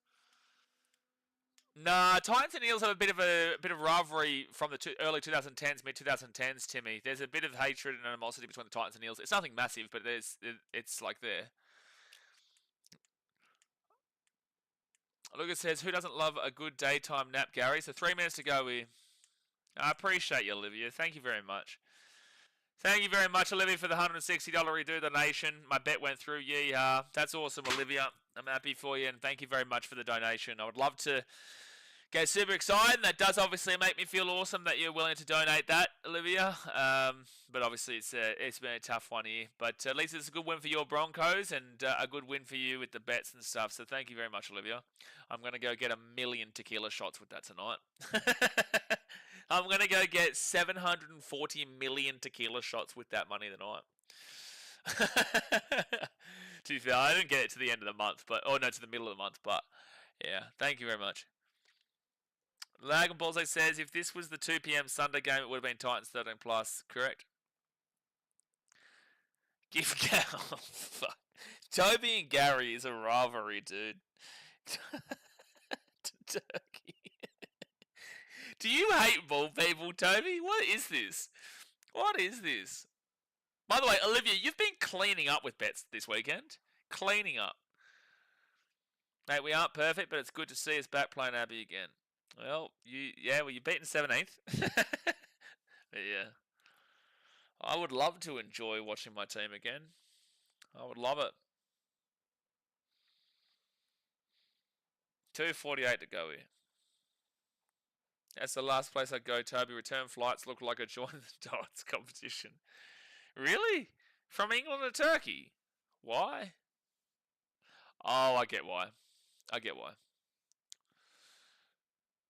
Nah, Titans and Eels have a bit of rivalry from the early 2010s, mid 2010s. Timmy, there's a bit of hatred and animosity between the Titans and Eels. It's nothing massive, but it's like there. Lucas says, "Who doesn't love a good daytime nap, Gary?" So 3 minutes to go. I appreciate you, Olivia. Thank you very much. Thank you very much, Olivia, for the $160 redo donation. My bet went through. Yeah, that's awesome, Olivia. I'm happy for you, and thank you very much for the donation. I would love to get super excited. That does obviously make me feel awesome that you're willing to donate that, Olivia. But obviously it's been a tough one here. But at least it's a good win for your Broncos and a good win for you with the bets and stuff. So thank you very much, Olivia. I'm going to go get 1 million tequila shots with that tonight. I'm going to go get 740 million tequila shots with that money tonight. To be fair, I didn't get it to the end of the month, to the middle of the month, but yeah, thank you very much. Lag and Balls says, if this was the 2 p.m. Sunday game, it would have been Titans 13 plus, correct? Fuck. Toby and Gary is a rivalry, dude. Turkey. Do you hate ball people, Toby? What is this? What is this? By the way, Olivia, you've been cleaning up with bets this weekend. Cleaning up. Mate, we aren't perfect, but it's good to see us back playing Abbey again. Well, you're beating 17th. Yeah. I would love to enjoy watching my team again. I would love it. 2:48 to go here. That's the last place I go, Toby. Return flights look like a join the dots competition. Really? From England to Turkey? Why? Oh, I get why.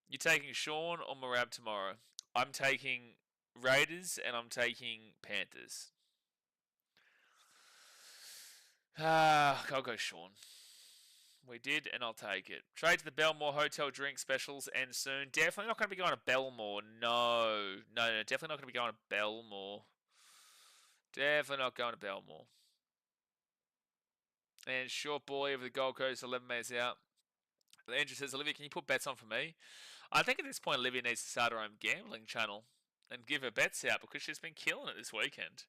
You're taking Sean or Marab tomorrow? I'm taking Raiders and I'm taking Panthers. I'll go Sean. We did, and I'll take it. Trade to the Belmore Hotel drink specials end soon. Definitely not going to be going to Belmore. No. Definitely not going to be going to Belmore. Definitely not going to Belmore. And short boy over the Gold Coast, 11 meters out. Andrew says, Olivia, can you put bets on for me? I think at this point, Olivia needs to start her own gambling channel and give her bets out because she's been killing it this weekend.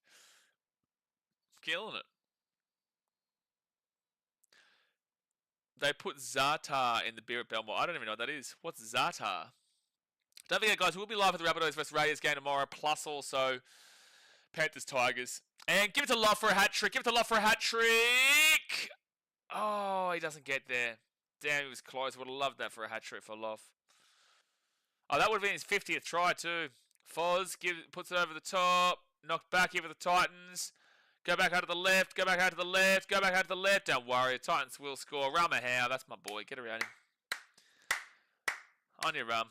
Killing it. They put Za'atar in the beer at Belmore. I don't even know what that is. What's Za'atar? Don't forget, guys, we'll be live at the Rabbitohs vs Raiders game tomorrow, plus also Panthers Tigers. And give it to Love for a hat trick. Oh, he doesn't get there. Damn, he was close. Would have loved that for a hat trick for Love. Oh, that would have been his 50th try too. Foz puts it over the top. Knocked back here for the Titans. Go back out to the left. Go back out to the left. Don't worry. The Titans will score. Ramahau. That's my boy. Get around him. On your run.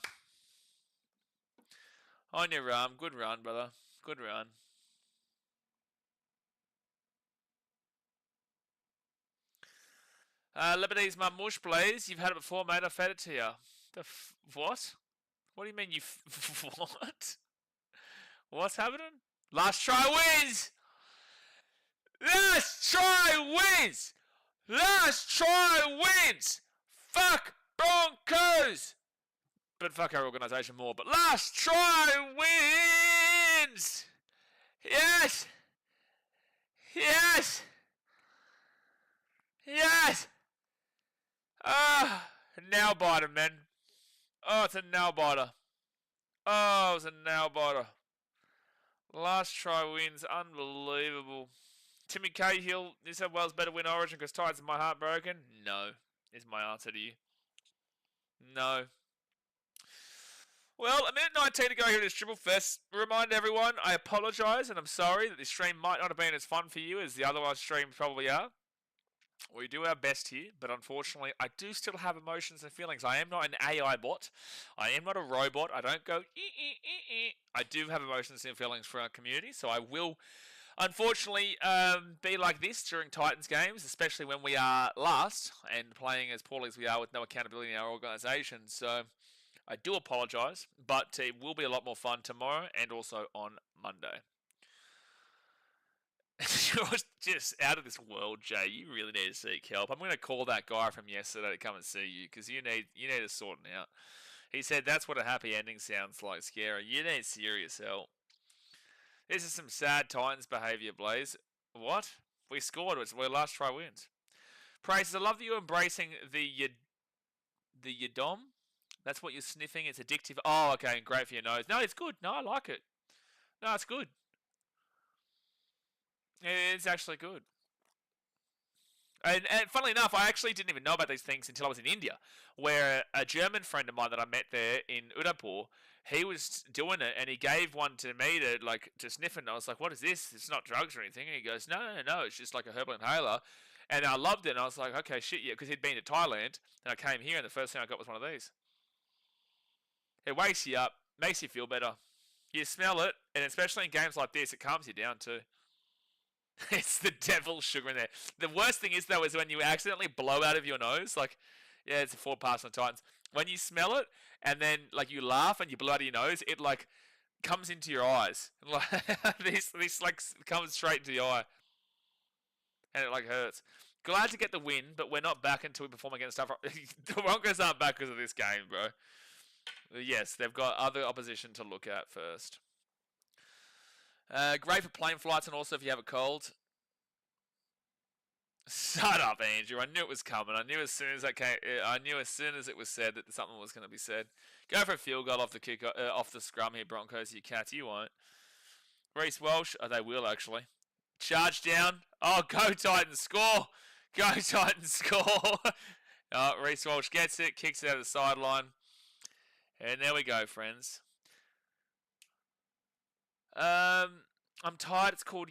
Good run, brother. Good run. Lebanese mum mush, please. You've had it before, mate. I fed it to you. What? What do you mean you... What? What's happening? Last try wins! Last try wins! Fuck Broncos! But fuck our organisation more. But last try wins! Yes! Nail biter, man. Oh, it's a nail biter. Oh, it's a nail biter. Last try wins. Unbelievable. Timmy Cahill, New South Wales better win Origin because Titans are my heart broken? No, is my answer to you. No. Well, a minute 19 to go here at this Triple Fest. Remind everyone, I apologise and I'm sorry that this stream might not have been as fun for you as the other streams probably are. We do our best here, but unfortunately, I do still have emotions and feelings. I am not an AI bot. I am not a robot. I don't go. I do have emotions and feelings for our community, so I will, unfortunately, be like this during Titans games, especially when we are last and playing as poorly as we are with no accountability in our organisation. So I do apologise, but it will be a lot more fun tomorrow and also on Monday. You're just out of this world, Jay. You really need to seek help. I'm going to call that guy from yesterday to come and see you because you need to sort it out. He said that's what a happy ending sounds like, Scary. You need serious help. This is some sad Titans behaviour, Blaze. What? We scored. It's our last try wins. Praises, I love that you're embracing the yadom. That's what you're sniffing. It's addictive. Oh, okay, great for your nose. No, it's good. No, I like it. No, it's good. It's actually good. And funnily enough, I actually didn't even know about these things until I was in India, where a German friend of mine that I met there in Udaipur, he was doing it, and he gave one to me to sniff it, and I was like, what is this? It's not drugs or anything. And he goes, no, it's just like a herbal inhaler. And I loved it, and I was like, okay, shit, yeah, because he'd been to Thailand, and I came here, and the first thing I got was one of these. It wakes you up, makes you feel better. You smell it, and especially in games like this, it calms you down too. It's the devil's sugar in there. The worst thing is, though, is when you accidentally blow out of your nose. Like, yeah, it's a 4 pass on Titans. When you smell it, and then, like, you laugh and you blow out of your nose, it, like, comes into your eyes. Like, this like, comes straight into the eye. And it, like, hurts. Glad to get the win, but we're not back until we perform against stuff. The Broncos aren't back because of this game, bro. Yes, they've got other opposition to look at first. Great for plane flights and also if you have a cold. Shut up, Andrew. I knew it was coming. I knew as soon as it was said that something was going to be said. Go for a field goal off the kick, off the scrum here, Broncos. You cats, you won't. Reece Welsh. Oh, they will actually. Charge down. Oh, go Titans, score. Go Titans, score. Reece Welsh gets it, kicks it out of the sideline. And there we go, friends. I'm tired. It's called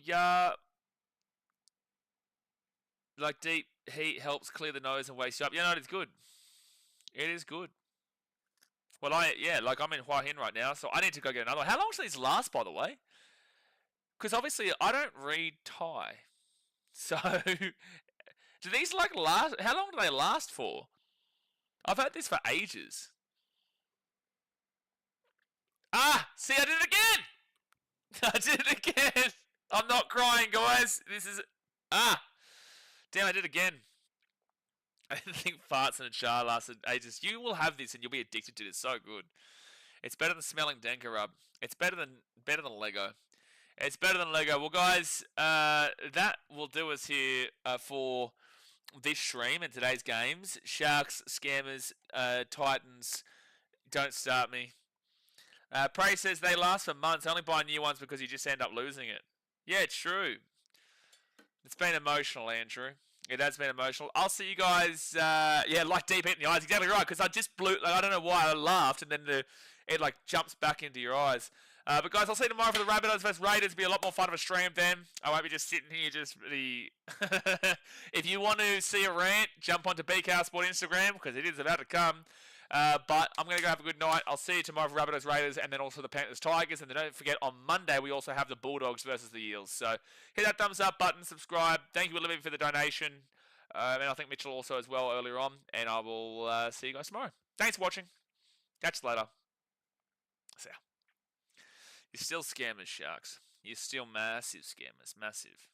like deep heat helps clear the nose and wakes you up. Yeah, no, it's good. It is good. Well, I'm in Hua Hin right now, so I need to go get another one. How long do these last, by the way? Because obviously I don't read Thai. So, do these last? How long do they last for? I've had this for ages. Ah, see, I did it again! I did it again! I'm not crying, guys. This is... Damn, I did it again. I didn't think farts in a jar lasted ages. You will have this and you'll be addicted to it. It's so good. It's better than smelling Denka rub. It's better than Lego. It's better than Lego. Well, guys, that will do us here for this stream and today's games. Sharks, Scammers, Titans, don't start me. Prey says they last for months. Only buy new ones because you just end up losing it. Yeah, it's true. It's been emotional, Andrew. It has been emotional. I'll see you guys, like deep in the eyes. Exactly right, because I just blew, I don't know why I laughed, and then it jumps back into your eyes. But guys, I'll see you tomorrow for the Rabbitohs vs Raiders. It'll be a lot more fun of a stream then. I won't be just sitting here If you want to see a rant, jump onto BKR Sport Instagram, because it is about to come. But I'm going to go have a good night. I'll see you tomorrow for Rabbitohs Raiders and then also the Panthers Tigers. And then don't forget, on Monday, we also have the Bulldogs versus the Eels. So hit that thumbs up button, subscribe. Thank you, Olivia, for the donation. And I think Mitchell also as well earlier on. And I will see you guys tomorrow. Thanks for watching. Catch you later. See ya. You're still scammers, Sharks. You're still massive scammers. Massive.